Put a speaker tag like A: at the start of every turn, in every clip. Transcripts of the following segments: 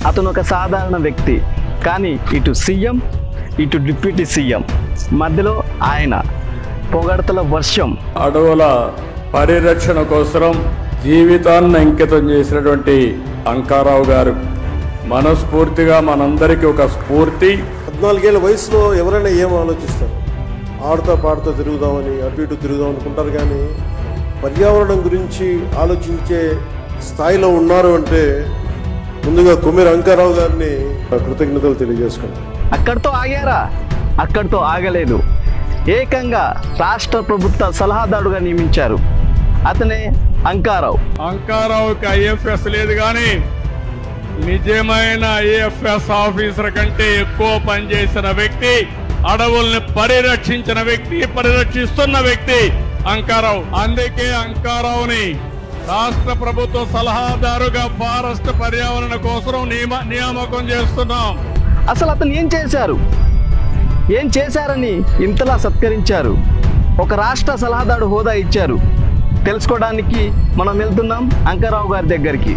A: అతను ఒక సాధారణ వ్యక్తి, కానీ ఇటు సీఎం ఇటు డిప్యూటీ సీఎం మధ్యలో ఆయన పొగడతల వర్షం.
B: అడవుల పరిరక్షణ కోసం జీవితాన్ని అంకితం చేసినటువంటి అంకారావు గారు మనస్ఫూర్తిగా మనందరికీ ఒక స్ఫూర్తి.
C: 14 ఏళ్ల వయసులో ఎవరైనా ఏం ఆలోచిస్తారు? ఆడుతూ పాడుతూ తిరుగుదామని, అటు ఇటు తిరుగుదాం అనుకుంటారు, కానీ పర్యావరణం గురించి ఆలోచించే స్థాయిలో ఉన్నారు అంటే ముందుగా కొమ్మెర అంకారావు గారిని కృతజ్ఞతలు తెలియజేసుకున్నాను.
A: అక్కడితో ఆగారా? అక్కడితో ఆగలేదు. ఏకంగా రాష్ట్ర ప్రభుత్వ సలహాదారుగా నియమించారు. అతనే అంకారావు.
B: అంకారావుకి ఐఎఫ్ఎస్ లేదు, కానీ నిజమైన ఐఎఫ్ఎస్ ఆఫీసర్ కంటే ఎక్కువ పనిచేసిన వ్యక్తి, అడవుల్ని పరిరక్షించిన వ్యక్తి, పరిరక్షిస్తున్న వ్యక్తి అంకారావు. అందుకే అంకారావుని రాష్ట్ర ప్రభుత్వ సలహాదారుగా ఫారెస్ట్ పర్యావరణ కోసం నియామకం చేస్తున్నాం.
A: అసలు అతను ఏం చేశారని ఇంతలా సత్కరించారు? ఒక రాష్ట్ర సలహాదారు హోదా ఇచ్చారు. తెలుసుకోవడానికి మనం వెళ్తున్నాం అంకారావు గారి దగ్గరికి.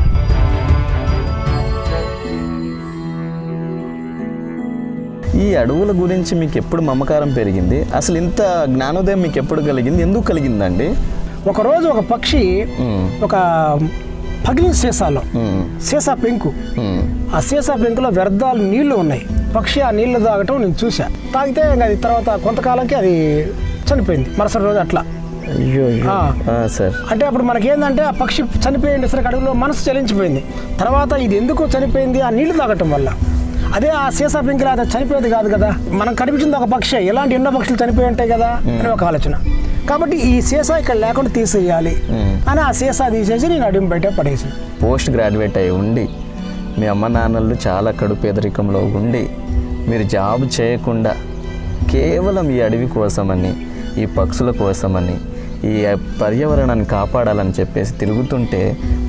A: ఈ అడవుల గురించి మీకు ఎప్పుడు మమకారం పెరిగింది? అసలు ఇంత జ్ఞానోదయం మీకు ఎప్పుడు కలిగింది? ఎందుకు కలిగిందండి?
D: ఒకరోజు ఒక పక్షి ఒక పగిలిన సీసా పెంకు, ఆ సీసా పెంకులో వ్యర్థాలు నీళ్లు ఉన్నాయి. పక్షి ఆ నీళ్లు తాగటం నేను చూసా. తాగితే అది తర్వాత కొంతకాలంకి అది చనిపోయింది. మరుసటి రోజు అట్లా. అంటే అప్పుడు మనకేందంటే ఆ పక్షి చనిపోయింది సరే, అడవిలో మనసు చలించిపోయింది. తర్వాత ఇది ఎందుకు చనిపోయింది? ఆ నీళ్లు తాగటం వల్ల. అదే ఆ సీసా పెంకులా అది చనిపోయేది కాదు కదా, మనం కనిపించింది ఒక పక్షి, ఎలాంటి ఎన్నో పక్షులు చనిపోయి ఉంటాయి కదా అని ఒక ఆలోచన. కాబట్టి ఈ సీసా ఇక్కడ లేకుండా తీసేయాలి అని ఆ సీసా తీసేసి నేను అడవి బయట పడేసాను.
A: పోస్ట్ గ్రాడ్యుయేట్ అయి ఉండి, మీ అమ్మ నాన్నలు చాలా కడు పేదరికంలో ఉండి, మీరు జాబ్ చేయకుండా కేవలం ఈ అడవి కోసమని, ఈ పక్షుల కోసమని, ఈ పర్యావరణాన్ని కాపాడాలని చెప్పేసి తిరుగుతుంటే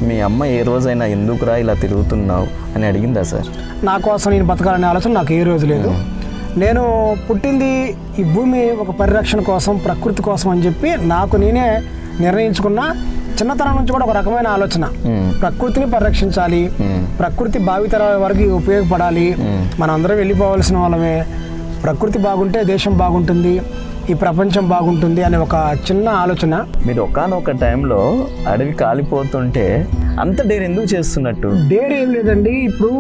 A: మీ అమ్మ ఏ రోజైనా ఎందుకురా ఇలా తిరుగుతున్నావు అని అడిగిందా సార్?
D: నా కోసం నేను బతకాలనే ఆలోచన నాకు ఏ రోజు లేదు. నేను పుట్టింది ఈ భూమి ఒక పరిరక్షణ కోసం, ప్రకృతి కోసం అని చెప్పి నాకు నేనే నిర్ణయించుకున్న. చిన్నతనం నుంచి కూడా ఒక రకమైన ఆలోచన, ప్రకృతిని పరిరక్షించాలి, ప్రకృతి భావితరాల వరకు ఉపయోగపడాలి, మనం అందరం వెళ్ళిపోవాల్సిన వాళ్ళమే, ప్రకృతి బాగుంటే దేశం బాగుంటుంది, ఈ ప్రపంచం బాగుంటుంది అనే ఒక చిన్న ఆలోచన.
A: మీరు ఒకానొక టైంలో అడవి కాలిపోతుంటే అంత డేర్ ఎందుకు చేస్తున్నట్టు?
D: డేర్ ఏం లేదండి. ఇప్పుడు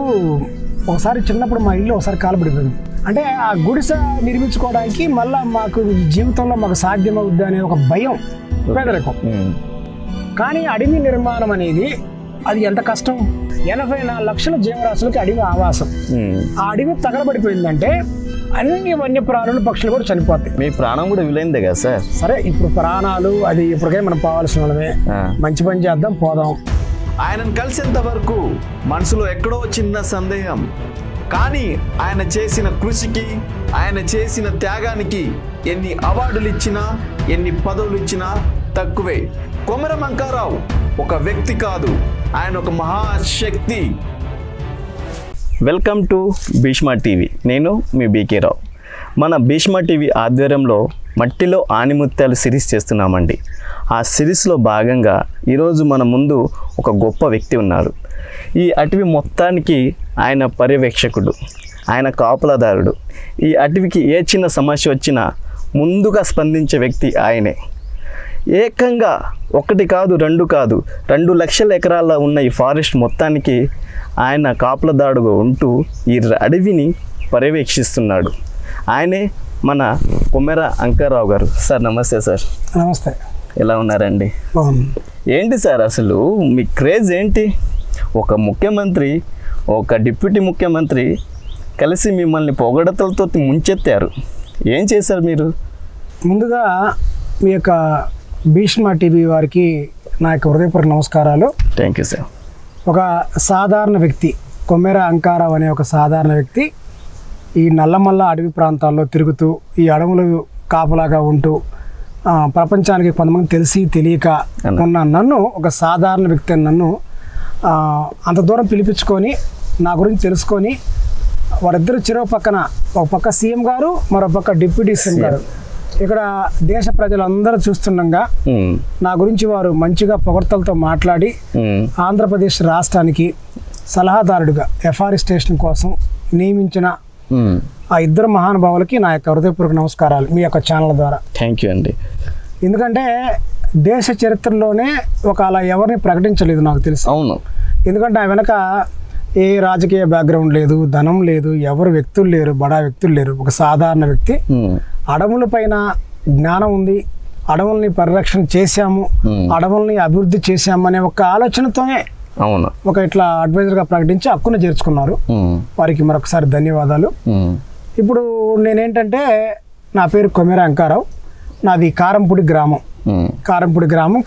D: ఒకసారి చిన్నప్పుడు మా ఇల్లు ఒకసారి కాలబడిపోయింది. అంటే ఆ గుడిసె నిర్మించుకోవడానికి మళ్ళీ మాకు జీవితంలో మాకు సాధ్యమవుద్ది అనే ఒక భయం, పేదరికం. కానీ అడవి నిర్మాణం అనేది అది ఎంత కష్టం. 84 లక్షల జీవరాశులకి అడవి ఆవాసం. ఆ అడవి తగలబడిపోయిందంటే అన్ని వన్యప్రాణులు, పక్షులు కూడా చనిపోతాయి.
A: మీ ప్రాణం కూడా విలువైందే కదా సార్?
D: సరే, ఇప్పుడు ప్రాణాలు అది ఇప్పటికే మనం పోవాల్సిన వాళ్ళమే. మంచి పని చేద్దాం, పోదాం.
A: ఆయనను కలిసేంత వరకు మనసులో ఎక్కడో చిన్న సందేహం. కానీ ఆయన చేసిన కృషికి, ఆయన చేసిన త్యాగానికి ఎన్ని అవార్డులు ఇచ్చినా, ఎన్ని పదవులు ఇచ్చినా తక్కువే. కొమ్మెర అంకారావు ఒక వ్యక్తి కాదు, ఆయన ఒక మహాశక్తి. Welcome to Bhishma TV. నేను మీ బీకే రావు. మన భీష్మ టీవీ ఆధ్వర్యంలో మట్టిలో ఆణిముత్యాలు సిరీస్ చేస్తున్నామండి. ఆ సిరీస్లో భాగంగా ఈరోజు మన ముందు ఒక గొప్ప వ్యక్తి ఉన్నారు. ఈ అటవీ మొత్తానికి ఆయన పర్యవేక్షకుడు, ఆయన కాపలాదారుడు. ఈ అటవీకి ఏ చిన్న సమస్య వచ్చినా ముందుగా స్పందించే వ్యక్తి ఆయనే. ఏకంగా 1 కాదు 2 కాదు 2 లక్షల ఎకరాల ఉన్న ఈ ఫారెస్ట్ మొత్తానికి ఆయన కాపలాదారుడుగా ఉంటూ ఈ అడవిని పర్యవేక్షిస్తున్నాడు. ఆయనే మన కొమ్మెర అంకారావు గారు. సార్ నమస్తే సార్.
D: నమస్తే.
A: ఎలా ఉన్నారండి? ఏంటి సార్ అసలు మీ క్రేజ్ ఏంటి? ఒక ముఖ్యమంత్రి, ఒక డిప్యూటీ ముఖ్యమంత్రి కలిసి మిమ్మల్ని పొగడతలతో ముంచెత్తారు. ఏం చేశారు మీరు?
D: ముందుగా మీ యొక్క భీష్మ టీవీ వారికి నా యొక్క హృదయపూర్వక నమస్కారాలు.
A: Thank you sir.
D: ఒక సాధారణ వ్యక్తి, కొమ్మెర అంకారావు అనే ఒక సాధారణ వ్యక్తి ఈ నల్లమల్ల అడవి ప్రాంతాల్లో తిరుగుతూ, ఈ అడవులు కాపలాగా ఉంటూ, ప్రపంచానికి కొంతమంది తెలిసి తెలియక ఉన్న నన్ను, ఒక సాధారణ వ్యక్తి నన్ను అంత దూరం పిలిపించుకొని నా గురించి తెలుసుకొని, వారిద్దరు చెరువు పక్కన, ఒక పక్క సీఎం గారు, మరో పక్క డిప్యూటీ సీఎం గారు, ఇక్కడ దేశ ప్రజలందరూ చూస్తుండగా నా గురించి వారు మంచిగా పొగడ్తలతో మాట్లాడి ఆంధ్రప్రదేశ్ రాష్ట్రానికి సలహాదారుడిగా ఎఫారెస్టేషన్ కోసం నియమించిన ఆ ఇద్దరు మహానుభావులకి నా యొక్క హృదయపూర్వక నమస్కారాలు మీ యొక్క ఛానల్ ద్వారా.
A: థ్యాంక్ యూ అండి.
D: ఎందుకంటే దేశ చరిత్రలోనే ఒక అలా ఎవరిని ప్రకటించలేదు నాకు తెలుసు.
A: అవును.
D: ఎందుకంటే ఆ వెనక ఏ రాజకీయ బ్యాక్గ్రౌండ్ లేదు, ధనం లేదు, ఎవరు వ్యక్తులు లేరు, బడా వ్యక్తులు లేరు. ఒక సాధారణ వ్యక్తి, అడవుల పైన జ్ఞానం ఉంది, అడవుల్ని పరిరక్షణ చేశాము, అడవుల్ని అభివృద్ధి చేశాము అనే ఒక ఆలోచనతోనే
A: అవును
D: ఒక ఇట్లా అడ్వైజర్గా ప్రకటించి హక్కును చేర్చుకున్నారు. వారికి మరొకసారి ధన్యవాదాలు. ఇప్పుడు నేనేంటంటే నా పేరు కొమెర అంకారావు, నాది కారంపూడి గ్రామం,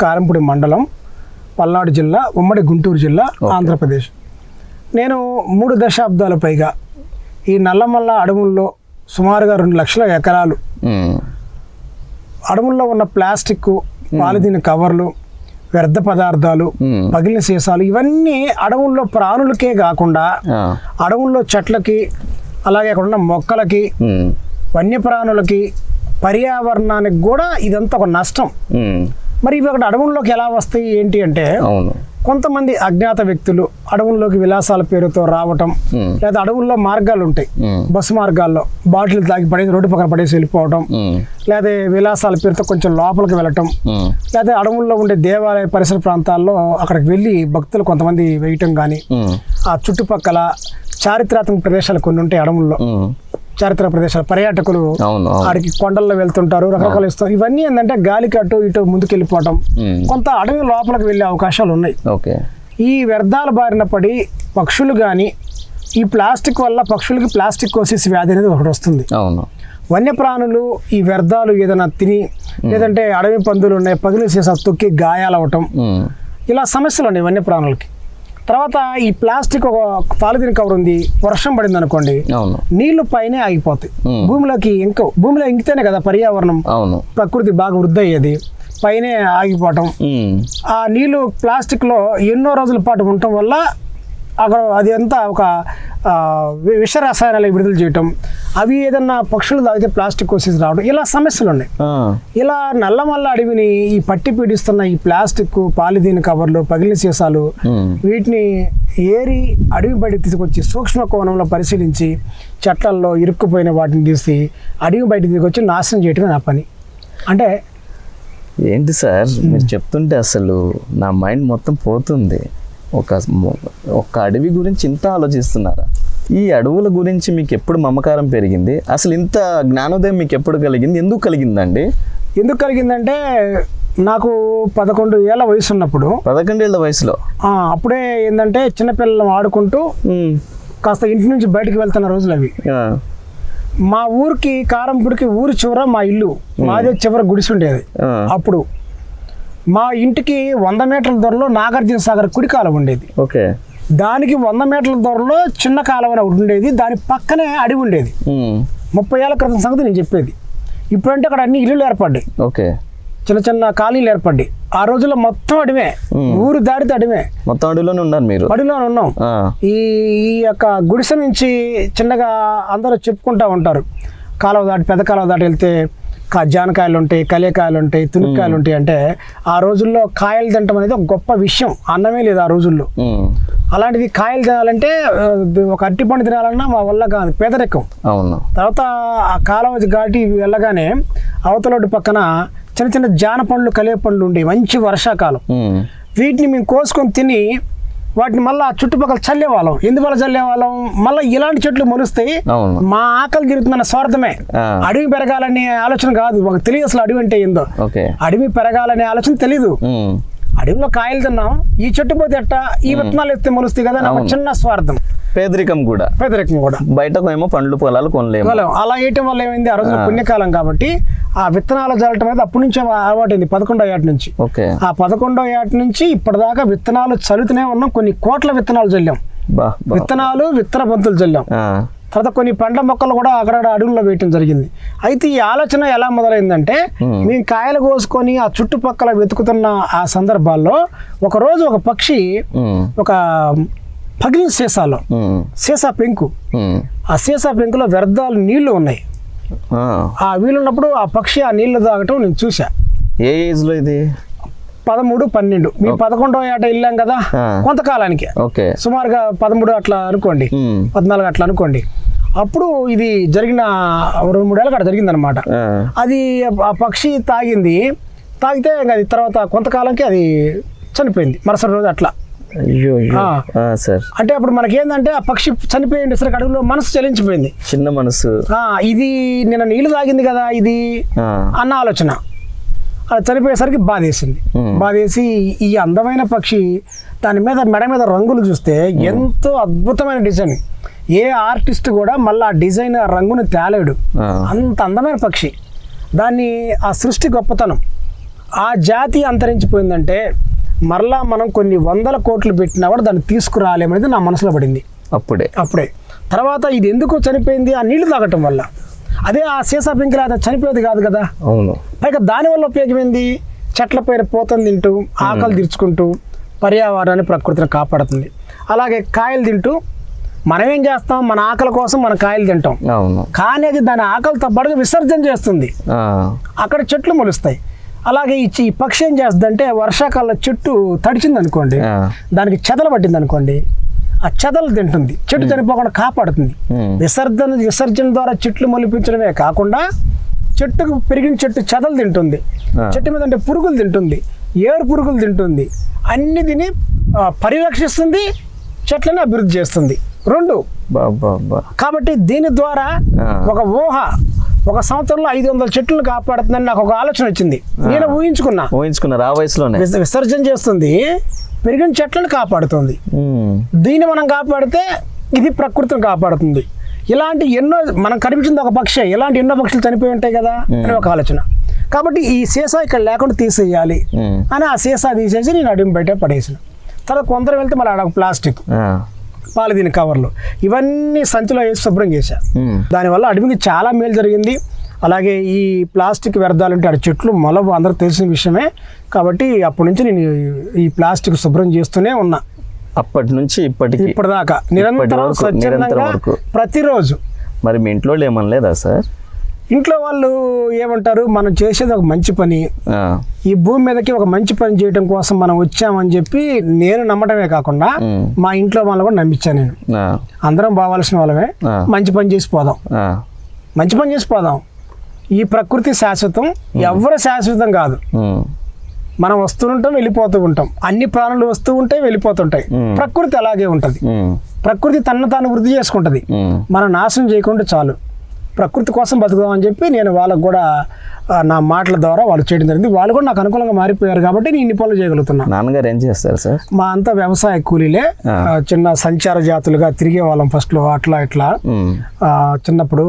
D: కారంపూడి మండలం, పల్నాడు జిల్లా, ఉమ్మడి గుంటూరు జిల్లా, ఆంధ్రప్రదేశ్. నేను 3 దశాబ్దాల పైగా ఈ నల్లమల్ల అడవుల్లో సుమారుగా 2 లక్షల ఎకరాలు అడవుల్లో ఉన్న ప్లాస్టిక్, పాలిథీన్ కవర్లు, వ్యర్థ పదార్థాలు, పగిలిన సీసాలు ఇవన్నీ అడవుల్లో ప్రాణులకే కాకుండా అడవుల్లో చెట్లకి, అలాగే అక్కడ ఉన్న మొక్కలకి, వన్యప్రాణులకి, పర్యావరణానికి కూడా ఇదంతా ఒక నష్టం. మరి ఇవి అక్కడ అడవుల్లోకి ఎలా వస్తాయి ఏంటి అంటే, కొంతమంది అజ్ఞాత వ్యక్తులు అడవుల్లోకి విలాసాల పేరుతో రావటం, లేదా అడవుల్లో మార్గాలు ఉంటాయి, బస్సు మార్గాల్లో బాటిల్ తాగి పడేసి రోడ్డు పక్కన పడేసి వెళ్ళిపోవటం, లేదా విలాసాల పేరుతో కొంచెం లోపలికి వెళ్ళటం, లేదా అడవుల్లో ఉండే దేవాలయ పరిసర ప్రాంతాల్లో అక్కడికి వెళ్ళి భక్తులు కొంతమంది వేయటం కానీ, ఆ చుట్టుపక్కల చారిత్రాత్మక ప్రదేశాలు కొన్ని ఉంటాయి అడవుల్లో, చారిత్రక ప్రదేశాలు, పర్యాటకులు ఆడికి కొండల్లో వెళ్తుంటారు, రకరకాలు ఇస్తారు. ఇవన్నీ ఏంటంటే గాలికి అటు ఇటు ముందుకు వెళ్ళిపోవటం, కొంత అడవి లోపలికి వెళ్ళే అవకాశాలు ఉన్నాయి. ఈ వ్యర్థాల బారిన పడి పక్షులు కానీ, ఈ ప్లాస్టిక్ వల్ల పక్షులకి ప్లాస్టికోసిస్ వ్యాధి అనేది ఒకటి వస్తుంది. వన్యప్రాణులు ఈ వ్యర్థాలు ఏదైనా తిని, లేదంటే అడవి పందులు ఉన్నాయి పగిలి సీసా తొక్కి గాయాలవటం, ఇలా సమస్యలు ఉన్నాయి వన్యప్రాణులకి. తర్వాత ఈ ప్లాస్టిక్ ఒక పాలిథిన్ కవర్ ఉంది, వర్షం పడింది అనుకోండి, నీళ్లు పైనే ఆగిపోతాయి, భూమిలో ఇంకితేనే కదా పర్యావరణం, ప్రకృతి బాగా వృద్ధి అయ్యేది, పైనే ఆగిపోవటం. ఆ నీళ్లు ప్లాస్టిక్ లో ఎన్నో రోజుల పాటు ఉండటం వల్ల అక్కడ అది అంతా ఒక విష రసాయనాలు విడుదల చేయటం, అవి ఏదన్నా పక్షులు తాగితే ప్లాస్టికోసిస్ రావడం, ఇలా సమస్యలు ఉన్నాయి. ఇలా నల్లమల్ల అడవిని ఈ పట్టి పీడిస్తున్న ఈ ప్లాస్టిక్, పాలిథీన్ కవర్లు, పగిలిన సీసాలు, వీటిని ఏరి అడవి బయటకు తీసుకొచ్చి సూక్ష్మ కోణంలో పరిశీలించి చెట్లల్లో ఇరుక్కుపోయిన వాటిని తీసి అడవి బయటకు తీసుకొచ్చి నాశనం చేయటమే నా పని. అంటే
A: ఏంటి సార్ మీరు చెప్తుంటే అసలు నా మైండ్ మొత్తం పోతుంది. ఒక అడవి గురించి ఇంత ఆలోచిస్తున్నారా? ఈ అడవుల గురించి మీకు ఎప్పుడు మమకారం పెరిగింది? అసలు ఇంత జ్ఞానోదయం మీకు ఎప్పుడు కలిగింది? ఎందుకు కలిగిందండి?
D: ఎందుకు కలిగిందంటే నాకు 11 ఏళ్ళ వయసు ఉన్నప్పుడు,
A: 11 ఏళ్ళ వయసులో
D: అప్పుడే ఏంటంటే చిన్నపిల్లలు ఆడుకుంటూ కాస్త ఇంటి నుంచి బయటకు వెళ్తున్న రోజులు అవి. మా ఊరికి కారంపూడికి ఊరి చివర మా ఇల్లు, మాదే చివర గుడిసి ఉండేది. అప్పుడు మా ఇంటికి 100 మీటర్ల దూరంలో నాగార్జున సాగర్ కుడి కాలువ ఉండేది. దానికి 100 మీటర్ల దూరంలో చిన్న కాలువ ఉండేది, దాని పక్కనే అడవి ఉండేది. 30 ఏళ్ల క్రితం సంగతి నేను చెప్పేది. ఇప్పుడంటే అక్కడ అన్ని ఇల్లులు ఏర్పడ్డాయి, చిన్న చిన్న కాలనీలు ఏర్పడ్డాయి. ఆ రోజుల్లో మొత్తం అడవే, ఊరు దాడితే అడవే.
A: మొత్తం అడవిలోనే ఉన్నారు మీరు?
D: అడవిలోనే ఉన్నాం. ఈ యొక్క గుడిసె నుంచి చిన్నగా అందరూ చెప్పుకుంటా ఉంటారు, కాలువ దాటి పెద్ద కాలువ దాటి వెళ్తే జానకాయలు ఉంటాయి, కలియకాయలు ఉంటాయి, తునిక్కాయలు ఉంటాయి. అంటే ఆ రోజుల్లో కాయలు తినటం అనేది ఒక గొప్ప విషయం, అన్నమే లేదు ఆ రోజుల్లో. అలాంటిది కాయలు తినాలంటే ఒక అరటిపండు తినాలన్నా మా వల్ల కాదు, పేదరికం. తర్వాత ఆ కాలువ దాటి వెళ్ళగానే అవతలొడ్డు పక్కన చిన్న చిన్న జాన పండ్లు, కలియ పండ్లు ఉండేవి, మంచి వర్షాకాలం. వీటిని మేము కోసుకొని తిని వాటిని మళ్ళీ చుట్టుపక్కల చల్లేవాళ్ళం. ఎందువల్ల చల్లేవాళ్ళం? మళ్ళీ ఇలాంటి చెట్లు మొలుస్తాయి, మా ఆకలి తిరుగుతుందన్న స్వార్థమే. అడవి పెరగాలనే ఆలోచన కాదు, మాకు తెలియదు అసలు అడవి అంటే ఏందో. అడవి పెరగాలనే ఆలోచన తెలీదు. అడవిలో కాయలు తిన్నాం, ఈ చెట్టు పోతే ఎట్టా, ఈ విత్తనాలు ఎత్తే మొలుస్తాయి కదా, నాకు చిన్న స్వార్థం.
A: పేదరికం కూడా బయటకు ఏమో పండ్లు పొలాలు కొనలేము.
D: అలా వేయటం వల్ల ఏమైంది, ఆ రోజున పుణ్యకాలం కాబట్టి ఆ విత్తనాలు చల్లటం అనేది అప్పటి నుంచి అలవాటైంది, 11వ ఏట నుంచి. ఆ 11వ ఏట నుంచి ఇప్పటిదాకా విత్తనాలు చల్లుతూనే ఉన్నాం. కొన్ని కోట్ల విత్తనాలు చల్లాం, విత్తనాలు విత్తన బంతులు చల్లాం. తర్వాత కొన్ని పండ్ల మొక్కలు కూడా అక్కడ అడవుల్లో వేయటం జరిగింది. అయితే ఈ ఆలోచన ఎలా మొదలైందంటే, మేము కాయలు కోసుకొని ఆ చుట్టుపక్కల వెతుకుతున్న ఆ సందర్భాల్లో ఒకరోజు ఒక పక్షి ఒక పగిలిన సీసాలో, సీసా పెంకు, ఆ సీసా పెంకులో వ్యర్థాలు నీళ్లు ఉన్నాయి. ఆ వీలున్నప్పుడు ఆ పక్షి ఆ నీళ్లు తాగటం నేను చూసా.
A: ఏ ఏజ్ లో ఇది?
D: 13, 12 మీ 11వ ఏట వెళ్ళాం కదా కొంతకాలానికి, సుమారుగా 13 అట్లా అనుకోండి, 14 అట్లా అనుకోండి. అప్పుడు ఇది జరిగిన 2-3 ఏళ్ళ కాడ జరిగిందనమాట. అది ఆ పక్షి తాగితే అది తర్వాత కొంతకాలంకి అది చనిపోయింది మరుసటి రోజు అట్లా. అంటే అప్పుడు మనకేందంటే ఆ పక్షి చనిపోయింది సరే అడుగులో మనసు చలించిపోయింది, చిన్న మనసు. ఇది నిన్న నీళ్లు తాగింది కదా ఇది అన్న ఆలోచన. అది చనిపోయేసరికి బాధేసి ఈ అందమైన పక్షి దాని మీద మెడ మీద రంగులు చూస్తే ఎంతో అద్భుతమైన డిజైన్. ఏ ఆర్టిస్ట్ కూడా మళ్ళీ ఆ డిజైన్ ఆ రంగును తేలేడు, అంత అందమైన పక్షి. దాన్ని ఆ సృష్టి గొప్పతనం. ఆ జాతి అంతరించిపోయిందంటే మరలా మనం కొన్ని 100 కోట్లు పెట్టినా కూడా దాన్ని తీసుకురాలేమనేది నా మనసులో పడింది అప్పుడే. తర్వాత ఇది ఎందుకు చనిపోయింది, ఆ నీళ్లు తాగటం వల్ల. అదే ఆ సీసా పెంకిలా చనిపోయేది కాదు కదా. పైగా దానివల్ల ఉపయోగం ఏంది, చెట్ల పైన పోతను తింటూ ఆకలి తీర్చుకుంటూ పర్యావరణాన్ని ప్రకృతిని కాపాడుతుంది. అలాగే కాయలు తింటూ మనం ఏం చేస్తాం, మన ఆకలి కోసం మన కాయలు తింటాం, కానీ అది దాని ఆకలితో పాటుగా విసర్జన చేస్తుంది, అక్కడ చెట్లు మొలుస్తాయి. అలాగే ఈ పక్షి ఏం చేస్తుంది అంటే వర్షాకాలంలో చెట్టు తడిచింది అనుకోండి, దానికి చెదలు పట్టింది అనుకోండి, ఆ చెదలు తింటుంది, చెట్టు చనిపోకుండా కాపాడుతుంది. విసర్జన ద్వారా చెట్లు మొలిపించడమే కాకుండా చెట్టుకు పెరిగిన చెట్టు చెదలు తింటుంది, చెట్టు మీద అంటే పురుగులు తింటుంది, ఏరు పురుగులు తింటుంది, అన్ని తిని పరిరక్షిస్తుంది, చెట్లను అభివృద్ధి చేస్తుంది. 2 కాబట్టి దీని ద్వారా ఒక సంవత్సరంలో 500 చెట్లను కాపాడుతుందని నాకు ఒక ఆలోచన వచ్చింది. నేను ఊహించుకున్నా ఆ వయసులోనే. విసర్జన చేస్తుంది, పెరిగిన చెట్లను కాపాడుతుంది. దీన్ని మనం కాపాడితే ఇది ప్రకృతిని కాపాడుతుంది. ఇలాంటి ఎన్నో మనం కనిపించింది ఒక పక్షి, ఇలాంటి ఎన్నో పక్షులు చనిపోయి ఉంటాయి కదా అని ఒక ఆలోచన. కాబట్టి ఈ సీసా ఇక్కడ లేకుండా తీసేయాలి అని ఆ సీసా తీసేసి నేను అడిగి బయట పడేసిన. తర్వాత కొందరు వెళ్తే మళ్ళీ అక్కడ ప్లాస్టిక్ పాలిథీన్ కవర్లు ఇవన్నీ సంచిలో వేసి శుభ్రం చేశా. దానివల్ల అడవికి చాలా మేలు జరిగింది. అలాగే ఈ ప్లాస్టిక్ వ్యర్థాలంటే అక్కడ చెట్లు మొలవు అందరూ తెలిసిన విషయమే. కాబట్టి అప్పటి నుంచి నేను ఈ ప్లాస్టిక్ శుభ్రం చేస్తూనే ఉన్నా.
A: అప్పటి నుంచి
D: ఇప్పటిదాకా నిరంతరం స్వచ్ఛందంగా ప్రతిరోజు.
A: మరి మీ ఇంట్లో ఏమనలేదా సార్?
D: ఇంట్లో వాళ్ళు ఏమంటారు, మనం చేసేది ఒక మంచి పని, ఈ భూమి మీదకి ఒక మంచి పని చేయడం కోసం మనం వచ్చామని చెప్పి నేను నమ్మటమే కాకుండా మా ఇంట్లో వాళ్ళు కూడా నమ్మించాను. నేను అందరం బావాల్సిన వాళ్ళమే, మంచి పని చేసి పోదాం. ఈ ప్రకృతి శాశ్వతం, ఎవరు శాశ్వతం కాదు. మనం వస్తుంటాం, వెళ్ళిపోతూ ఉంటాం, అన్ని ప్రాణులు వస్తూ ఉంటాయి, వెళ్ళిపోతుంటాయి. ప్రకృతి అలాగే ఉంటుంది. ప్రకృతి తనను తాను వృద్ధి చేసుకుంటుంది. మనం నాశనం చేయకుండా చాలు. ప్రకృతి కోసం బతుకుదామని చెప్పి నేను వాళ్ళకు కూడా నా మాటల ద్వారా వాళ్ళు చేయడం జరిగింది. వాళ్ళు కూడా నాకు అనుకూలంగా మారిపోయారు కాబట్టి నేను ఇన్ని పనులు చేయగలుగుతున్నాను.
A: నాన్నగారు ఏం చేస్తారు సార్?
D: మా అంతా వ్యవసాయ కూలీలే, చిన్న సంచార జాతులుగా తిరిగే వాళ్ళం ఫస్ట్లో. అట్లా ఇట్లా చిన్నప్పుడు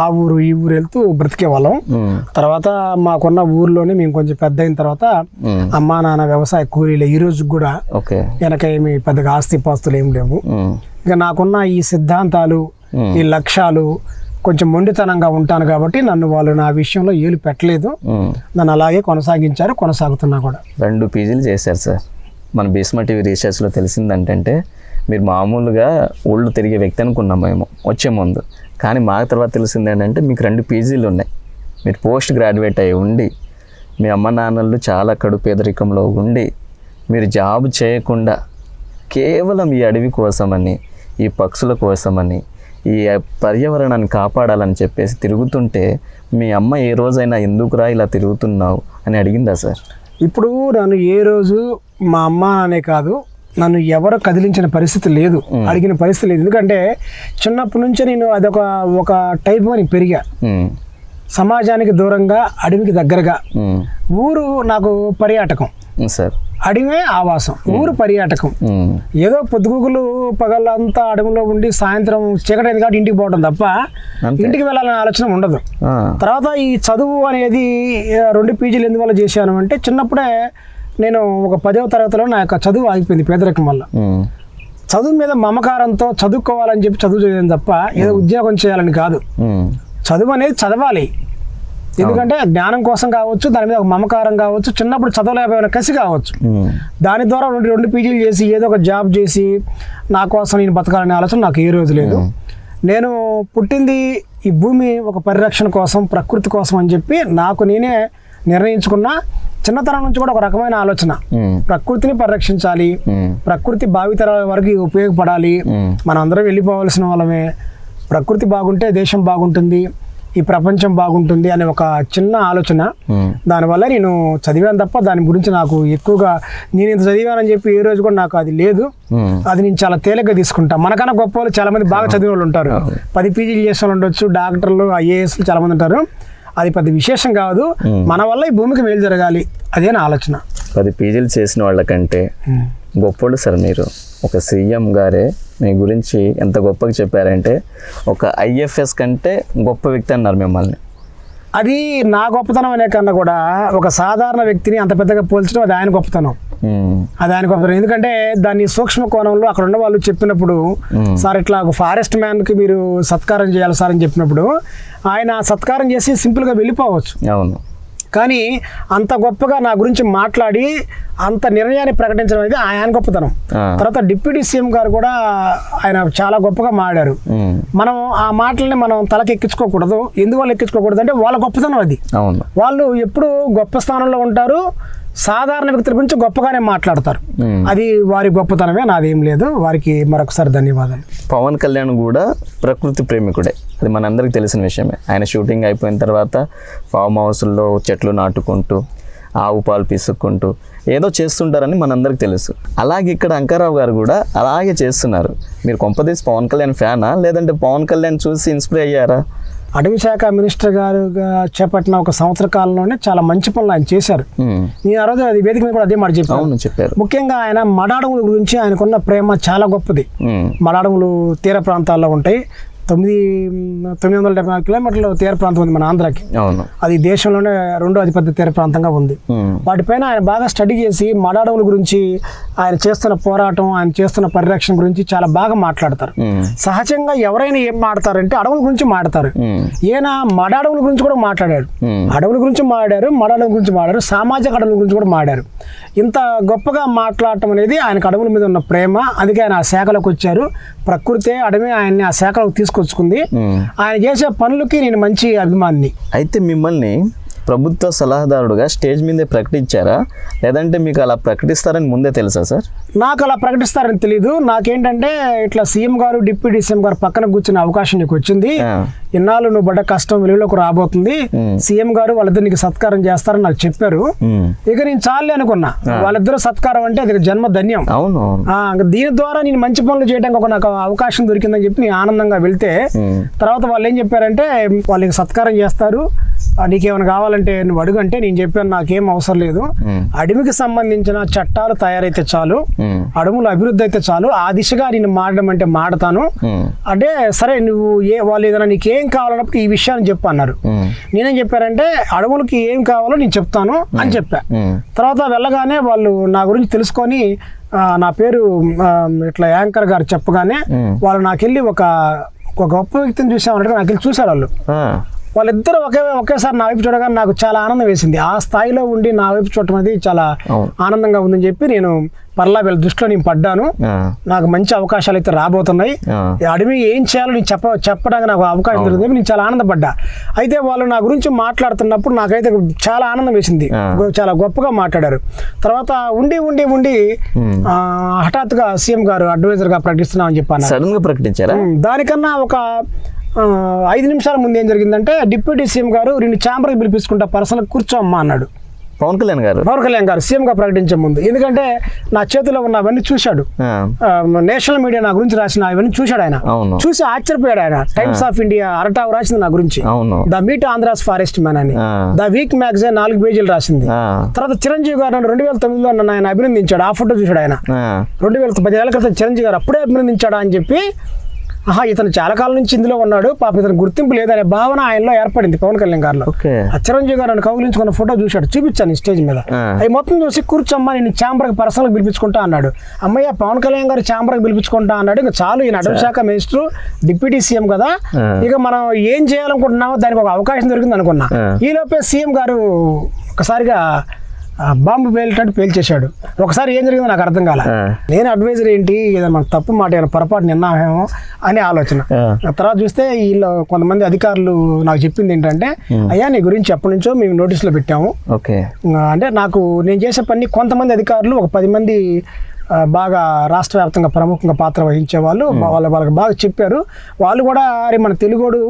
D: ఆ ఊరు ఈ ఊరు వెళ్తూ బ్రతికే వాళ్ళం. తర్వాత మాకున్న ఊర్లోనే మేము కొంచెం పెద్ద అయిన తర్వాత అమ్మా నాన్న వ్యవసాయ కూలీలే ఈ రోజు కూడా. వెనక ఏమి పెద్దగా ఆస్తి పాస్తులు ఏం లేవు. ఇక నాకున్న ఈ సిద్ధాంతాలు, ఈ లక్ష్యాలు, కొంచెం మొండితనంగా ఉంటాను కాబట్టి నన్ను వాళ్ళు నా విషయంలో ఏలు పెట్టలేదు. నన్ను అలాగే కొనసాగుతున్నా కూడా.
A: 2 పీజీలు చేశారు సార్. మన భీష్మ టీవీ రీసెర్చ్లో తెలిసిందంటే మీరు మామూలుగా ఊళ్ళు తిరిగే వ్యక్తి అనుకున్నాం మేము వచ్చే ముందు. కానీ మాకు తర్వాత తెలిసింది ఏంటంటే మీకు 2 పీజీలు ఉన్నాయి. మీరు పోస్ట్ గ్రాడ్యుయేట్ అయి ఉండి, మీ అమ్మ నాన్నలు చాలా కడు పేదరికంలో ఉండి, మీరు జాబ్ చేయకుండా కేవలం ఈ అడవి కోసమని, ఈ పక్షుల కోసమని, ఈ పర్యావరణాన్ని కాపాడాలని చెప్పేసి తిరుగుతుంటే మీ అమ్మ ఏ రోజైనా ఎందుకురా ఇలా తిరుగుతున్నావు అని అడిగిందా సార్?
D: ఇప్పుడు నన్ను ఏ రోజు మా అమ్మ అనే కాదు, నన్ను ఎవరు కదిలించిన పరిస్థితి లేదు, అడిగిన పరిస్థితి లేదు. ఎందుకంటే చిన్నప్పటి నుంచే నేను ఒక టైప్ అని పెరిగా. సమాజానికి దూరంగా, అడవికి దగ్గరగా. ఊరు నాకు పర్యాటకం
A: సార్,
D: అడవే ఆవాసం, ఊరు పర్యాటకం. ఏదో పొద్దుగుకులు పగలంతా అడవిలో ఉండి సాయంత్రం చీకటైంది కాబట్టి ఇంటికి పోవడం తప్ప ఇంటికి వెళ్ళాలనే ఆలోచన ఉండదు. తర్వాత ఈ చదువు అనేది 2 పీజీలు ఎందువల్ల చేశాను అంటే, చిన్నప్పుడే నేను ఒక 10వ తరగతిలో నా యొక్క చదువు ఆగిపోయింది పేదరికం వల్ల. చదువు మీద మమకారంతో చదువుకోవాలని చెప్పి చదువు చేయడం తప్ప ఏదో ఉద్యోగం చేయాలని కాదు. చదువు అనేది చదవాలి, ఎందుకంటే జ్ఞానం కోసం కావచ్చు, దాని మీద ఒక మమకారం కావచ్చు, చిన్నప్పుడు చదవలేకపోయిన కసి కావచ్చు. దాని ద్వారా 2 పీజీలు చేసి ఏదో ఒక జాబ్ చేసి నా కోసం నేను బతకాలనే ఆలోచన నాకు ఏ రోజు లేదు. నేను పుట్టింది ఈ భూమి ఒక పరిరక్షణ కోసం, ప్రకృతి కోసం అని చెప్పి నాకు నేనే నిర్ణయించుకున్నా. చిన్నతనం నుంచి కూడా ఒక రకమైన ఆలోచన, ప్రకృతిని పరిరక్షించాలి, ప్రకృతి భావితరాల వరకు ఉపయోగపడాలి, మనం అందరం వెళ్ళిపోవాల్సిన వాళ్ళమే, ప్రకృతి బాగుంటే దేశం బాగుంటుంది, ఈ ప్రపంచం బాగుంటుంది అనే ఒక చిన్న ఆలోచన. దానివల్ల నేను చదివాను తప్ప దాని గురించి నాకు ఎక్కువగా నేను ఇంత చదివానని చెప్పి ఏ రోజు కూడా నాకు అది లేదు. అది నేను చాలా తేలిగ్గా తీసుకుంటా. మనకన్నా గొప్ప వాళ్ళు చాలా మంది బాగా చదివిన వాళ్ళు ఉంటారు, 10 పీజీలు చేసిన వాళ్ళు ఉండొచ్చు, డాక్టర్లు, ఐఏఎస్లు చాలా మంది ఉంటారు. అది పెద్ద విశేషం కాదు, మన వల్ల ఈ భూమికి మేలు జరగాలి, అదే నా ఆలోచన.
A: 10 పీజీలు చేసిన వాళ్ళకంటే గొప్పోడు సార్ మీరు. ఒక సీఎం గారే మీ గురించి ఎంత గొప్పగా చెప్పారంటే ఒక ఐఎఫ్ఎస్ కంటే గొప్ప వ్యక్తి అన్నారు మిమ్మల్ని.
D: అది నా గొప్పతనం అనే కన్నా కూడా ఒక సాధారణ వ్యక్తిని అంత పెద్దగా పోల్చడం అది ఆయన గొప్పతనం. అది ఆయన గొప్పతనం. ఎందుకంటే దాన్ని సూక్ష్మ కోణంలో అక్కడ ఉన్న వాళ్ళు చెప్పినప్పుడు, సార్ ఇట్లా ఒక ఫారెస్ట్ మ్యాన్కి మీరు సత్కారం చేయాలి సార్ అని చెప్పినప్పుడు ఆయన సత్కారం చేసి సింపుల్గా వెళ్ళిపోవచ్చు.
A: అవును.
D: కానీ అంత గొప్పగా నా గురించి మాట్లాడి అంత నిర్ణయాన్ని ప్రకటించడం అనేది ఆయన గొప్పతనం. తర్వాత డిప్యూటీ సీఎం గారు కూడా ఆయన చాలా గొప్పగా మాట్లాడారు. మనం ఆ మాటల్ని మనం తలకెక్కించుకోకూడదు. ఎందువల్ల ఎక్కించుకోకూడదు అంటే వాళ్ళ గొప్పతనం అది. వాళ్ళు ఎప్పుడు గొప్ప స్థానంలో ఉంటారు, సాధారణ వ్యక్తుల గురించి గొప్పగానే మాట్లాడతారు. అది వారి గొప్పతనమే, నాదేం లేదు. వారికి మరొకసారి ధన్యవాదాలు.
A: పవన్ కళ్యాణ్ కూడా ప్రకృతి ప్రేమికుడే, అది మనందరికి తెలిసిన విషయమే. ఆయన షూటింగ్ అయిపోయిన తర్వాత ఫామ్ హౌస్లో చెట్లు నాటుకుంటూ, ఆవు పాలు పిసుక్కుంటూ ఏదో చేస్తుంటారని మనందరికి తెలుసు. అలాగే ఇక్కడ అంకారావు గారు కూడా అలాగే చేస్తున్నారు. మీరు కొంపదీసి పవన్ కళ్యాణ్ ఫ్యానా, లేదంటే పవన్ కళ్యాణ్ చూసి ఇన్స్పైర్ అయ్యారా?
D: అటవీ శాఖ మినిస్టర్ గారుగా చేపట్టిన 1 సంవత్సర కాలంలోనే చాలా మంచి పనులు ఆయన చేశారు. నేను ఆ రోజు అది వేదిక మీద కూడా అదే మాట చెప్పారు. ముఖ్యంగా ఆయన మడాడముల గురించి ఆయనకున్న ప్రేమ చాలా గొప్పది. మడాడములు తీర ప్రాంతాల్లో ఉంటాయి. 970 కిలోమీటర్ల తీర ప్రాంతం ఉంది మన ఆంధ్రాకి. అది దేశంలోనే 2వ అతిపెద్ద తీర ప్రాంతంగా ఉంది. వాటిపైన ఆయన బాగా స్టడీ చేసి మడాడముల గురించి, ఆయన చేస్తున్న పోరాటం, ఆయన చేస్తున్న పరిరక్షణ గురించి చాలా బాగా మాట్లాడతారు. సహజంగా ఎవరైనా ఏం మాట్లాడతారంటే అడవుల గురించి మాట్లాడతారు. ఈయన మడాడముల గురించి కూడా మాట్లాడారు. అడవుల గురించి మాట్లాడారు, మడాడముల గురించి మాట్లాడారు, సామాజిక అడవుల గురించి కూడా మాట్లాడారు. ఇంత గొప్పగా మాట్లాడటం అనేది ఆయనకు అడవుల మీద ఉన్న ప్రేమ. అందుకే ఆయన ఆ శాఖలోకి వచ్చారు. ప్రకృతే అడవి ఆయన్ని ఆ శాఖలోకి తీసుకొచ్చుకుంది. ఆయన చేసే పనులకి నేను మంచి అభిమాని.
A: అయితే మిమ్మల్ని ప్రభుత్వ సలహాదారుడుగా స్టేజ్ మీదే ప్రకటించారా, లేదంటే మీకు అలా ప్రకటిస్తారని ముందే తెలుసా సార్?
D: నాకు అలా ప్రకటిస్తారని తెలీదు. నాకేంటంటే ఇట్లా సీఎం గారు, డిప్యూటీ సీఎం గారు పక్కన కూర్చునే అవకాశం నీకు వచ్చింది. ఇన్నాళ్ళు నువ్వు పడ్డ కష్టం వెలుగులోకి రాబోతుంది. సీఎం గారు వాళ్ళిద్దరు నీకు సత్కారం చేస్తారని నాకు చెప్పారు. ఇక నేను చాలే అనుకున్నా. వాళ్ళిద్దరు సత్కారం అంటే అది జన్మ ధన్యం. దీని ద్వారా నేను మంచి పనులు చేయడానికి నాకు అవకాశం దొరికిందని చెప్పి నేను ఆనందంగా వెళ్తే, తర్వాత వాళ్ళు ఏం చెప్పారంటే వాళ్ళకి సత్కారం చేస్తారు, నీకేమైనా కావాలంటే నువ్వు అడుగు అంటే నేను చెప్పాను నాకేం అవసరం లేదు. అడవికి సంబంధించిన చట్టాలు తయారైతే చాలు, అడవుల అభివృద్ధి అయితే చాలు, ఆ దిశగా నేను మాడడం అంటే మాడతాను అంటే సరే నువ్వు వాళ్ళు ఏదైనా నీకేం కావాలన్నప్పుడు ఈ విషయాన్ని చెప్పు అన్నారు. నేనేం చెప్పారంటే అడవులకి ఏం కావాలో నేను చెప్తాను అని చెప్పా. తర్వాత వెళ్ళగానే వాళ్ళు నా గురించి తెలుసుకొని నా పేరు ఇట్లా యాంకర్ గారు చెప్పగానే వాళ్ళు నాకెళ్ళి ఒక గొప్ప వ్యక్తిని చూసామన్నట్టు నాకెళ్ళి చూశారు. వాళ్ళిద్దరు ఒకేసారి నా వైపు చూడగానే నాకు చాలా ఆనందం వేసింది. ఆ స్థాయిలో ఉండి నా వైపు చూడటం అనేది చాలా ఆనందంగా ఉందని చెప్పి నేను పర్లా వీళ్ళ దృష్టిలో నేను పడ్డాను. నాకు మంచి అవకాశాలు అయితే రాబోతున్నాయి. అడవి ఏం చేయాలో నేను చెప్పడానికి నాకు అవకాశం దొరికింది. నేను చాలా ఆనందపడ్డా. అయితే వాళ్ళు నా గురించి మాట్లాడుతున్నప్పుడు నాకైతే చాలా ఆనందం వేసింది. చాలా గొప్పగా మాట్లాడారు. తర్వాత ఉండి ఉండి ఉండి హఠాత్తుగా సీఎం గారు అడ్వైజర్గా ప్రకటిస్తున్నామని చెప్పాను.
A: సడన్గా ప్రకటించారా?
D: దానికన్నా ఒక 5 నిమిషాల ముందు ఏం జరిగిందంటే డిప్యూటీ సీఎం గారు 2 ఛాంబర్కి పిలిపించుకుంటా పర్సనల్ కూర్చోమ్మా అన్నాడు
A: పవన్ కళ్యాణ్ గారు
D: సీఎంగా ప్రకటించే ముందు. ఎందుకంటే నా చేతిలో ఉన్న అవన్నీ చూశాడు. నేషనల్ మీడియా నా గురించి రాసిన అవన్నీ చూశాడు. ఆయన చూసి ఆశ్చర్యపోయాడు. ఆయన టైమ్స్ ఆఫ్ ఇండియా అరటావు రాసింది నా గురించి, the meet Andhra's forest man అని. ద వీక్ మ్యాగజైన్ 4 పేజీలు రాసింది. తర్వాత చిరంజీవి గారు 2009లో నన్ను ఆయన అభినందించాడు. ఆ ఫోటో చూశాడు ఆయన. 2010 ఏళ్ల క్రితం చిరంజీవి గారు అప్పుడే అభినందించాడా అని చెప్పి, ఇతను చాలా కాలం నుంచి ఇందులో ఉన్నాడు, పాప ఇతను గుర్తింపు లేదనే భావన ఆయనలో ఏర్పడింది పవన్ కళ్యాణ్ గారిలో. చిరంజీవి గారు నన్ను కౌగిలించుకున్న ఫోటో చూశాడు, చూపించాను స్టేజ్ మీద. అవి మొత్తం చూసి కూర్చోమ్మా నేను ఛాంబర్కి పర్సనల్గా పిలిపించుకుంటా అన్నాడు. అమ్మయ్య పవన్ కళ్యాణ్ గారు ఛాంబర్కి పిలిపించుకుంటా అన్నాడు. ఇంకా చాలు, ఈయన అటవీ శాఖ మినిస్టర్, డిప్యూటీ సీఎం కదా, ఇక మనం ఏం చేయాలనుకుంటున్నామో దానికి ఒక అవకాశం దొరికింది అనుకున్నా. ఈలోపే సీఎం గారు ఒకసారిగా బాంబు పేల్చేటట్టు పేల్చేశాడు. ఒకసారి ఏం జరిగిందో నాకు అర్థం కాలే. నేను అడ్వైజర్ ఏంటి ఏదైనా మనకు తప్పు మాట ఏమైనా పొరపాటు నిన్నామేమో అని ఆలోచన. తర్వాత చూస్తే వీళ్ళు కొంతమంది అధికారులు నాకు చెప్పింది ఏంటంటే, అయ్యా నీ గురించి ఎప్పటి నుంచో మేము నోటీసులో పెట్టాము. అంటే నేను చేసే పని కొంతమంది అధికారులు ఒక 10 మంది బాగా రాష్ట్ర వ్యాప్తంగా ప్రముఖంగా పాత్ర వహించే వాళ్ళు వాళ్ళకి బాగా చెప్పారు. వాళ్ళు కూడా అరే మన తెలుగోడు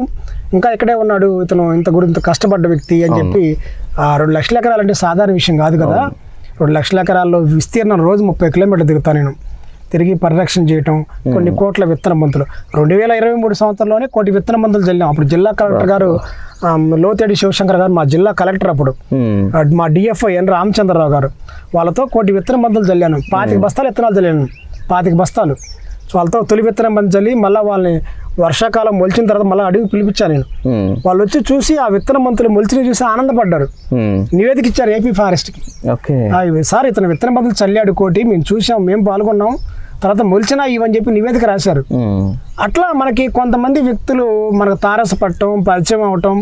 D: ఇంకా ఇక్కడే ఉన్నాడు, ఇతను ఇంత కష్టపడ్డ వ్యక్తి అని చెప్పి 2 లక్షల ఎకరాలు అంటే సాధారణ విషయం కాదు కదా. 2 లక్షల ఎకరాల్లో విస్తీర్ణం రోజు 30 కిలోమీటర్లు తిరుగుతాను నేను. తిరిగి పరిరక్షణ చేయటం, కొన్ని కోట్ల విత్తన మంతులు 2023 సంవత్సరంలోనే 1 కోటి విత్తన మంతులు చల్లాం. అప్పుడు జిల్లా కలెక్టర్ గారు లోతేడి శివశంకర్ గారు, మా జిల్లా కలెక్టర్ అప్పుడు, మా డిఎఫ్ఓ ఎన్ రామచంద్రరావు గారు, వాళ్ళతో 1 కోటి విత్తన మంతులు చల్లాను. 25 బస్తాలు విత్తనాలు చల్లాను. 25 బస్తాలు వాళ్ళతో తొలి విత్తనం మంది చల్లి మళ్ళీ వాళ్ళని వర్షాకాలం మొలిచిన తర్వాత మళ్ళీ అడవి పిలిపించాను నేను. వాళ్ళు వచ్చి చూసి ఆ విత్తన మంతులు మొలిచిన చూసి ఆనందపడ్డారు. నివేదిక ఇచ్చారు ఏపీ ఫారెస్ట్కి. సార్ ఇతను విత్తన మంతులు చల్లాడు 1 కోటి, మేము చూసాం, మేము పాల్గొన్నాం, తర్వాత మొలిచినా ఇవని చెప్పి నివేదిక రాశారు. అట్లా మనకి కొంతమంది వ్యక్తులు మనకు తారసపడటం, పరిచయం అవటం,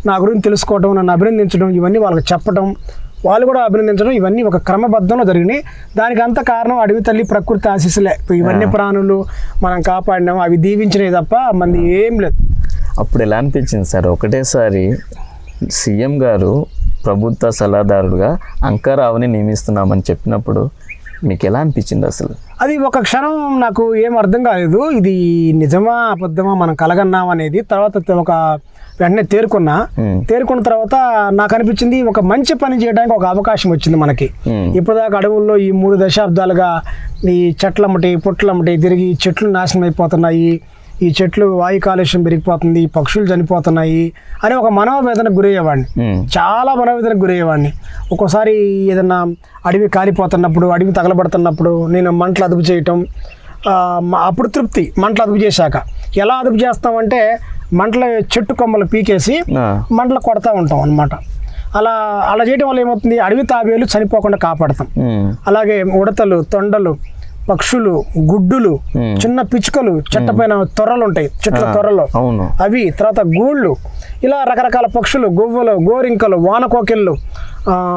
D: నా గురించి తెలుసుకోవటం, నన్ను అభినందించడం, ఇవన్నీ వాళ్ళకి చెప్పటం, వాళ్ళు కూడా అభినందించడం, ఇవన్నీ ఒక క్రమబద్ధంలో జరిగినాయి. దానికి అంత కారణం అడవి తల్లి ప్రకృతి ఆశీస్సులే. ఇవన్నీ ప్రాణులు మనం కాపాడినాం, అవి దీవించినవి తప్ప మంది ఏం లేదు.
A: అప్పుడు ఎలా అనిపించింది సార్, ఒకటేసారి సీఎం గారు ప్రభుత్వ సలహాదారుడుగా అంకారావుని నియమిస్తున్నామని చెప్పినప్పుడు మీకు ఎలా అనిపించింది అసలు?
D: అది ఒక క్షణం నాకు ఏం అర్థం కాలేదు. ఇది నిజమా అబద్ధమా మనం కలగన్నాం అనేది. తర్వాత ఒక వెంటనే తేరుకున్న తర్వాత నాకు అనిపించింది ఒక మంచి పని చేయడానికి ఒక అవకాశం వచ్చింది మనకి. ఇప్పటిదాకా అడవుల్లో ఈ 3 దశాబ్దాలుగా ఈ చెట్లమ్మటి పుట్లమ్మటి తిరిగి చెట్లు నాశనం అయిపోతున్నాయి, ఈ చెట్లు వాయు కాలుష్యం పెరిగిపోతుంది, పక్షులు చనిపోతున్నాయి అని ఒక మనోవేదనకు గురయ్యేవాడిని. చాలా మనోవేదనకు గురయ్యేవాడిని. ఒక్కోసారి ఏదన్నా అడవి కాలిపోతున్నప్పుడు, అడవి తగలబడుతున్నప్పుడు నేను మంటలు అదుపు చేయటం, అప్పుడు తృప్తి. మంటలు అదుపు చేశాక ఎలా అదుపు చేస్తామంటే మంటల చెట్టు కొమ్మలు పీకేసి మంటలు కొడతా ఉంటాం అన్నమాట. అలా చేయడం వల్ల ఏమవుతుంది, అడవి తాబేలు చనిపోకుండా కాపాడతాం. అలాగే ఉడతలు, తొండలు, పక్షులు, గుడ్డులు, చిన్న పిచ్చుకలు, చెట్ల పైన తొర్రలు ఉంటాయి, చెట్ల తొర్రలు, అవి, తర్వాత గూళ్ళు, ఇలా రకరకాల పక్షులు, గువ్వలు, గోరింకలు, వానకోకిళ్ళు,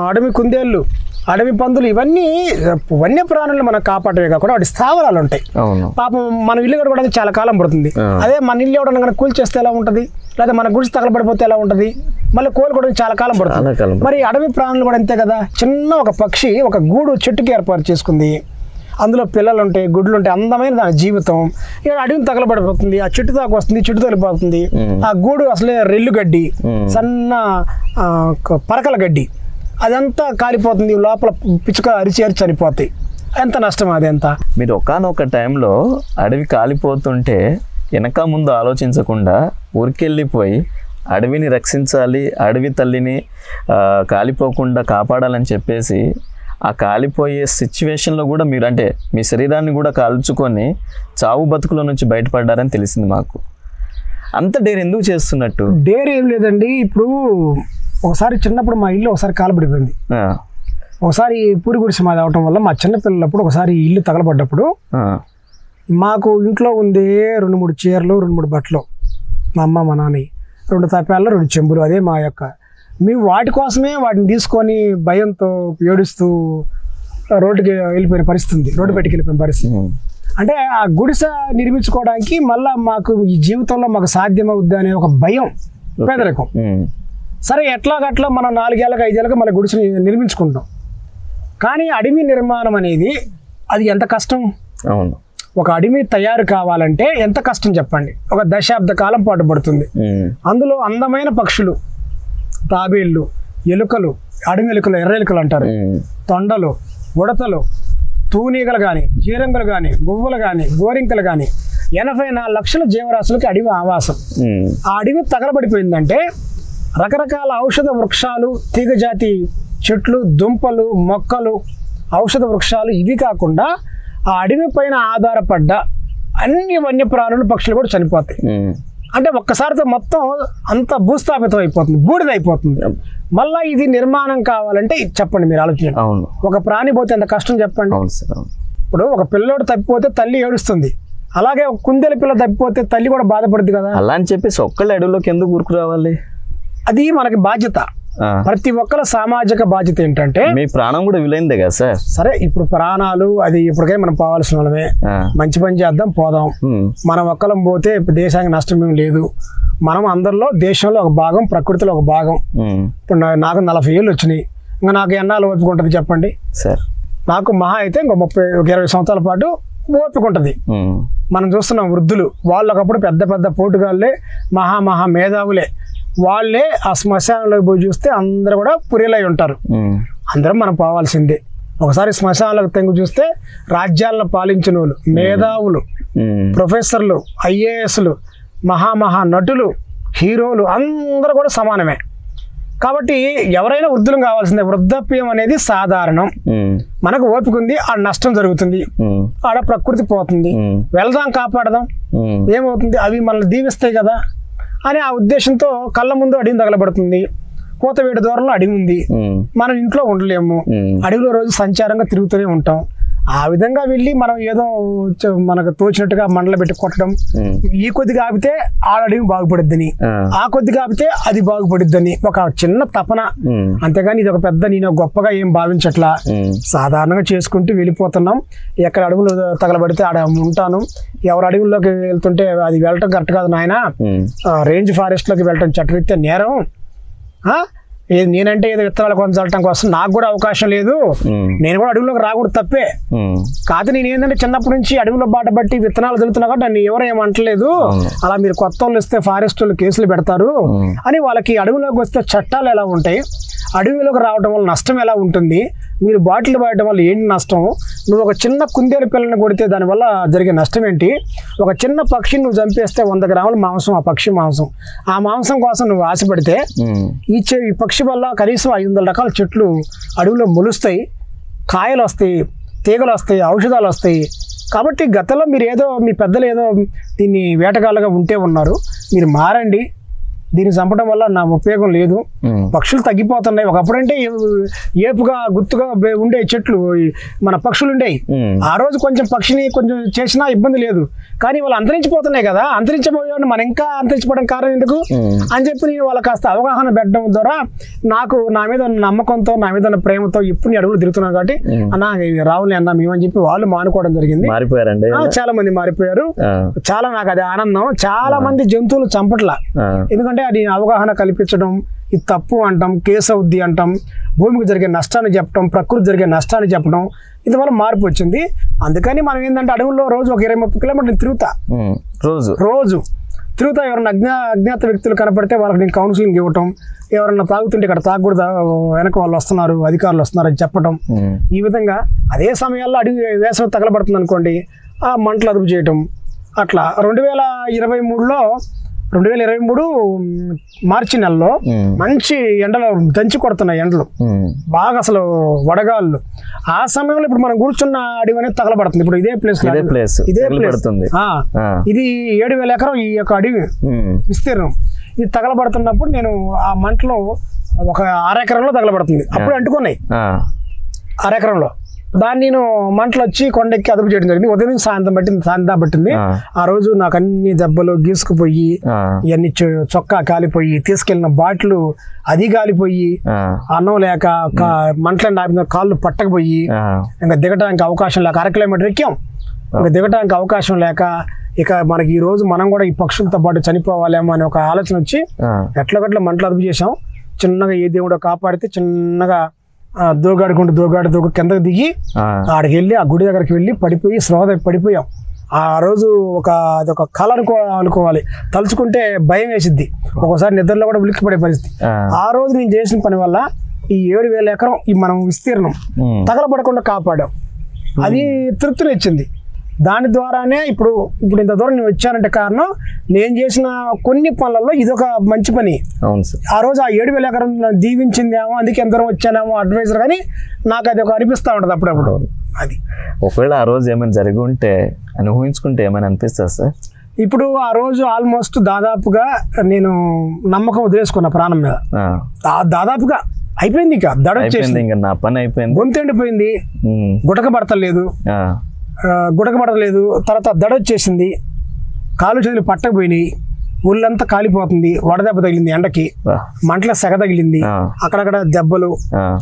D: అడవి కుందేళ్ళు, అడవి పందులు, ఇవన్నీ వన్యప్రాణులు మనం కాపాడమే కాకుండా వాటి స్థావరాలు ఉంటాయి. పాపం మన ఇల్లు కట్టుకోవడానికి చాలా కాలం పడుతుంది. అదే మన ఇల్లు ఎవడన్నా కనుక కూల్చేస్తే ఎలా ఉంటుంది, లేదా మన గుడిసి తగలబడిపోతే ఎలా ఉంటుంది, మళ్ళీ కోలుకోవడానికి చాలా కాలం పడుతుంది. మరి అడవి ప్రాణులు కూడా అంతే కదా. చిన్న ఒక పక్షి ఒక గూడు చెట్టుకి ఏర్పాటు చేసుకుంది, అందులో పిల్లలు ఉంటాయి, గుడ్లు ఉంటాయి, అందమైన దాని జీవితం. ఇక్కడ అడవిని తగలబడిపోతుంది, ఆ చెట్టు దాకా వస్తుంది, చెట్టు తగిలిపోతుంది. ఆ గూడు అసలే రెల్లు గడ్డి, సన్న పరకల గడ్డి, అదంతా కాలిపోతుంది, లోపల పిచ్చుక అరిచి చనిపోతాయి. ఎంత నష్టం అది. ఎంత
A: మీరు ఒకానొక టైంలో అడవి కాలిపోతుంటే వెనక ముందు ఆలోచించకుండా ఊరికెళ్ళిపోయి అడవిని రక్షించాలి, అడవి తల్లిని కాలిపోకుండా కాపాడాలని చెప్పేసి ఆ కాలిపోయే సిచ్యువేషన్లో కూడా మీరు అంటే మీ శరీరాన్ని కూడా కాల్చుకొని చావు బతుకుల నుంచి బయటపడ్డారని తెలిసింది మాకు. అంత డేర్ ఎందుకు చేస్తున్నట్టు?
D: డేర్ ఏం లేదండి. ఇప్పుడు ఒకసారి చిన్నప్పుడు మా ఇల్లు ఒకసారి కాలబడిపోయింది. ఒకసారి పూరి గుడిసె మాది అవటం వల్ల మా చిన్నపిల్లలప్పుడు ఒకసారి ఇల్లు తగలబడ్డప్పుడు మాకు ఇంట్లో ఉంది 2-3 చీరలు, 2-3 బట్టలు, మా అమ్మ మా నాన్న 2 తపాళ్ళు, 2 చెంబులు. అదే మా యొక్క మేము వాటి కోసమే వాటిని తీసుకొని భయంతో ఏడుస్తూ రోడ్డుకి వెళ్ళిపోయిన పరిస్థితి, రోడ్డు బయటికి వెళ్ళిపోయిన పరిస్థితి. అంటే ఆ గుడిసె నిర్మించుకోవడానికి మళ్ళీ మాకు ఈ జీవితంలో మాకు సాధ్యమవుద్ది అనే ఒక భయం, పేదరికం. సరే ఎట్లాగట్లా మనం 4 ఏళ్ళకి 5 ఏళ్ళకి మళ్ళీ గుడిసెని నిర్మించుకుంటాం. కానీ అడవి నిర్మాణం అనేది అది ఎంత కష్టం.
A: అవును,
D: ఒక అడవి తయారు కావాలంటే ఎంత కష్టం చెప్పండి. ఒక దశాబ్ద కాలం పాటు పడుతుంది. అందులో అందమైన పక్షులు, తాబేళ్ళు, ఎలుకలు, అడవి ఎలుకలు, ఎర్ర ఎలుకలు అంటారు, తొండలు, ఉడతలు, తూనీగలు కానీ, చీరంగులు కానీ, గువ్వలు కానీ, గోరింకలు కానీ, 84 లక్షల జీవరాశులకి అడవి ఆవాసం. ఆ అడవి తగలబడిపోయిందంటే రకరకాల ఔషధ వృక్షాలు, తీగజాతి చెట్లు, దుంపలు, మొక్కలు, ఔషధ వృక్షాలు, ఇవి కాకుండా ఆ అడవి పైన ఆధారపడ్డ అన్ని వన్యప్రాణులు, పక్షులు కూడా చనిపోతాయి. అంటే ఒక్కసారితో మొత్తం అంత భూస్థాపితం అయిపోతుంది, బూడిదైపోతుంది. మళ్ళీ ఇది నిర్మాణం కావాలంటే చెప్పండి, మీరు ఆలోచించండి. ఒక ప్రాణి పోతే ఎంత కష్టం చెప్పండి. ఇప్పుడు ఒక పిల్లోడు తప్పిపోతే తల్లి ఏడుస్తుంది, అలాగే ఒక కుందేలు పిల్ల తప్పిపోతే తల్లి కూడా బాధపడుతుంది కదా.
A: అలా అని చెప్పేసి ఒక్కళ్ళు అడవిలోకి ఎందుకు ఊరుకు రావాలి?
D: అది మనకి బాధ్యత. ప్రతి ఒక్కరి సామాజిక బాధ్యత ఏంటంటే,
A: మీ ప్రాణం కూడా విలువైందే కదా సార్.
D: సరే ఇప్పుడు ప్రాణాలు అది ఇప్పటికే మనం పోవాల్సిన వాళ్ళమే, మంచి పని చేద్దాం పోదాం. మనం ఒక్కలం పోతే దేశానికి నష్టం ఏం లేదు. మనం అందరిలో దేశంలో ఒక భాగం, ప్రకృతిలో ఒక భాగం. ఇప్పుడు నాకు 40 ఏళ్ళు వచ్చినాయి, ఇంకా నాకు ఎన్నాళ్ళు ఓపిక ఉంటుంది చెప్పండి
A: సార్? నాకు
D: మహా అయితే ఇంకో 30-20 సంవత్సరాల పాటు ఓపిక ఉంటుంది. మనం చూస్తున్నాం వృద్ధులు, వాళ్ళు ఒకప్పుడు పెద్ద పెద్ద పోటుగాళ్ళే, మహా మేధావులే. వాళ్ళే ఆ శ్మశానంలోకి పోయి చూస్తే అందరూ కూడా పురిలై ఉంటారు. అందరం మనం పోవాల్సిందే. ఒకసారి శ్మశానాలకు తెంగు చూస్తే రాజ్యాలను పాలించిన వాళ్ళు, మేధావులు, ప్రొఫెసర్లు, ఐఏఎస్లు, మహా నటులు, హీరోలు అందరూ కూడా సమానమే. కాబట్టి ఎవరైనా వృద్ధులు కావాల్సిందే. వృద్ధాప్యం అనేది సాధారణం. మనకు ఓపిక ఉంది, ఆ నష్టం జరుగుతుంది, ఆడ ప్రకృతి పోతుంది, వెళ్దాం కాపాడదాం, ఏమవుతుంది, అవి మనల్ని దీవిస్తాయి కదా అని ఆ ఉద్దేశంతో కళ్ళ ముందు అడవి తగలబడుతుంది. కోతవేడి దూరంలో అడవి ఉంది, మనం ఇంట్లో ఉండలేము, అడవిలో రోజు సంచారంగా తిరుగుతూనే ఉంటాం. ఆ విధంగా వెళ్ళి మనం ఏదో మనకు తోచినట్టుగా మండలు పెట్టి కొట్టడం, ఈ కొద్దిగా ఆపితే అడవి బాగుపడుద్దని, ఆ కొద్దిగా ఆపితే అది బాగుపడుద్దని ఒక చిన్న తపన, అంతేగాని ఇది ఒక పెద్ద నేను గొప్పగా ఏం భావించట్లా. సాధారణంగా చేసుకుంటూ వెళ్ళిపోతున్నాం. ఎక్కడ అడవులు తగలబడితే ఆడ ఉంటాను. ఎవరు అడవుల్లోకి వెళ్తుంటే అది వెళ్ళటం కరెక్ట్ కాదు నాయన, రేంజ్ ఫారెస్ట్ లోకి వెళ్ళటం చట్టరీత్యా నేరం. నేనంటే ఏదో విత్తనాలు కొంచడం కోసం నాకు కూడా అవకాశం లేదు, నేను కూడా అడవుల్లోకి రాకూడదు, తప్పే కాదు. నేను ఏంటంటే చిన్నప్పటి నుంచి అడవిలో బాట బట్టి విత్తనాలు చదువుతున్నా కాబట్టి నన్ను ఎవరు ఏమంటలేదు. అలా మీరు కొత్త వాళ్ళు ఇస్తే ఫారెస్ట్ వాళ్ళు కేసులు పెడతారు అని. వాళ్ళకి అడవిలోకి వస్తే చట్టాలు ఎలా ఉంటాయి, అడవిలోకి రావడం వల్ల నష్టం ఎలా ఉంటుంది, మీరు బాటిల్ పాయడం వల్ల ఏంటి నష్టం, నువ్వు ఒక చిన్న కుందేలు పిల్లని కొడితే దానివల్ల జరిగే నష్టం ఏంటి, ఒక చిన్న పక్షిని నువ్వు చంపేస్తే 100 గ్రాముల మాంసం, ఆ పక్షి మాంసం, ఆ మాంసం కోసం నువ్వు ఆశపడితే ఈ పక్షి వల్ల కనీసం 500 రకాల చెట్లు అడవిలో మొలుస్తాయి, కాయలు వస్తాయి, తీగలు వస్తాయి, ఔషధాలు వస్తాయి. కాబట్టి గతంలో మీరు ఏదో మీ పెద్దలు ఏదో దీన్ని వేటగాళ్ళగా ఉంటే ఉన్నారు, మీరు మారండి. దీన్ని చంపడం వల్ల నా ఉపయోగం లేదు. పక్షులు తగ్గిపోతున్నాయి. ఒకప్పుడంటే ఏపుగా గుర్తుగా ఉండే చెట్లు మన పక్షులు ఉండేవి. ఆ రోజు కొంచెం పక్షిని కొంచెం చేసినా ఇబ్బంది లేదు. కానీ వాళ్ళు అంతరించిపోతున్నాయి కదా, అంతరించిపోయాడు మనం ఇంకా అంతరించిపోవడం కారణం ఎందుకు అని చెప్పి నేను వాళ్ళకి కాస్త అవగాహన పెట్టడం ద్వారా నాకు నా మీద నమ్మకంతో, నా మీద ప్రేమతో ఇప్పుడు నేను అడుగులు తిరుగుతున్నాను. కాబట్టి అన్న రావులే అన్న మేమని చెప్పి వాళ్ళు మానుకోవడం జరిగింది.
A: మారిపోయారండి,
D: చాలా మంది మారిపోయారు. చాలా నాకు అది ఆనందం. చాలా మంది జంతువులు చంపట్లా, ఎందుకంటే అది అవగాహన కల్పించడం, ఇది తప్పు అంటాం, కేసు అవుద్ది అంటాం, భూమికి జరిగే నష్టాన్ని చెప్పడం, ప్రకృతి జరిగే నష్టాన్ని చెప్పడం, ఇందువల్ల మార్పు వచ్చింది. అందుకని మనం ఏంటంటే అడవుల్లో రోజు ఒక 20-30 కిలోమీటర్లు తిరుగుతా, రోజు తిరుగుతా. ఎవరైనా అజ్ఞాత వ్యక్తులు కనపడితే వాళ్ళకి నేను కౌన్సిలింగ్ ఇవ్వటం, ఎవరన్నా తాగుతుంటే ఇక్కడ తాగకూడదు, వెనక వాళ్ళు వస్తున్నారు, అధికారులు వస్తున్నారు అని చెప్పడం. ఈ విధంగా అదే సమయాల్లో అడవి వేసవి తగలబడుతుంది అనుకోండి, ఆ మంటలు అదుపు చేయటం. అట్లా 2023 మార్చి నెలలో మంచి ఎండలు దంచి కొడుతున్నాయి, ఎండలు బాగా అసలు వడగాళ్ళు. ఆ సమయంలో ఇప్పుడు మనం కూర్చున్న అడవి అనేది తగలబడుతుంది. ఇప్పుడు ఇదే ప్లేస్ ఇది 7,000 ఎకరం ఈ యొక్క అడవి విస్తీర్ణం. ఇది తగలబడుతున్నప్పుడు నేను ఆ మంటలో ఒక 6 ఎకరంలో తగలబడుతుంది. అప్పుడు అంటుకున్నాయి 6 ఎకరంలో. దాన్ని నేను మంటలు వచ్చి కొండెక్కి అదుపు చేయడం జరిగింది. ఉదయం నుంచి సాయంత్రం పట్టింది. ఆ రోజు నాకు అన్ని దెబ్బలు గీసుకుపోయి, ఇవన్నీ చొక్కా కాలిపోయి, తీసుకెళ్లిన బాటిల్ అది కాలిపోయి, అన్నం లేక మంటలు నాపిన కాళ్ళు పట్టకపోయి, ఇంకా దిగటానికి అవకాశం లేక 1/2 కిలోమీటర్ ఎక్కాం. ఇంకా దిగటానికి అవకాశం లేక ఇక మనకి ఈ రోజు మనం కూడా ఈ పక్షులతో పాటు చనిపోవాలేమో అనే ఒక ఆలోచన వచ్చి ఎట్లగట్ల మంటలు అదుపు చేసాం. చిన్నగా ఏ దేవుడో కాపాడితే చిన్నగా దూగాడు కిందకి దిగి ఆడికి వెళ్ళి ఆ గుడి దగ్గరికి వెళ్ళి పడిపోయి స్రోత పడిపోయాం. ఆ రోజు అదొక కళ అనుకోవాలి. తలుచుకుంటే భయం వేసిద్ది, ఒక్కోసారి నిద్రలో కూడా ఉలిక్కి పడే పరిస్థితి. ఆ రోజు నేను చేసిన పని వల్ల ఈ 7,000 ఎకరం ఈ మనం విస్తీర్ణం తగలబడకుండా కాపాడాం. అది తృప్తిని ఇచ్చింది. దాని ద్వారానే ఇప్పుడు ఇంత దూరం నేను వచ్చానంటే కారణం నేను చేసిన కొన్ని పనులలో ఇదొక మంచి పని. ఆ రోజు ఆ 7,000 ఎకరం దీవించిందేమో, అందుకే ఎంత దూరం వచ్చానేమో అడ్వైజర్, కానీ నాకు అది ఒక అనిపిస్తూ ఉంటుంది అప్పుడప్పుడు. అది
A: ఒకవేళ ఆ రోజు ఏమైనా జరిగి ఉంటే అని ఊహించుకుంటే ఏమైనా అనిపిస్తుంది సార్?
D: ఇప్పుడు ఆ రోజు ఆల్మోస్ట్ దాదాపుగా నేను నమ్మకం వదిలేసుకున్నా ప్రాణం మీద. దాదాపుగా అయిపోయింది, ఇక దడ వచ్చేసింది,
A: ఇంకా నా పని అయిపోయింది,
D: గొంతు ఎండిపోయింది, గుటకబడతలేదు. తర్వాత దడ వచ్చేసింది, కాలు చేతులు పట్టకపోయినాయి, ఒళ్ళంతా కాలిపోతుంది, వడదెబ్బ తగిలింది, ఎండకి మంటల సెగ తగిలింది, అక్కడక్కడ దెబ్బలు,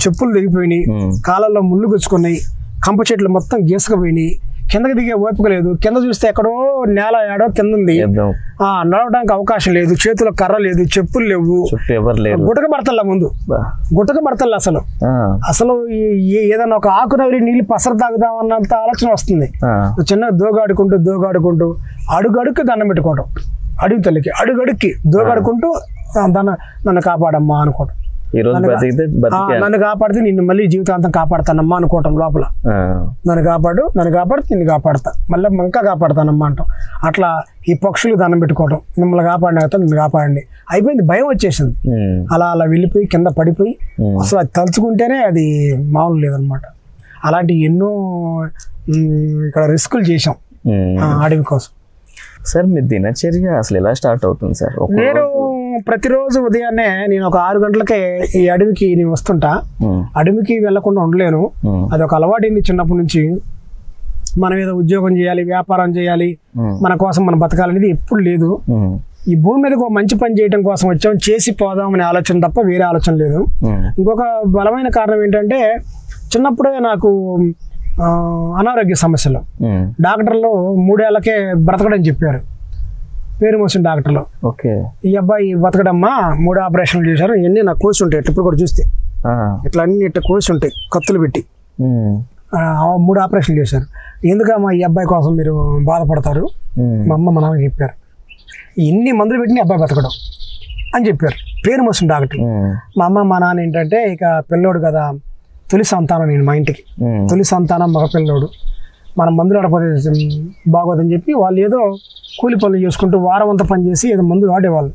D: చెప్పులు తెగిపోయినాయి, కాళ్ళల్లో ముళ్ళు గుచ్చుకున్నాయి, కంప చెట్లు మొత్తం గీసుకుపోయినాయి, కిందకి దిగే ఓపిక లేదు, కింద చూస్తే ఎక్కడో నేల ఏడో కింద ఉంది, నడవడానికి అవకాశం లేదు, చేతిలో కర్ర లేదు, చెప్పులు లేవు, గుటక పడతల్లా ముందు గుటక పడతల్లా అసలు ఏదైనా ఒక ఆకు నవ్వి నీళ్ళు పసర తాగుదాం అన్నంత ఆలోచన వస్తుంది. చిన్నగా దోగాడుకుంటూ అడుగడుక్కి దండం పెట్టుకోవడం, అడుగు తల్లికి అడుగడుక్కి దోగాడుకుంటూ నన్ను కాపాడమ్మా అనుకోవడం, నన్ను కాపాడితే నిన్ను మళ్ళీ జీవితాంతం కాపాడుతానమ్మా అనుకోవటం లోపల, నన్ను కాపాడితే నిన్ను కాపాడతా, మళ్ళీ ఇంకా కాపాడుతానమ్మా అంటాం. అట్లా ఈ పక్షులు దండం పెట్టుకోవటం, మిమ్మల్ని కాపాడిన నిన్ను కాపాడండి అయిపోయింది. భయం వచ్చేసింది, అలా వెళ్ళిపోయి కింద పడిపోయి అసలు అది తలుచుకుంటేనే అది మామూలు లేదనమాట. అలాంటి ఎన్నో ఇక్కడ రిస్కులు చేసాం అడవి కోసం.
A: సార్ మీ దినచర్య అసలు ఎలా స్టార్ట్ అవుతుంది సార్?
D: నేను ప్రతిరోజు ఉదయాన్నే నేను ఒక 6 గంటలకే ఈ అడవికి నేను వస్తుంటా. అడవికి వెళ్లకుండా ఉండలేను, అది ఒక అలవాటైంది చిన్నప్పటి నుంచి. మనం ఏదో ఉద్యోగం చేయాలి, వ్యాపారం చేయాలి, మన కోసం మనం బతకాలనేది ఎప్పుడు లేదు. ఈ భూమి మీద ఒక మంచి పని చేయడం కోసం వచ్చాం, చేసి పోదామనే ఆలోచన తప్ప వేరే ఆలోచన లేదు. ఇంకొక బలమైన కారణం ఏంటంటే చిన్నప్పుడే నాకు అనారోగ్య సమస్యలు, డాక్టర్లు 3 ఏళ్లకే బ్రతకడని చెప్పారు, పేరు మోసిన డాక్టర్లు. ఈ అబ్బాయి బతకడమ్మా, 3 ఆపరేషన్లు చేశారు, ఇవన్నీ నాకు కోసి ఉంటాయి, ఇప్పుడు కూడా చూస్తే ఇట్లా అన్ని ఇట్లా కోసి ఉంటాయి కత్తులు పెట్టి, 3 ఆపరేషన్లు చేశారు. ఎందుకమ్మా ఈ అబ్బాయి కోసం మీరు బాధపడతారు, మా అమ్మ మా నాన్న చెప్పారు, ఇన్ని మందులు పెట్టి అబ్బాయి బతకడం అని చెప్పారు, పేరు మోసిన డాక్టర్. మా అమ్మ మా నాన్న ఏంటంటే ఇక పిల్లోడు కదా, తొలి సంతానం నేను, మా ఇంటికి తొలి సంతానం మగ పిల్లోడు, మనం మందులు ఆడపోతే బాగోదని చెప్పి వాళ్ళు ఏదో కూలి పనులు చేసుకుంటూ వారం అంతా పనిచేసి ఏదో మందులు ఆడేవాళ్ళు.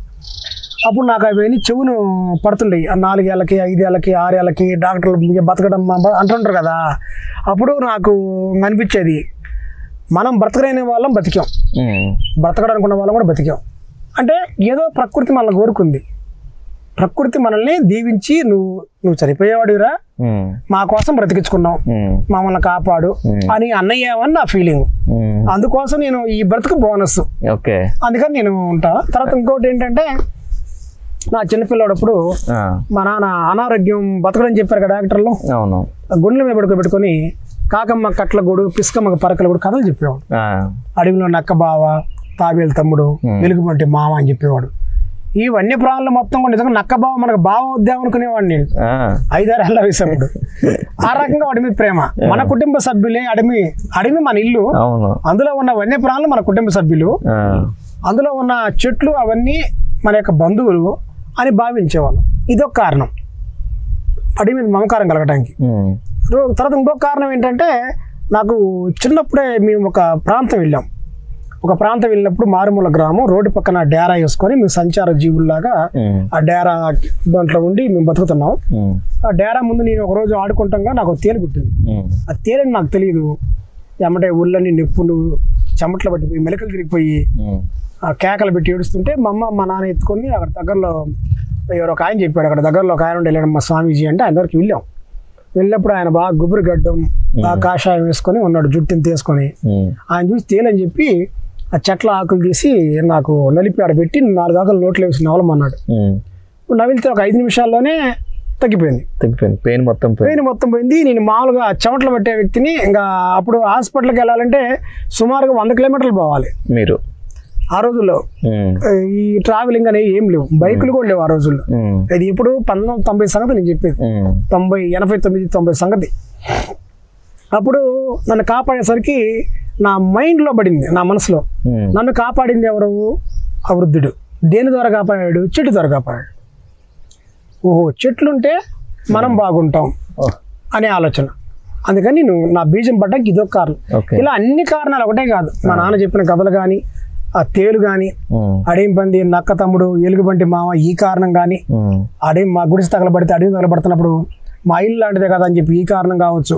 D: అప్పుడు నాకు అవన్నీ చెవును పడుతుండే, 4 ఏళ్ళకి 5 ఏళ్ళకి 6 ఏళ్ళకి డాక్టర్లు బతకడం అంటుంటారు కదా. అప్పుడు నాకు అనిపించేది మనం బ్రతకలేని వాళ్ళం బతికాం, బ్రతకడానికి ఉన్న వాళ్ళం కూడా బతికాం. అంటే ఏదో ప్రకృతి మనల్ని కోరుకుంది, ప్రకృతి మనల్ని దీవించి నువ్వు చనిపోయేవాడిరా, మా కోసం బ్రతికించుకున్నావు, మమ్మల్ని కాపాడు అని అన్నయ్యావని నా ఫీలింగ్. అందుకోసం నేను ఈ బ్రతుకు బోనస్, అందుకని నేను ఉంటా. తర్వాత ఇంకోటి ఏంటంటే నా చిన్నపిల్లడప్పుడు మా నాన్న అనారోగ్యం బతకడని చెప్పారు కదా డాక్టర్లు, గుండెల మీద పడుకోబెట్టుకొని కాకమ్మ కట్ల గూడు, పిస్కమ్మ పరకల గూడు కథలు చెప్పేవాడు. అడవిలో నక్క బావ, తాబేలు తమ్ముడు, వెలుగుబంటి మామ అని చెప్పేవాడు. ఈ వన్యప్రాణులు మొత్తం కూడా నిజంగా నక్క బావ మనకు బావ వద్దాం అనుకునేవాడిని నేను 5-6 ఏళ్ళ వయసప్పుడు. ఆ రకంగా వాడి మీద ప్రేమ, మన కుటుంబ సభ్యులే. అడవి మన ఇల్లు, అందులో ఉన్న వన్యప్రాణులు మన కుటుంబ సభ్యులు, అందులో ఉన్న చెట్లు అవన్నీ మన యొక్క బంధువులు అని భావించేవాళ్ళం. ఇదొక కారణం అడవి మీద మమకారం కలగడానికి. తర్వాత ఇంకొక కారణం ఏంటంటే నాకు చిన్నప్పుడే మేము ఒక ప్రాంతం వెళ్ళినప్పుడు మారుమూల గ్రామం, రోడ్డు పక్కన డేరా వేసుకొని మేము సంచార జీవుల్లాగా ఆ డేరా దాంట్లో ఉండి మేము బతుకుతున్నాం. ఆ డేరా ముందు నేను ఒకరోజు ఆడుకుంటాగా నాకు తేనె పుట్టింది. ఆ తేనెని నాకు తెలియదు, ఎమ్మటే ఊళ్ళని నొప్పులు చెమట్లు పట్టిపోయి మెలకలు తిరిగిపోయి ఆ కేకలు పెట్టి ఏడుస్తుంటే మా అమ్మ మా నాన్న ఎత్తుకొని అక్కడ దగ్గరలో ఎవరో ఒక ఆయన చెప్పాడు, అక్కడ దగ్గరలో ఒక ఆయన ఉండి వెళ్ళాడు మా స్వామీజీ అంటే, ఆయన దగ్గరికి వెళ్ళినప్పుడు ఆయన బాగా గుబురు గడ్డం, బాగా కాషాయం వేసుకొని ఉన్నాడు, జుట్టుని తీసుకొని. ఆయన చూసి తేలని చెప్పి ఆ చెట్ల ఆకులు తీసి నాకు నలిపి ఆడ పెట్టి 4 ఆకులు నోట్లో వేసి నవలమన్నాడు. నవిలితే ఒక 5 నిమిషాల్లోనే తగ్గిపోయింది,
A: పెయిన్
D: మొత్తం పోయింది. నేను మామూలుగా చెమటలు పట్టే వ్యక్తిని, ఇంకా అప్పుడు హాస్పిటల్కి వెళ్ళాలంటే సుమారుగా 100 కిలోమీటర్లు పోవాలి మీరు. ఆ రోజుల్లో ఈ ట్రావెలింగ్ అనేవి ఏం లేవు, బైకులు కూడా లేవు ఆ రోజుల్లో. ఇది ఇప్పుడు 1990 సంగతి నేను చెప్పేది, 89-90 సంగతి. అప్పుడు నన్ను కాపాడేసరికి నా మైండ్లో పడింది, నా మనసులో, నన్ను కాపాడింది ఎవరు? ఆ వృద్ధుడు. దేని ద్వారా కాపాడాడు? చెట్టు ద్వారా కాపాడాడు. ఓహో, చెట్లుంటే మనం బాగుంటాం అనే ఆలోచన. అందుకని నా బీజం పడ్డానికి ఇదొక కారణం. ఇలా అన్ని కారణాలు ఒకటే కాదు, మా నాన్న చెప్పిన కథలు కానీ, ఆ తేలు కానీ, అడేం పంది, నక్క తమ్ముడు, ఎలుగుబంటి మామ, ఈ కారణం కానీ, అడేం మా గుడిసి తగలబడితే అడవి తగలబడుతున్నప్పుడు మా ఇల్లు లాంటిదే కదా అని చెప్పి ఈ కారణం కావచ్చు.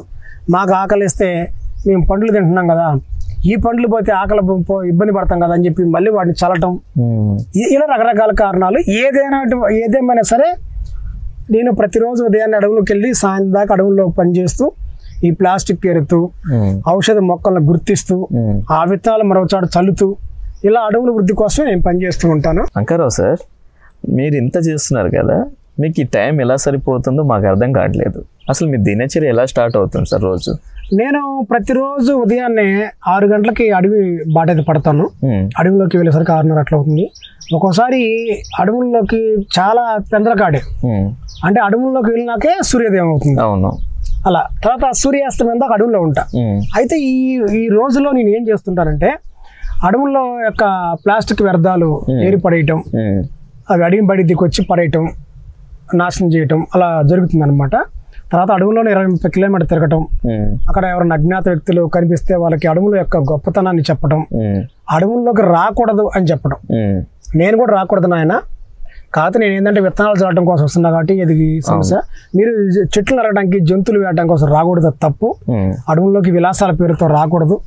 D: మాకు ఆకలిస్తే మేము పండ్లు తింటున్నాం కదా, ఈ పండ్లు పోతే ఆకలి ఇబ్బంది పడతాం కదా అని చెప్పి మళ్ళీ వాటిని చల్లటం, ఇలా రకరకాల కారణాలు. ఏదేమైనా సరే నేను ప్రతిరోజు ఉదయాన్నే అడవులోకి వెళ్ళి సాయంత్రం దాకా అడవుల్లో పనిచేస్తూ ఈ ప్లాస్టిక్ పేరుతూ, ఔషధ మొక్కలను గుర్తిస్తూ, ఆ విత్తనాలు మరో చోట చల్లుతూ, ఇలా అడవుల వృద్ధి కోసం నేను పనిచేస్తూ ఉంటాను.
A: అంకారావు సార్, మీరు ఇంత చేస్తున్నారు కదా, మీకు ఈ టైం ఎలా సరిపోతుందో మాకు అర్థం కావట్లేదు. అసలు మీ దినచర్య ఎలా స్టార్ట్ అవుతుంది సార్ రోజు?
D: నేను ప్రతిరోజు ఉదయాన్నే 6 గంటలకి అడవి బాటైతే పడతాను. అడవిలోకి వెళ్ళేసరికి 6:30 అట్లా అవుతుంది. ఒక్కోసారి అడవుల్లోకి చాలా పెందలకాడే, అంటే అడవుల్లోకి వెళ్ళినాకే సూర్యోదయం అవుతుంది.
A: అవును.
D: అలా తర్వాత సూర్యాస్తమయం దాకా అడవుల్లో ఉంటా. అయితే ఈ రోజులో నేను ఏం చేస్తుంటానంటే అడవుల్లో యొక్క ప్లాస్టిక్ వ్యర్థాలు ఏరి పడేయటం, అవి అడవి బడి దిగొచ్చి పడేయటం, నాశనం చేయటం అలా జరుగుతుంది అనమాట. తర్వాత అడవుల్లోనే 20-30 కిలోమీటర్ తిరగటం, అక్కడ ఎవరైనా అజ్ఞాత వ్యక్తులు కనిపిస్తే వాళ్ళకి అడవుల యొక్క గొప్పతనాన్ని చెప్పడం, అడవుల్లోకి రాకూడదు అని చెప్పడం. నేను కూడా రాకూడదు నాయన, కాకపోతే నేను ఏంటంటే విత్తనాలు చల్లడం కోసం వస్తున్నా కాబట్టి ఇది సమస్య. మీరు చెట్లు నరగడానికి, జంతువులు వేయడం కోసం రాకూడదు, తప్పు. అడవుల్లోకి విలాసాల పేరుతో రాకూడదు,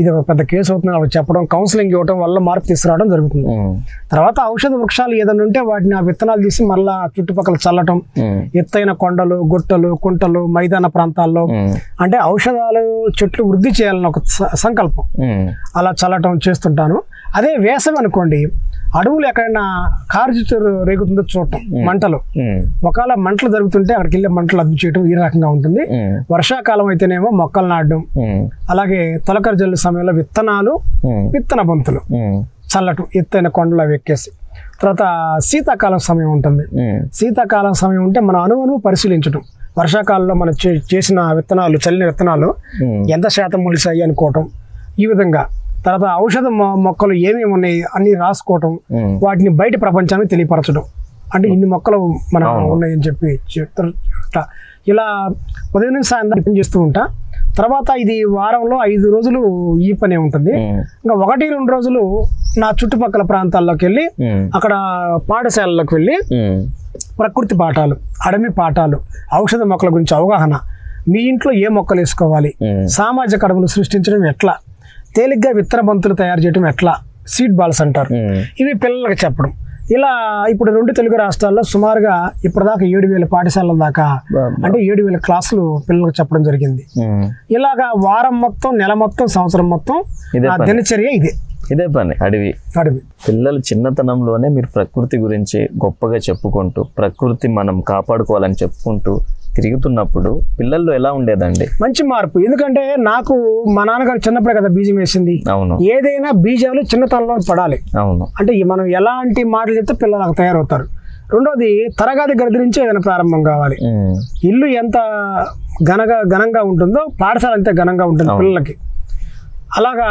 D: ఇది ఒక పెద్ద కేసు అవుతుంది అవి చెప్పడం, కౌన్సిలింగ్ ఇవ్వడం వల్ల మార్పు తీసుకురావడం జరుగుతుంది. తర్వాత ఔషధ వృక్షాలు ఏదైనా ఉంటే వాటిని ఆ విత్తనాలు తీసి మళ్ళా చుట్టుపక్కల చల్లటం, ఎత్తైన కొండలు, గుట్టలు, కుంటలు, మైదాన ప్రాంతాల్లో అంటే ఔషధాలు చెట్లు వృద్ధి చేయాలని ఒక సంకల్పం, అలా చల్లటం చేస్తుంటాను. అదే వేసవి అనుకోండి, అడవులు ఎక్కడైనా కారుచిత్తూరు రేగుతుందో చూడటం, మంటలు ఒకవేళ మంటలు జరుగుతుంటే అక్కడికి వెళ్ళి మంటలు అదుపు చేయడం ఈ రకంగా ఉంటుంది. వర్షాకాలం అయితేనేమో మొక్కలు నాటడం, అలాగే తొలకరి జల్లు సమయంలో విత్తనాలు, విత్తన బంతులు చల్లటం ఎత్తైన కొండలు అవి ఎక్కేసి. తర్వాత శీతాకాలం సమయం ఉంటుంది. శీతాకాలం సమయం ఉంటే మనం అణువును పరిశీలించడం, వర్షాకాలంలో మనం చేసిన విత్తనాలు, చల్లిన విత్తనాలు ఎంత శాతం మొలిసాయి అనుకోవటం, ఈ విధంగా. తర్వాత ఔషధ మొక్కలు ఏమేమి ఉన్నాయి అన్ని రాసుకోవటం, వాటిని బయట ప్రపంచానికి తెలియపరచడం, అంటే ఇన్ని మొక్కలు మనం ఉన్నాయని చెప్పి చెప్తా. ఇలా ఉదయం నుంచి సాయంత్రం పని చేస్తూ ఉంటా. తర్వాత ఇది వారంలో 5 రోజులు ఈ పనే ఉంటుంది. ఇంకా 1-2 రోజులు నా చుట్టుపక్కల ప్రాంతాల్లోకి వెళ్ళి అక్కడ పాఠశాలలోకి వెళ్ళి ప్రకృతి పాఠాలు, అడవి పాఠాలు, ఔషధ మొక్కల గురించి అవగాహన, మీ ఇంట్లో ఏ మొక్కలు వేసుకోవాలి, సామాజిక అడవులు సృష్టించడం ఎట్లా, తేలిగ్గా విత్తన బంతులు తయారు చేయడం ఎట్లా, సీడ్ బాల్స్ అంటారు, ఇవి పిల్లలకు చెప్పడం. ఇలా ఇప్పుడు 2 తెలుగు రాష్ట్రాల్లో సుమారుగా ఇప్పటిదాకా 7,000 పాఠశాలల దాకా, అంటే 7,000 క్లాసులు పిల్లలకు చెప్పడం జరిగింది. ఇలాగా వారం మొత్తం, నెల మొత్తం, సంవత్సరం మొత్తం దినచర్య ఇదే
A: పని. అడవి పిల్లలు చిన్నతనంలోనే మీరు ప్రకృతి గురించి గొప్పగా చెప్పుకుంటూ, ప్రకృతి మనం కాపాడుకోవాలని చెప్పుకుంటూ తిరుగుతున్నప్పుడు పిల్లల్లో ఎలా ఉండేదండి?
D: మంచి మార్పు. ఎందుకంటే నాకు మా నాన్నగారు చిన్నప్పుడే కదా బీజం వేసింది.
A: అవును.
D: ఏదైనా బీజాలు చిన్నతనంలో పడాలి.
A: అవును.
D: అంటే మనం ఎలాంటి మాటలు చెప్తే పిల్లలకు తయారవుతారు. రెండోది తరగతి గది నుంచి ఏదైనా ప్రారంభం కావాలి. ఇల్లు ఎంత ఘనంగా ఉంటుందో పాఠశాల అంతే ఘనంగా ఉంటుంది పిల్లలకి. అలాగా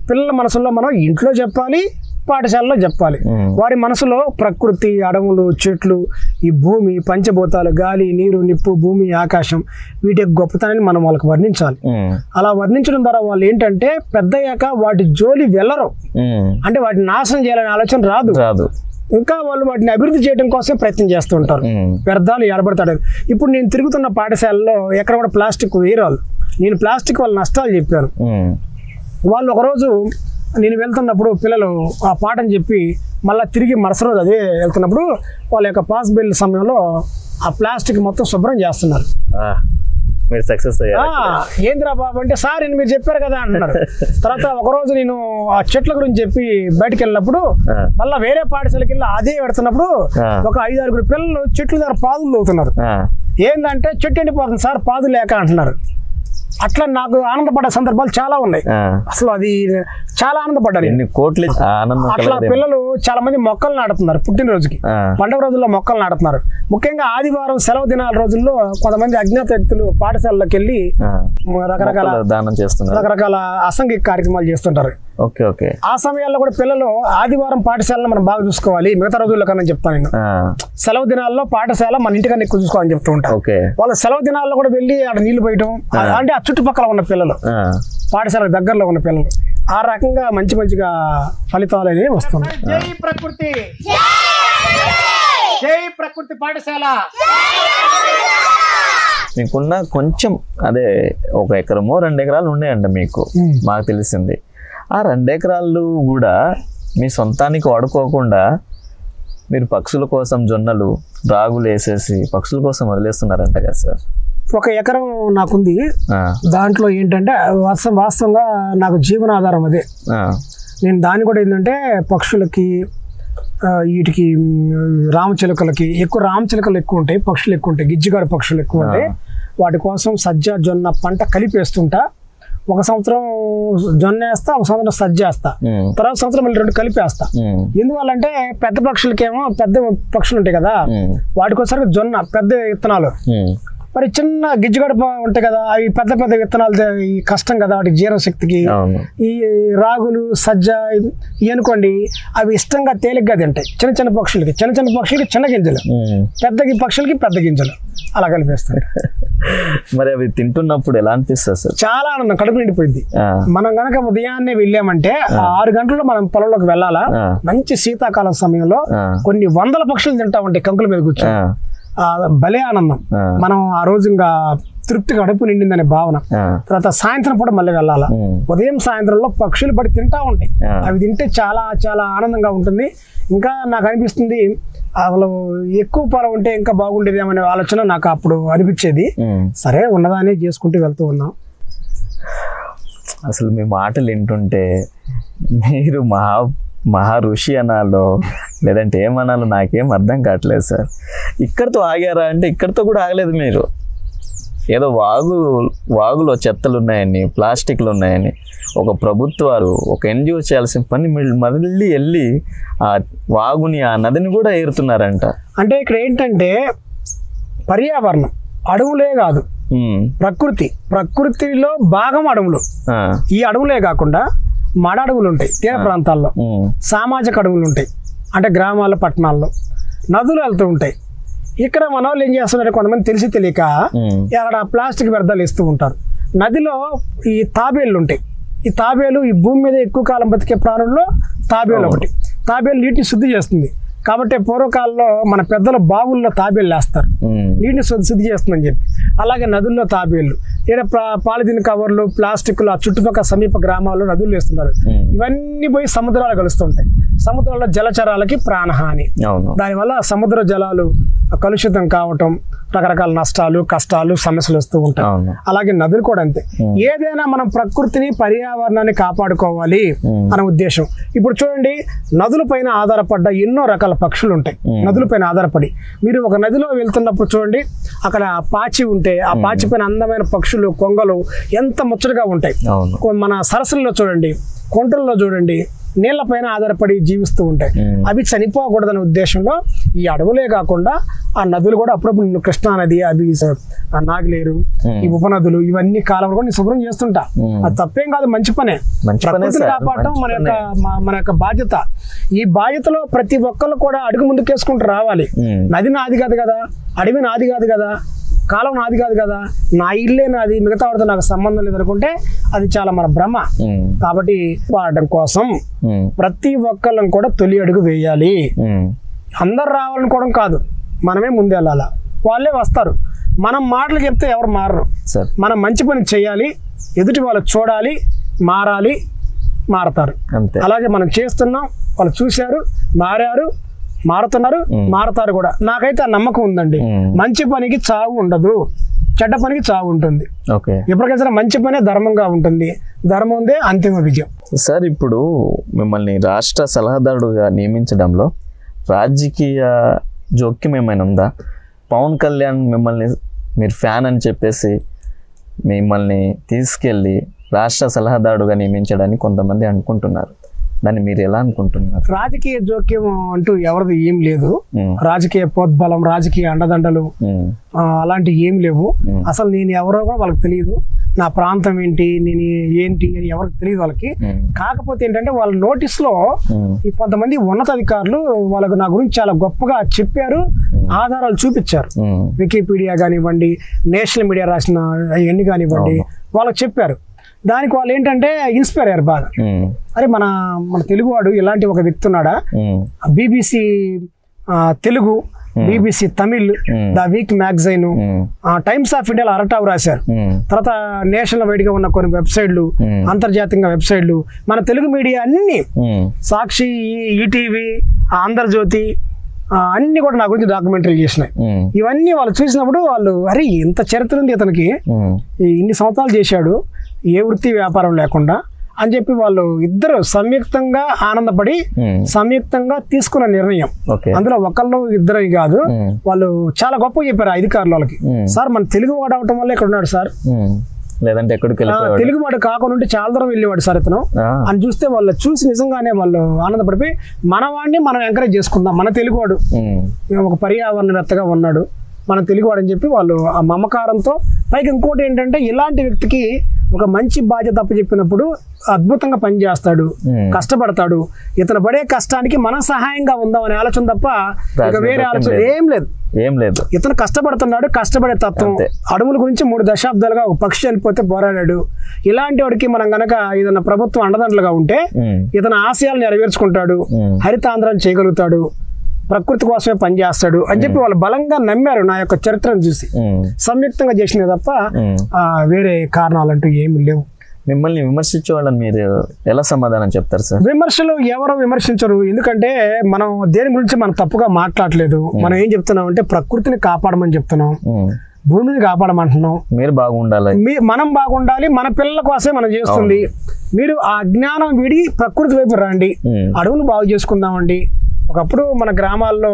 D: పిల్లల మనసులో మనం ఇంట్లో చెప్పాలి, పాఠశాలలో చెప్పాలి. వారి మనసులో ప్రకృతి, అడవులు, చెట్లు, ఈ భూమి, పంచభూతాలు, గాలి, నీరు, నిప్పు, భూమి, ఆకాశం, వీటి యొక్క గొప్పతనాన్ని మనం వాళ్ళకి వర్ణించాలి. అలా వర్ణించడం ద్వారా వాళ్ళు ఏంటంటే పెద్దయ్యాక వాటి జోలి వెళ్ళరు, అంటే వాటిని నాశనం చేయాలనే ఆలోచన రాదు. ఇంకా వాళ్ళు వాటిని అభివృద్ధి చేయడం కోసం ప్రయత్నం చేస్తూ ఉంటారు. వ్యర్థాలు ఏర్పడతాడు. ఇప్పుడు నేను తిరుగుతున్న పాఠశాలలో ఎక్కడ కూడా ప్లాస్టిక్ వేయరాలు. నేను ప్లాస్టిక్ వాళ్ళ నష్టాలు చెప్పాను. వాళ్ళు ఒకరోజు నేను వెళ్తున్నప్పుడు పిల్లలు ఆ పాఠం చెప్పి మళ్ళీ తిరిగి మరుసటి రోజు అదే వెళ్తున్నప్పుడు వాళ్ళ యొక్క పాస్ బిల్ సమయంలో ఆ ప్లాస్టిక్ మొత్తం శుభ్రం చేస్తున్నారు.
A: మీరు సక్సెస్
D: ఏంద్రా బాబు అంటే, సార్ నేను మీరు చెప్పారు కదా అంటున్నారు. తర్వాత ఒకరోజు నేను ఆ చెట్ల గురించి చెప్పి బయటకు వెళ్ళినప్పుడు మళ్ళీ వేరే పాఠశాలకి వెళ్ళి అదే పెడుతున్నప్పుడు ఒక 5-6 పిల్లలు చెట్ల దగ్గర పాదులు తవ్వుతున్నారు. ఏంటంటే చెట్టు ఎండిపోతుంది సార్, పాదు లేక అంటున్నారు. అట్లా నాకు ఆనందపడ్డ సందర్భాలు చాలా ఉన్నాయి. అసలు అది చాలా ఆనందపడ్డాను. అట్లా పిల్లలు చాలా మంది మొక్కలు నాటుతున్నారు. పుట్టినరోజుకి, పండుగ రోజుల్లో మొక్కలు నాటుతున్నారు. ముఖ్యంగా ఆదివారం సెలవు దినాల రోజుల్లో కొంతమంది అజ్ఞాత వ్యక్తులు పాఠశాలలోకి వెళ్ళి రకరకాల అసంఘిక కార్యక్రమాలు చేస్తుంటారు. ఆ సమయాల్లో కూడా పిల్లలు ఆదివారం పాఠశాలలో మనం బాగా చూసుకోవాలి, మిగతా రోజుల్లో కన్నా చెప్తాను నేను. సెలవు దినాల్లో పాఠశాల మన ఇంటికన్నా ఎక్కువ చూసుకోవాలని చెప్తూ ఉంటాను. వాళ్ళు సెలవు దినాల్లో కూడా వెళ్ళి అక్కడ నీళ్లు పోయటం, అంటే ఆ చుట్టుపక్కల ఉన్న పిల్లలు, పాఠశాల దగ్గరలో ఉన్న పిల్లలు, ఆ రకంగా మంచిగా ఫలితాలు అనేవి వస్తున్నాయి. జై ప్రకృతి, జై ప్రకృతి పాఠశాల.
A: మీకున్న కొంచెం అదే 1 ఎకరమో 2 ఎకరాలు ఉన్నాయండి మీకు, మాకు తెలిసింది. ఆ 2 ఎకరాలు కూడా మీ సొంతానికి వాడుకోకుండా మీరు పక్షుల కోసం జొన్నలు, రాగులు వేసేసి పక్షుల కోసం వదిలేస్తున్నారంట కదా సార్?
D: 1 ఎకరం నాకుంది. దాంట్లో ఏంటంటే వాస్తవంగా నాకు జీవనాధారం అదే. నేను దాన్ని కూడా ఏంటంటే పక్షులకి వీటికి రామచిలుకలకి రామచిలుకలు ఎక్కువ ఉంటాయి, పక్షులు ఎక్కువ ఉంటాయి, గిజ్జిగాడు పక్షులు ఎక్కువ ఉంటాయి. వాటి కోసం సజ్జ జొన్న పంట కలిపేస్తుంటా. ఒక సంవత్సరం జొన్న వేస్తా, ఒక సంవత్సరం సజ్జ వేస్తా, తర్వాత సంవత్సరం మళ్ళీ 2 కలిపేస్తా. ఎందువల్లంటే పెద్ద పక్షులకేమో పెద్ద పక్షులు ఉంటాయి కదా, వాటికోసారి జొన్న పెద్ద విత్తనాలు, మరి చిన్న గిజ్జిగడ ఉంటాయి కదా అవి పెద్ద పెద్ద విత్తనాలు కష్టం కదా వాటి జీర్ణశక్తికి. ఈ రాగులు సజ్జ ఇవి అనుకోండి అవి ఇష్టంగా తేలిగ్గా తింటాయి. చిన్న చిన్న పక్షులకి చిన్న గింజలు, పెద్ద పక్షులకి పెద్ద గింజలు అలా కలిపేస్తాయి.
A: మరి అవి తింటున్నప్పుడు ఎలా అనిపిస్తుంది సార్?
D: చాలా ఆనందం, కడుపు నిండిపోయింది. మనం గనక ఉదయాన్నే వెళ్ళామంటే 6 గంటల్లో మనం పొలంలోకి వెళ్ళాలా. మంచి శీతాకాలం సమయంలో కొన్ని వందల పక్షులు తింటా ఉంటాయి కంకుల మీద కూర్చొని. భలే ఆనందం. మనం ఆ రోజు ఇంకా తృప్తిగా కడుపు నిండిందనే భావన. తర్వాత సాయంత్రం పూట మళ్ళీ వెళ్ళాలా. ఉదయం సాయంత్రంలో పక్షులు పడి తింటా ఉంటాయి. అవి తింటే చాలా చాలా ఆనందంగా ఉంటుంది. ఇంకా నాకు అనిపిస్తుంది అసలు ఎక్కువ పొలం ఉంటే ఇంకా బాగుండేదేమనే ఆలోచన నాకు అప్పుడు అనిపించేది. సరే ఉన్నదానే చేసుకుంటూ వెళ్తూ ఉన్నాం.
A: అసలు మీ మాటలు వింటుంటే మీరు మహా ఋషి అనాలో లేదంటే ఏమనాలో నాకేం అర్థం కావట్లేదు సార్. ఇక్కడితో ఆగారా అంటే ఇక్కడితో కూడా ఆగలేదు మీరు. ఏదో వాగులో చెత్తలు ఉన్నాయని, ప్లాస్టిక్లు ఉన్నాయని ఒక ప్రభుత్వాలు ఒక ఎన్జిఓ చేయాల్సిన పని మళ్ళీ వెళ్ళి ఆ వాగుని ఆ నదిని కూడా ఏరుతున్నారంట.
D: అంటే ఇక్కడ ఏంటంటే పర్యావరణం అడవులే కాదు, ప్రకృతిలో భాగం అడవులు. ఈ అడవులే కాకుండా మడ అడవులు ఉంటాయి తీర ప్రాంతాల్లో, సామాజిక అడవులు ఉంటాయి అంటే గ్రామాల్లో పట్టణాల్లో, నదులు వెళ్తూ ఉంటాయి. ఇక్కడ మన వాళ్ళు ఏం చేస్తున్నారు, కొంతమంది తెలిసి తెలియక అక్కడ ప్లాస్టిక్ వ్యర్థాలు ఇస్తూ ఉంటారు. నదిలో ఈ తాబేళ్ళు ఉంటాయి. ఈ తాబేలు ఈ భూమి మీద ఎక్కువ కాలం బతికే ప్రాణుల్లో తాబేలు ఒకటి. తాబేలు నీటిని శుద్ధి చేస్తుంది కాబట్టి పూర్వకాలంలో మన పెద్దల బావుల్లో తాబేళ్ళు వేస్తారు, నీటిని శుద్ధి చేస్తుందని చెప్పి. అలాగే నదుల్లో తాబేళ్ళు, లేదా పాలిథిన్ కవర్లు, ప్లాస్టిక్లు ఆ చుట్టుపక్కల సమీప గ్రామాల్లో నదులు వేస్తున్నారు. ఇవన్నీ పోయి సముద్రాలు కలుస్తుంటాయి. సముద్రంలో జలచరాలకి ప్రాణహాని. దానివల్ల సముద్ర జలాలు కలుషితం కావటం, రకరకాల నష్టాలు, కష్టాలు, సమస్యలు వస్తూ ఉంటాయి. అలాగే నదులు కూడా అంతే. ఏదైనా మనం ప్రకృతిని, పర్యావరణాన్ని కాపాడుకోవాలి అనే ఉద్దేశం. ఇప్పుడు చూడండి, నదుల పైన ఆధారపడ్డ ఎన్నో రకాల పక్షులు ఉంటాయి. నదుల పైన ఆధారపడి మీరు ఒక నదిలో వెళ్తున్నప్పుడు చూడండి, అక్కడ పాచి ఉంటే ఆ పాచి పైన అందమైన పక్షులు, కొంగలు ఎంత ముచ్చటగా ఉంటాయి. మన సరస్సుల్లో చూడండి, కొంటల్లో చూడండి, నీళ్ల పైన ఆధారపడి జీవిస్తూ ఉంటాయి. అవి చనిపోకూడదనే ఉద్దేశంలో ఈ అడవులే కాకుండా ఆ నదులు కూడా అప్పుడప్పుడు కృష్ణా నది, అది నాగిలేరు, ఈ ఉపనదులు, ఇవన్నీ కాలువలు కూడా శుభ్రం చేస్తుంటా. అది తప్పేం కాదు, మంచి పనే. ప్రకృతిని కాపాడటం మన యొక్క బాధ్యత. ఈ బాధ్యతలో ప్రతి ఒక్కళ్ళు కూడా అడుగు ముందుకేసుకుంటూ రావాలి. నది నాది కాదు కదా, అడవి నాది కాదు కదా, కాలం నాది కాదు కదా, నా ఇల్లే నాది, మిగతా వాడితో నాకు సంబంధం లేదనుకుంటే అది చాలా మన భ్రమ. కాబట్టి వాడటం కోసం ప్రతి ఒక్కళ్ళం కూడా తొలి అడుగు వేయాలి. అందరు రావాలనుకోవడం కాదు, మనమే ముందు వెళ్ళాలా. వాళ్ళే వస్తారు. మనం మాటలు చెప్తే ఎవరు మారరు. మనం మంచి పని చేయాలి, ఎదుటి వాళ్ళు చూడాలి, మారాలి, మారతారు. అలాగే మనం చేస్తున్నాం, వాళ్ళు చూశారు, మారారు, మారుతున్నారు, మారతారు కూడా. నాకైతే ఆ నమ్మకం ఉందండి. మంచి పనికి చావు ఉండదు, చెడ్డ పనికి చావు ఉంటుంది. ఎప్పటికైనా మంచి పనే ధర్మంగా ఉంటుంది, ధర్మం ఉందే అంతిమ విజయం.
A: సార్, ఇప్పుడు మిమ్మల్ని రాష్ట్ర సలహాదారుడుగా నియమించడంలో రాజకీయ జోక్యం ఏమైనా ఉందా? పవన్ కళ్యాణ్ మిమ్మల్ని, మీరు ఫ్యాన్ అని చెప్పేసి మిమ్మల్ని తీసుకెళ్ళి రాష్ట్ర సలహాదారుడుగా నియమించడానికి కొంతమంది అనుకుంటున్నారు. దాన్ని మీరు ఎలా అనుకుంటున్నారు?
D: రాజకీయ జోక్యం అంటూ ఎవరిది ఏం లేదు. రాజకీయ ప్రోద్బలం, రాజకీయ అండదండలు అలాంటివి ఏం లేవు. అసలు నేను ఎవరో కూడా వాళ్ళకి తెలియదు. నా ప్రాంతం ఏంటి, నేను ఏంటి అని ఎవరికి తెలియదు వాళ్ళకి. కాకపోతే ఏంటంటే వాళ్ళ నోటీస్లో ఈ కొంతమంది ఉన్నతాధికారులు వాళ్ళకు నా గురించి చాలా గొప్పగా చెప్పారు, ఆధారాలు చూపించారు. వికీపీడియా కానివ్వండి, నేషనల్ మీడియా రాసిన అవన్నీ కానివ్వండి, వాళ్ళకి చెప్పారు. దానికి వాళ్ళు ఏంటంటే ఇన్స్పైర్ అయ్యారు బాగా. అరే మన తెలుగువాడు ఇలాంటి ఒక వ్యక్తి ఉన్నాడా? BBC Telugu, BBC Tamil, the week magazine, times of ఇండియాలో అరటావు రాశారు. తర్వాత నేషనల్ వైడ్ గా ఉన్న కొన్ని వెబ్సైట్లు, అంతర్జాతీయంగా వెబ్సైట్లు, మన తెలుగు మీడియా అన్ని, సాక్షి, ఈటీవీ, ఆంధ్రజ్యోతి అన్ని కూడా నా గురించి డాక్యుమెంటరీ చేసినాయి. ఇవన్నీ వాళ్ళు చూసినప్పుడు వాళ్ళు అరే ఇంత చరిత్ర ఉంది ఇతనికి, ఇన్ని సంవత్సరాలు చేశాడు, ఏ వృత్తి వ్యాపారం లేకుండా అని చెప్పి వాళ్ళు ఇద్దరు సంయుక్తంగా ఆనందపడి సంయుక్తంగా తీసుకున్న నిర్ణయం. అందులో ఒకళ్ళు ఇద్దరు కాదు, వాళ్ళు చాలా గొప్ప చెప్పారు అధికారులు వాళ్ళకి. సార్ మన తెలుగు వాడు అవటం వల్ల ఇక్కడ ఉన్నాడు సార్,
A: లేదంటే ఎక్కడికి
D: తెలుగు వాడు కాకుండా చాలా దూరం వెళ్ళేవాడు సార్ ఇతను అని చూస్తే వాళ్ళు చూసి నిజంగానే వాళ్ళు ఆనందపడిపోయి మన వాడిని మనం ఎంకరేజ్ చేసుకుందాం, మన తెలుగువాడు ఒక పర్యావరణవేత్తగా ఉన్నాడు, మన తెలుగువాడు అని చెప్పి వాళ్ళు ఆ మమకారంతో. పైకి ఇంకోటి ఏంటంటే ఇలాంటి వ్యక్తికి ఒక మంచి బాధ్యత అప్పచెప్పినప్పుడు అద్భుతంగా పనిచేస్తాడు, కష్టపడతాడు. ఇతను పడే కష్టానికి మనం సహాయంగా ఉందాం అనే ఆలోచన తప్ప ఇక వేరే ఆలోచన ఏం లేదు. ఇతను కష్టపడుతున్నాడు, కష్టపడే తత్వం. అడవుల గురించి 3 దశాబ్దాలుగా ఒక పక్షి చనిపోతే పోరాడాడు. ఇలాంటి వాడికి మనం గనక ఏదైనా ప్రభుత్వం అండదండలుగా ఉంటే ఇతను ఆశయాలు నెరవేర్చుకుంటాడు, హరితాంధ్రాన్ని చేయగలుగుతాడు, ప్రకృతి కోసమే పనిచేస్తాడు అని చెప్పి వాళ్ళు బలంగా నమ్మారు. నా యొక్క చరిత్రను చూసి సంయుక్తంగా చేసినవి తప్ప వేరే కారణాలంటూ ఏమి లేవు.
A: మిమ్మల్ని విమర్శించే వాళ్ళని మీరు ఎలా సమాధానం చెప్తారు సార్?
D: విమర్శలు ఎవరు విమర్శించరు, ఎందుకంటే మనం దేని గురించి మనం తప్పుగా మాట్లాడలేదు. మనం ఏం చెప్తున్నాం అంటే ప్రకృతిని కాపాడమని చెప్తున్నాం, భూమిని కాపాడమంటున్నాం.
A: మీరు బాగుండాలి,
D: మనం బాగుండాలి, మన పిల్లల కోసమే మనం చేస్తుంది. మీరు ఆ అజ్ఞానం వీడి ప్రకృతి వైపు రండి, అడవులు బాగు చేసుకుందామండి. ఒకప్పుడు మన గ్రామాల్లో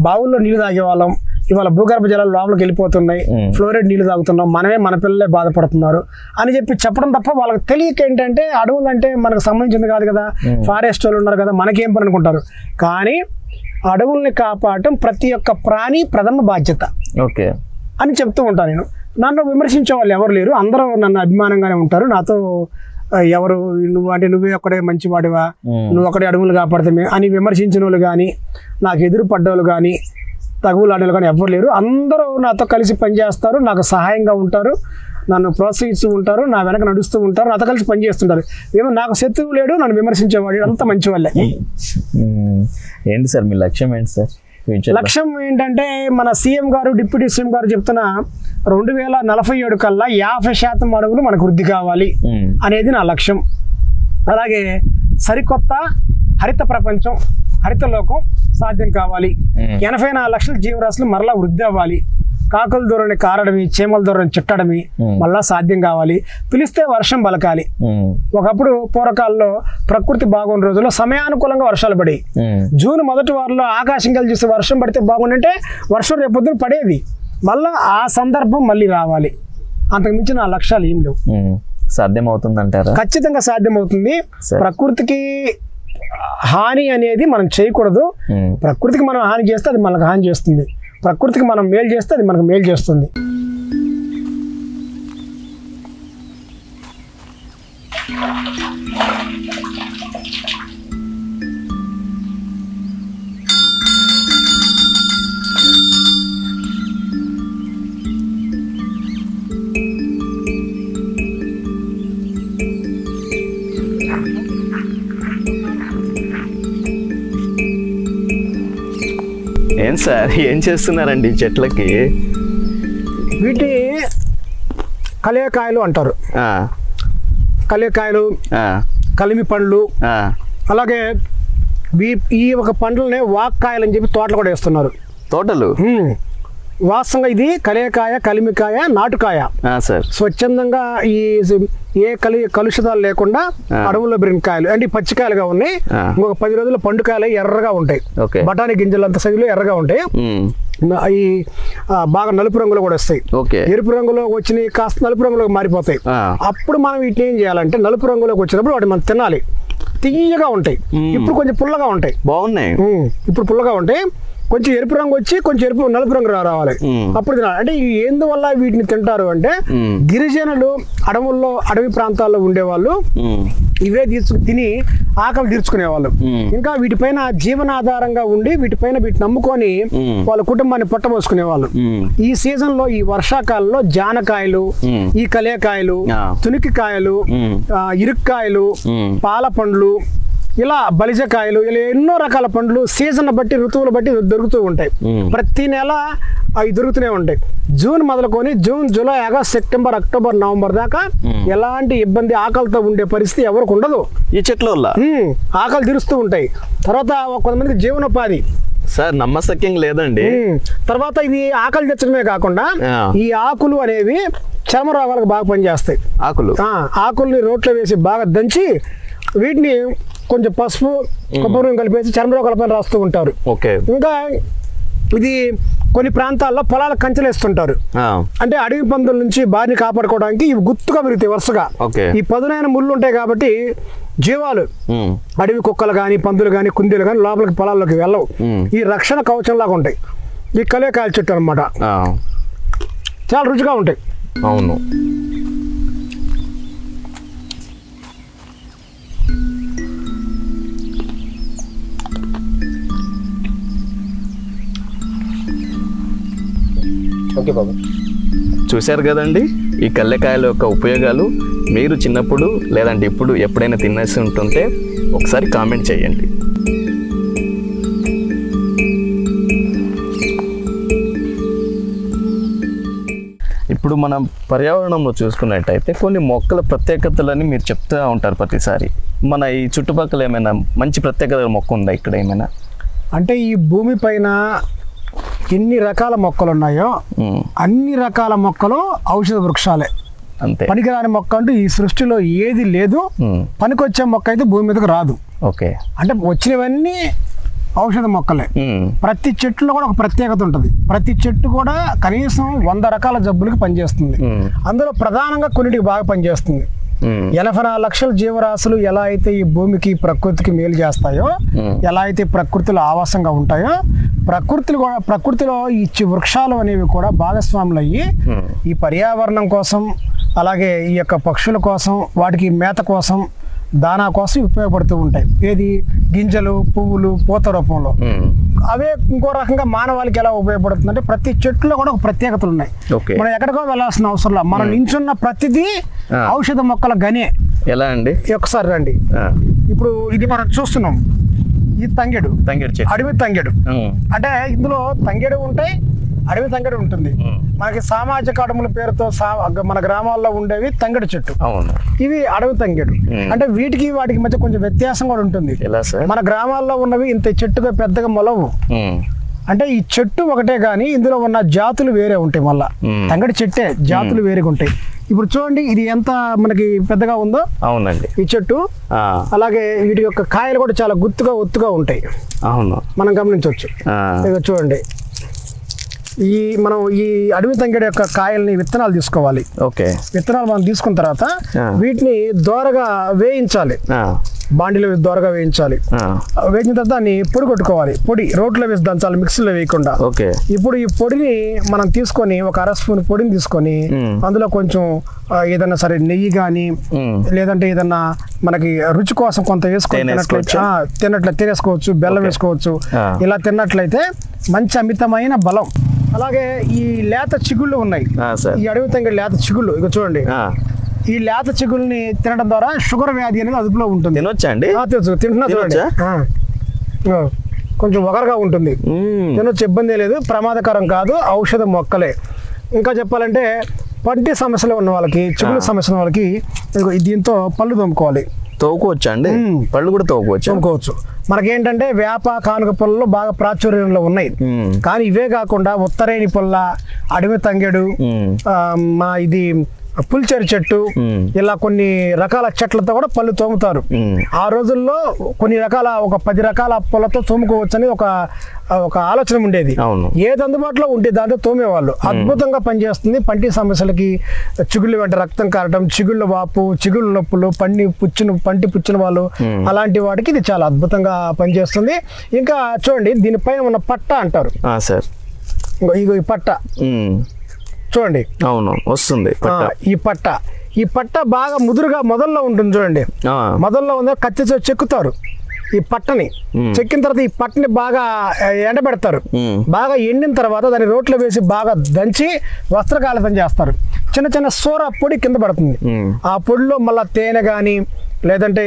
D: బావుల్లో నీళ్లు తాగేవాళ్ళం, ఇవాళ భూగర్భ జలాలు లోపలికి వెళ్ళిపోతున్నాయి, ఫ్లోరైడ్ నీళ్లు తాగుతున్నాం, మన పిల్లలే బాధపడుతున్నారు అని చెప్పి చెప్పడం తప్ప వాళ్ళకి తెలియక ఏంటంటే అడవులు అంటే మనకు సంబంధించింది కాదు కదా, ఫారెస్ట్ వాళ్ళు ఉన్నారు కదా, మనకేం పని అనుకుంటారు. కానీ అడవుల్ని కాపాడటం ప్రతి ఒక్క ప్రాణి ప్రథమ బాధ్యత అని చెప్తూ ఉంటాను నేను. నన్ను విమర్శించే వాళ్ళు ఎవరు లేరు, అందరూ నన్ను అభిమానంగానే ఉంటారు. నాతో ఎవరు నువ్వు అంటే నువ్వే ఒక్కడే మంచివాడివా, నువ్వు ఒక్కడే అడవులు కాపాడతామే అని విమర్శించిన వాళ్ళు కానీ, నాకు ఎదురు పడ్డవాళ్ళు కానీ, తగులాడేవాళ్ళు కానీ ఎవరు లేరు. అందరూ నాతో కలిసి పనిచేస్తారు, నాకు సహాయంగా ఉంటారు, నన్ను ప్రోత్సహిస్తూ ఉంటారు, నా వెనక నడుస్తూ ఉంటారు, నాతో కలిసి పనిచేస్తుంటారు. ఏమో నాకు శత్రువు లేడు, నన్ను విమర్శించేవాడు అంత మంచి వాళ్ళే.
A: ఏంటి సార్ మీ లక్ష్యం ఏంటి సార్?
D: లక్ష్యం ఏంటంటే మన సీఎం గారు, డిప్యూటీ సీఎం గారు చెప్తున్న 2047 కల్లా 50% అడవులు మనకు వృద్ధి కావాలి అనేది నా లక్ష్యం. అలాగే సరికొత్త హరిత ప్రపంచం, హరిత లోకం సాధ్యం కావాలి. 84 లక్షల జీవరాశులు మరలా వృద్ధి అవ్వాలి. కాకుల దూరని కారడమి, చీమల దూరని చుట్టడమి మళ్ళా సాధ్యం కావాలి. పిలిస్తే వర్షం బలకాలి. ఒకప్పుడు పూర్వకాలంలో ప్రకృతి బాగున్న రోజుల్లో సమయానుకూలంగా వర్షాలు పడేవి. జూన్ మొదటి వారంలో ఆకాశం కలిసి చూస్తే వర్షం పడితే బాగుండంటే వర్షం రేపొద్దున పడేది. మళ్ళా ఆ సందర్భం మళ్ళీ రావాలి. అంతకు మించి నా లక్ష్యాలు ఏం లేవు.
A: సాధ్యమవుతుంది అంటారా?
D: ఖచ్చితంగా సాధ్యమవుతుంది. ప్రకృతికి హాని అనేది మనం చేయకూడదు. ప్రకృతికి మనం హాని చేస్తే అది మనకు హాని చేస్తుంది, ప్రకృతికి మనం మేలు చేస్తే అది మనకు మేలు చేస్తుంది.
A: ఏం సార్ ఏం చేస్తున్నారండి చెట్లకి?
D: వీటి కలియకాయలు అంటారు. కలియకాయలు, కలిమి పండ్లు, అలాగే ఈ ఒక పండ్లనే వాక్కాయలు అని చెప్పి తోటలు కూడా వేస్తున్నారు.
A: తోటలు
D: వాస్తవంగా ఇది కలియకాయ, కలిమికాయ, నాటుకాయ. స్వచ్ఛందంగా ఈ కలుషితాలు లేకుండా అడవుల్లో పెరిగిన కాయలు అంటే పచ్చికాయలుగా ఉన్నాయి. ఇంకొక 10 రోజుల్లో పండుకాయలు ఎర్రగా ఉంటాయి, బఠానీ గింజలు అంత సైజులో ఎర్రగా ఉంటాయి. ఈ బాగా నలుపు రంగులో కూడా వస్తాయి. ఎరుపు రంగులో వచ్చినాయి కాస్త నలుపు రంగులోకి మారిపోతాయి. అప్పుడు మనం వీటిని ఏం చేయాలంటే నలుపు రంగులోకి వచ్చినప్పుడు వాటిని మనం తినాలి. తీయగా ఉంటాయి. ఇప్పుడు కొంచెం పుల్లగా ఉంటాయి.
A: బాగున్నాయి.
D: ఇప్పుడు పుల్లగా ఉంటాయి. కొంచెం ఎరుపు రంగు వచ్చి కొంచెం నలుపు రంగు రావాలి, అప్పుడు తినాలి. అంటే ఎందువల్ల వీటిని తింటారు అంటే గిరిజనులు అడవుల్లో, అడవి ప్రాంతాల్లో ఉండేవాళ్ళు ఇవే తిని ఆకలి తీర్చుకునేవాళ్ళు. ఇంకా వీటిపైన జీవనాధారంగా ఉండి వీటిని నమ్ముకొని వాళ్ళ కుటుంబాన్ని పొట్టబోసుకునేవాళ్ళు. ఈ సీజన్ లో, ఈ వర్షాకాలంలో జానకాయలు, ఈ కలేకాయలు, తునికికాయలు, ఇరుక్కాయలు, పాల పండ్లు, ఇలా బలిజకాయలు, ఇలా ఎన్నో రకాల పండ్లు సీజన్ బట్టి, ఋతువులు బట్టి దొరుకుతూ ఉంటాయి. ప్రతి నెల అవి దొరుకుతూనే ఉంటాయి. జూన్ మొదలుకొని June, July, August, September, October, November దాకా ఎలాంటి ఇబ్బంది, ఆకలితో ఉండే పరిస్థితి ఎవరికి ఉండదు.
A: ఈ చెట్ల వల్ల
D: ఆకలి తీరుస్తూ ఉంటాయి. తర్వాత కొంతమందికి జీవనోపాధి,
A: సార్ నమ్మశక్యం లేదండి.
D: తర్వాత ఇది ఆకలి తెచ్చడమే కాకుండా ఈ ఆకులు అనేవి చర్మ రోగాలకు బాగా పనిచేస్తాయి. ఆకుల్ని రోట్లో వేసి బాగా దంచి వీటిని కొంచెం పసుపు కొబ్బరి కలిపేసి చర్మ రోగాల పైన రాస్తూ ఉంటారు. ఇంకా ఇది కొన్ని ప్రాంతాల్లో పొలాల కంచెలు వేస్తుంటారు. అంటే అడవి పందుల నుంచి బారిని కాపాడుకోవడానికి ఇవి గుత్తుగా పెరుగుతాయి వరుసగా. ఈ పదునైన ముళ్ళు ఉంటాయి కాబట్టి జీవాలు అడవి కుక్కలు కానీ పందులు కానీ కుందేలు కానీ లోపలికి పొలాల్లోకి వెళ్ళవు. ఈ రక్షణ కవచం లాగా ఉంటాయి. ఈ కలేకాయల చెట్టు అనమాట. చాలా రుచిగా ఉంటాయి.
A: అవును.
D: ఓకే బాబు,
A: చూశారు కదండి ఈ కల్లెకాయల యొక్క ఉపయోగాలు. మీరు చిన్నప్పుడు లేదంటే ఇప్పుడు ఎప్పుడైనా తినేసి ఉంటుంటే ఒకసారి కామెంట్ చేయండి. ఇప్పుడు మనం పర్యావరణంలో చూసుకున్నట్టయితే కొన్ని మొక్కల ప్రత్యేకతలని మీరు చెప్తూ ఉంటారు ప్రతిసారి. మన ఈ చుట్టుపక్కల ఏమైనా మంచి ప్రత్యేకత మొక్క ఉందా ఇక్కడ ఏమైనా?
D: అంటే ఈ భూమి పైన ఎన్ని రకాల మొక్కలు ఉన్నాయో అన్ని రకాల మొక్కలు ఔషధ వృక్షాలే.
A: అంతే.
D: పనికిరాని మొక్క అంటూ ఈ సృష్టిలో ఏది లేదు. పనికొచ్చే మొక్క అయితే భూమి మీదకి రాదు.
A: ఓకే.
D: అంటే వచ్చినవన్నీ ఔషధ మొక్కలే. ప్రతి చెట్టులో కూడా ఒక ప్రత్యేకత ఉంటుంది. ప్రతి చెట్టు కూడా కనీసం 100 రకాల జబ్బులకి పనిచేస్తుంది. అందులో ప్రధానంగా కొన్నిటికి బాగా పనిచేస్తుంది. 84 లక్షల జీవరాశులు ఎలా అయితే ఈ భూమికి ప్రకృతికి మేలు చేస్తాయో, ఎలా అయితే ప్రకృతిలో ఆవాసంగా ఉంటాయో, ప్రకృతిలో ఈ వృక్షాలు అనేవి కూడా భాగస్వాములు అయ్యి ఈ పర్యావరణం కోసం, అలాగే ఈ యొక్క పక్షుల కోసం, వాటికి మేత కోసం, దానా కోసం ఉపయోగపడుతూ ఉంటాయి. ఏది గింజలు, పువ్వులు, పూత రూపంలో. అవే ఇంకో రకంగా మానవాళికి ఎలా ఉపయోగపడుతుంది అంటే ప్రతి చెట్టులో కూడా ఒక ప్రత్యేకతలు ఉన్నాయి. మనం ఎక్కడికో వెళ్ళాల్సిన అవసరం లేదు. మనం నించున్న ప్రతిదీ ఔషధ మొక్కల గనే.
A: ఎలా అండి?
D: ఒకసారి రండి. ఇప్పుడు ఇది మనం చూస్తున్నాం, ఈ తంగెడు చెట్టు, అడవి తంగెడు. అంటే ఇందులో తంగెడు ఉంటాయి, అడవి తంగెడు ఉంటుంది. మనకి సామాజిక అడవుల పేరుతో మన గ్రామాల్లో ఉండేవి తంగెడు చెట్టు. ఇవి అడవి తంగెడు. అంటే వీటికి వాటికి మధ్య కొంచెం వ్యత్యాసం కూడా ఉంటుంది. మన గ్రామాల్లో ఉన్నవి ఇంత చెట్టుగా పెద్దగా మొలవు. అంటే ఈ చెట్టు ఒకటే కానీ ఇందులో ఉన్న జాతులు వేరే ఉంటాయి. మళ్ళా తంగెడు చెట్టే జాతులు వేరేగా ఉంటాయి. ఇప్పుడు చూడండి ఇది ఎంత మనకి పెద్దగా ఉందో.
A: అవునండి.
D: ఈ చెట్టు అలాగే వీటి యొక్క కాయలు కూడా చాలా గుత్తుగా ఒత్తుగా ఉంటాయి.
A: అవును,
D: మనం గమనించవచ్చు. ఇక చూడండి, మనం ఈ అడవి తంగెడు యొక్క కాయల్ని విత్తనాలు తీసుకోవాలి.
A: ఓకే.
D: విత్తనాలు మనం తీసుకున్న తర్వాత వీటిని దోరగా వేయించాలి. బాండీలో దోరగా వేయించాలి. వేయించిన తర్వాత దాన్ని పొడి కొట్టుకోవాలి. పొడి రోట్లో వేసి దంచాలి, మిక్సీలో వేయకుండా. ఇప్పుడు ఈ పొడిని మనం తీసుకొని ఒక 1/2 స్పూన్ పొడిని తీసుకొని అందులో కొంచెం ఏదన్నా సరే నెయ్యి కానీ లేదంటే ఏదన్నా మనకి రుచి కోసం కొంత వేసుకొని తినేసుకోవచ్చు. బెల్లం వేసుకోవచ్చు. ఇలా తిన్నట్లయితే మంచి అమితమైన బలం. అలాగే ఈ లేత చిగుళ్ళు ఉన్నాయి. ఈ అడవి తంగెడు లేత చిగుళ్ళు ఇక చూడండి. ఈ లేత చిగుల్ని తినడం ద్వారా షుగర్ వ్యాధి అనేది అదుపులో ఉంటుంది.
A: తినొచ్చా అండి?
D: తింటున్నా చూడండి. కొంచెం ఒగరుగా ఉంటుంది. తినొచ్చు, ఇబ్బంది లేదు, ప్రమాదకరం కాదు. ఔషధ మొక్కలే. ఇంకా చెప్పాలంటే పంటి సమస్యలు ఉన్న వాళ్ళకి, చిగుళ్ళ సమస్య ఉన్న వాళ్ళకి దీంతో పళ్ళు తోముకోవాలి.
A: తోముకోవచ్చా అండి? పళ్ళు కూడా తోముకోవచ్చు.
D: మనకేంటంటే వేప, కానుక పుల్లలు బాగా ప్రాచుర్యంలో ఉన్నాయి. కానీ ఇవే కాకుండా ఉత్తరేణి పుల్ల, అడవి తంగెడు, ఇది పుల్చెరు చెట్టు, ఇలా కొన్ని రకాల చెట్లతో కూడా పళ్ళు తోముతారు. ఆ రోజుల్లో కొన్ని రకాల ఒక 10 రకాల పుల్లతో తోముకోవచ్చు అని ఒక ఆలోచన ఉండేది. ఏది అందుబాటులో ఉంటే దాంతో తోమేవాళ్ళు. అద్భుతంగా పనిచేస్తుంది. పంటి సమస్యలకి, చిగుళ్ళు వెంట రక్తం కారటం, చిగుళ్ళ వాపు, చిగుళ్ళ నొప్పులు, పంటి పుచ్చిన వాళ్ళు అలాంటి వాటికి ఇది చాలా అద్భుతంగా పనిచేస్తుంది. ఇంకా చూడండి, దీనిపైన ఉన్న పట్ట అంటారు. ఈ పట్ట చూడండి.
A: అవును, వస్తుంది
D: ఈ పట్ట బాగా ముదురుగా మొదల్లో ఉంటుంది. చూడండి, మొదల్లో ఉందో కత్తితో చెక్కుతారు. ఈ పట్టని చెక్కిన తర్వాత ఈ పట్టని బాగా ఎండబెడతారు. బాగా ఎండిన తర్వాత దాన్ని రోట్లో వేసి బాగా దంచి వస్త్రకాళితం చేస్తారు. చిన్న చిన్న సూర పొడి కింద పడుతుంది. ఆ పొడిలో మళ్ళీ తేనె కానీ లేదంటే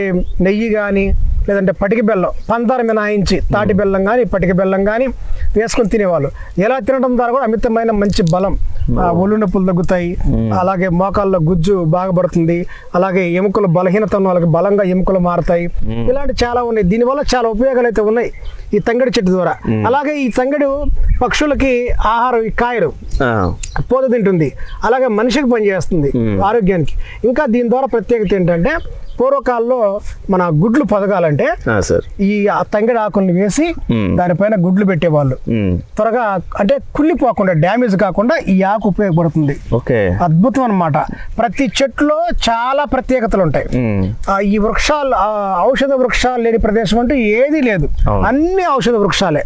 D: నెయ్యి కానీ లేదంటే పటిక బెల్లం, పందార మినహాయించి తాటి బెల్లం కానీ పటిక బెల్లం కానీ వేసుకొని తినేవాళ్ళు. ఎలా తినడం ద్వారా కూడా అమితమైన మంచి బలం, ఒళ్ళు నొప్పులు తగ్గుతాయి. అలాగే మోకాల్లో గుజ్జు బాగా పడుతుంది. అలాగే ఎముకలు బలహీనత ఉన్న వాళ్ళకి బలంగా ఎముకలు మారుతాయి. ఇలాంటి చాలా ఉన్నాయి. దీనివల్ల చాలా ఉపయోగాలు అయితే ఉన్నాయి. ఈ తంగడి చెట్టు ద్వారా. అలాగే ఈ తంగడు పక్షులకి ఆహారం, ఈ కాయలు పూత తింటుంది, అలాగే మనిషికి పనిచేస్తుంది ఆరోగ్యానికి. ఇంకా దీని ద్వారా ప్రత్యేకత ఏంటంటే పూర్వకాలంలో మన గుడ్లు పొదగాలంటే ఈ తంగడి ఆకుల్ని వేసి దానిపైన గుడ్లు పెట్టేవాళ్ళు. త్వరగా అంటే కుళ్ళిపోకుండా, డ్యామేజ్ కాకుండా ఈ ఆకు ఉపయోగపడుతుంది. అద్భుతం అన్నమాట. ప్రతి చెట్టులో చాలా ప్రత్యేకతలు ఉంటాయి. ఈ వృక్షాలు, ఔషధ వృక్షాలు లేని ప్రదేశం అంటూ ఏదీ లేదు, అన్ని ఔషధ వృక్షాలే.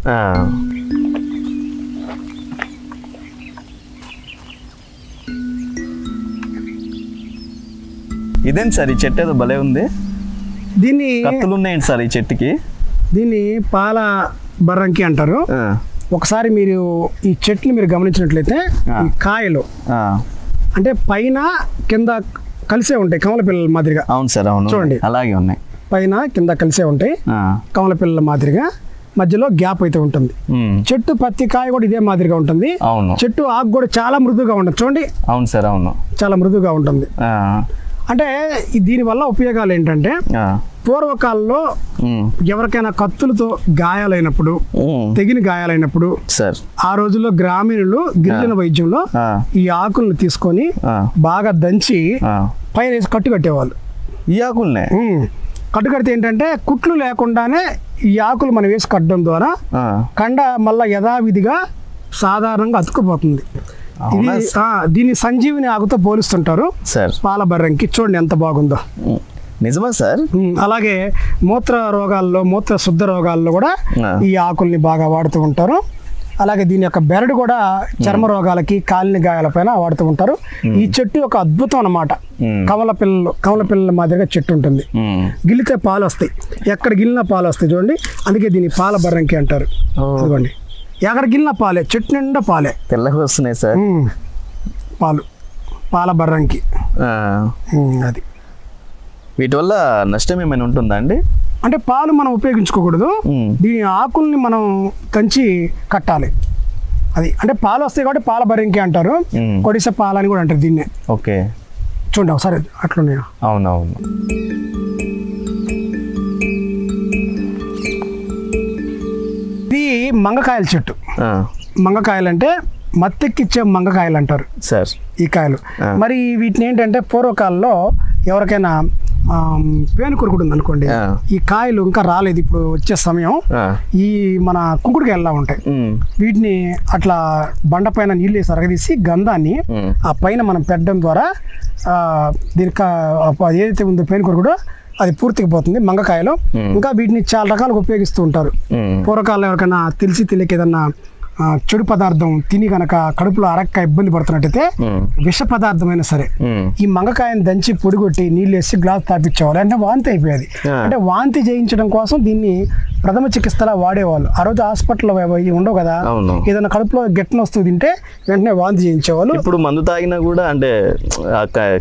A: ఇదేంటి సార్, ఈ చెట్టు ఏదో భలే ఉంది,
D: దీన్ని
A: కత్తులు ఉన్నాయండి సార్ ఈ చెట్టుకి.
D: దీన్ని పాల బర్రంకి అంటారు. ఒకసారి మీరు ఈ చెట్టుని మీరు గమనించినట్లయితే ఈ కాయలు అంటే పైన కింద కలిసే ఉంటాయి, కమల పిల్లల మాదిరిగా.
A: అవును సార్, అవును, చూడండి అలాగే ఉన్నాయి,
D: పైన కింద కలిసే ఉంటాయి కమల పిల్లల మాదిరిగా. మధ్యలో గ్యాప్ అయితే ఉంటుంది. చెట్టు ప్రతి కాయ కూడా ఇదే మాదిరిగా ఉంటుంది. చెట్టు ఆకు కూడా చాలా మృదువుగా ఉంటుంది, చూడండి. అవును సార్, అవును, చాలా మృదువుగా ఉంటుంది. అంటే దీనివల్ల ఉపయోగాలు ఏంటంటే పూర్వకాలంలో ఎవరికైనా కత్తులతో గాయాలైనప్పుడు, తెగిన గాయాలైనప్పుడు ఆ రోజుల్లో గ్రామీణులు గిరిజన వైద్యంలో ఈ ఆకులను తీసుకొని బాగా దంచి పైన వేసి కట్టు కట్టేవాళ్ళు.
A: ఈ ఆకుల్నే
D: కట్టు కడితే ఏంటంటే కుట్లు లేకుండానే ఈ ఆకులు మనం వేసి కట్టడం ద్వారా కండ మళ్ళా యథావిధిగా సాధారణంగా అతుక్కుపోతుంది. దీన్ని సంజీవిని ఆకుతో పోలుస్తుంటారు పాల బర్రంకి. చూడండి ఎంత బాగుందో.
A: నిజమా సార్?
D: అలాగే మూత్ర రోగాల్లో, మూత్ర శుద్ధ రోగాల్లో కూడా ఈ ఆకుల్ని బాగా వాడుతూ ఉంటారు. అలాగే దీని యొక్క బెరడు కూడా చర్మ రోగాలకి, కాలిన గాయాలపైన వాడుతూ ఉంటారు. ఈ చెట్టు ఒక అద్భుతం అన్నమాట. కమల పిల్లల మాదిరిగా చెట్టు ఉంటుంది. గిల్లితే పాలు వస్తాయి, ఎక్కడ గిల్లినా పాలు వస్తాయి, చూడండి. అందుకే దీన్ని పాల బర్రంకి అంటారు. ఇదిగోండి, ఎక్కడ గిల్లిన పాలే, చెట్టు నిండా పాలే,
A: తెల్లగా వస్తున్నాయి సార్
D: పాలు, పాల బర్రంకి. అది
A: వీటి వల్ల నష్టం ఏమైనా ఉంటుందా అండి?
D: అంటే పాలు మనం ఉపయోగించుకోకూడదు, దీని ఆకుల్ని మనం దంచి కట్టాలి. అది అంటే పాలు వస్తాయి కాబట్టి పాల బర్రంకి అంటారు. కొడిస పాలు అని కూడా అంటారు దీన్నే.
A: ఓకే,
D: చూడండి ఒకసారి అట్లున్నాయా.
A: అవునవును.
D: ఇది మంగకాయల చెట్టు. మంగకాయలు అంటే మత్తెక్కిచ్చే మంగకాయలు అంటారు సార్ ఈ కాయలు. మరి వీటిని ఏంటంటే పూర్వకాలంలో ఎవరికైనా పేనుకొరుకుడు ఉంది అనుకోండి, ఈ కాయలు ఇంకా రాలేదు, ఇప్పుడు వచ్చే సమయం, ఈ మన కుంకుడుకాయలు ఉంటాయి, వీటిని అట్లా బండ పైన నీళ్ళు వేసి అరగదీసి గంధాన్ని ఆ పైన మనం పెట్టడం ద్వారా దీనికి ఏదైతే ఉందో పేనుకొరుకుడో అది పూర్తిగా పోతుంది. మంగకాయలు ఇంకా వీటిని చాలా రకాలుగా ఉపయోగిస్తూ ఉంటారు. పూర్వకాలంలో ఎవరికైనా తెలిసి తెలియక ఏదన్నా చెడు పదార్థం తిని కనుక కడుపులో అరక్క ఇబ్బంది పడుతున్నట్టయితే విష పదార్థమైనా సరే ఈ మంగకాయని దంచి పొడిగొట్టి నీళ్ళు వేసి గ్లాస్ తాపించేవాళ్ళు. అంటే వాంతి అయిపోయేది. అంటే వాంతి చేయించడం కోసం దీన్ని ప్రథమ చికిత్సలా వాడేవాళ్ళు. ఆ రోజు హాస్పిటల్లో ఉండవు కదా, ఏదైనా కడుపులో గెట్టన వస్తూ తింటే వెంటనే వాంతి చేయించేవాళ్ళు.
A: ఇప్పుడు మందు తాగినా కూడా అంటే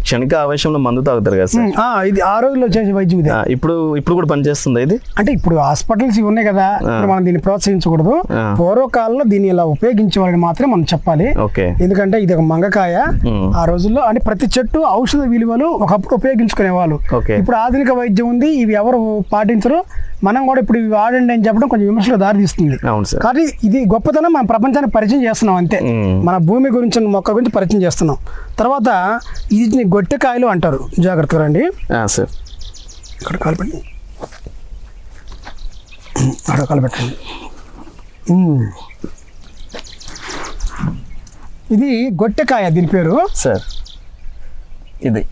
A: క్షణిక ఆవేశంలో మందు తాగుతారు కదా సార్,
D: ఇది ఆ రోజుల్లో చేసే వైద్యం ఇది.
A: ఇప్పుడు కూడా పనిచేస్తుంది ఇది.
D: అంటే ఇప్పుడు హాస్పిటల్స్ ఇవి ఉన్నాయి కదా, మనం దీన్ని ప్రోత్సహించకూడదు. పూర్వకాలంలో దీన్ని ఇలా ఉపయోగించేవాళ్ళని మాత్రమే మనం చెప్పాలి. ఎందుకంటే ఇది ఒక మంగకాయ. ఆ రోజుల్లో అంటే ప్రతి చెట్టు ఔషధ విలువలు ఒకప్పుడు ఉపయోగించుకునే వాళ్ళు. ఇప్పుడు ఆధునిక వైద్యం ఉంది, ఇవి ఎవరు పాటించరు. మనం కూడా ఇప్పుడు ఇవి వాడండి అని చెప్పడం కొంచెం విమర్శలు దారితీస్తుంది. కానీ ఇది గొప్పతనం మనం ప్రపంచానికి పరిచయం చేస్తున్నాం అంతే. మన భూమి గురించి, మొక్క గురించి పరిచయం చేస్తున్నాం. తర్వాత ఇది గొట్టెకాయలు అంటారు, జాగ్రత్తగా రండి
A: సార్.
D: ఇక్కడ కాలుపెట్టండి, అక్కడ కాలుపెట్టండి. ఇది గొట్టెకాయ, దీని పేరు
A: సార్. ఇది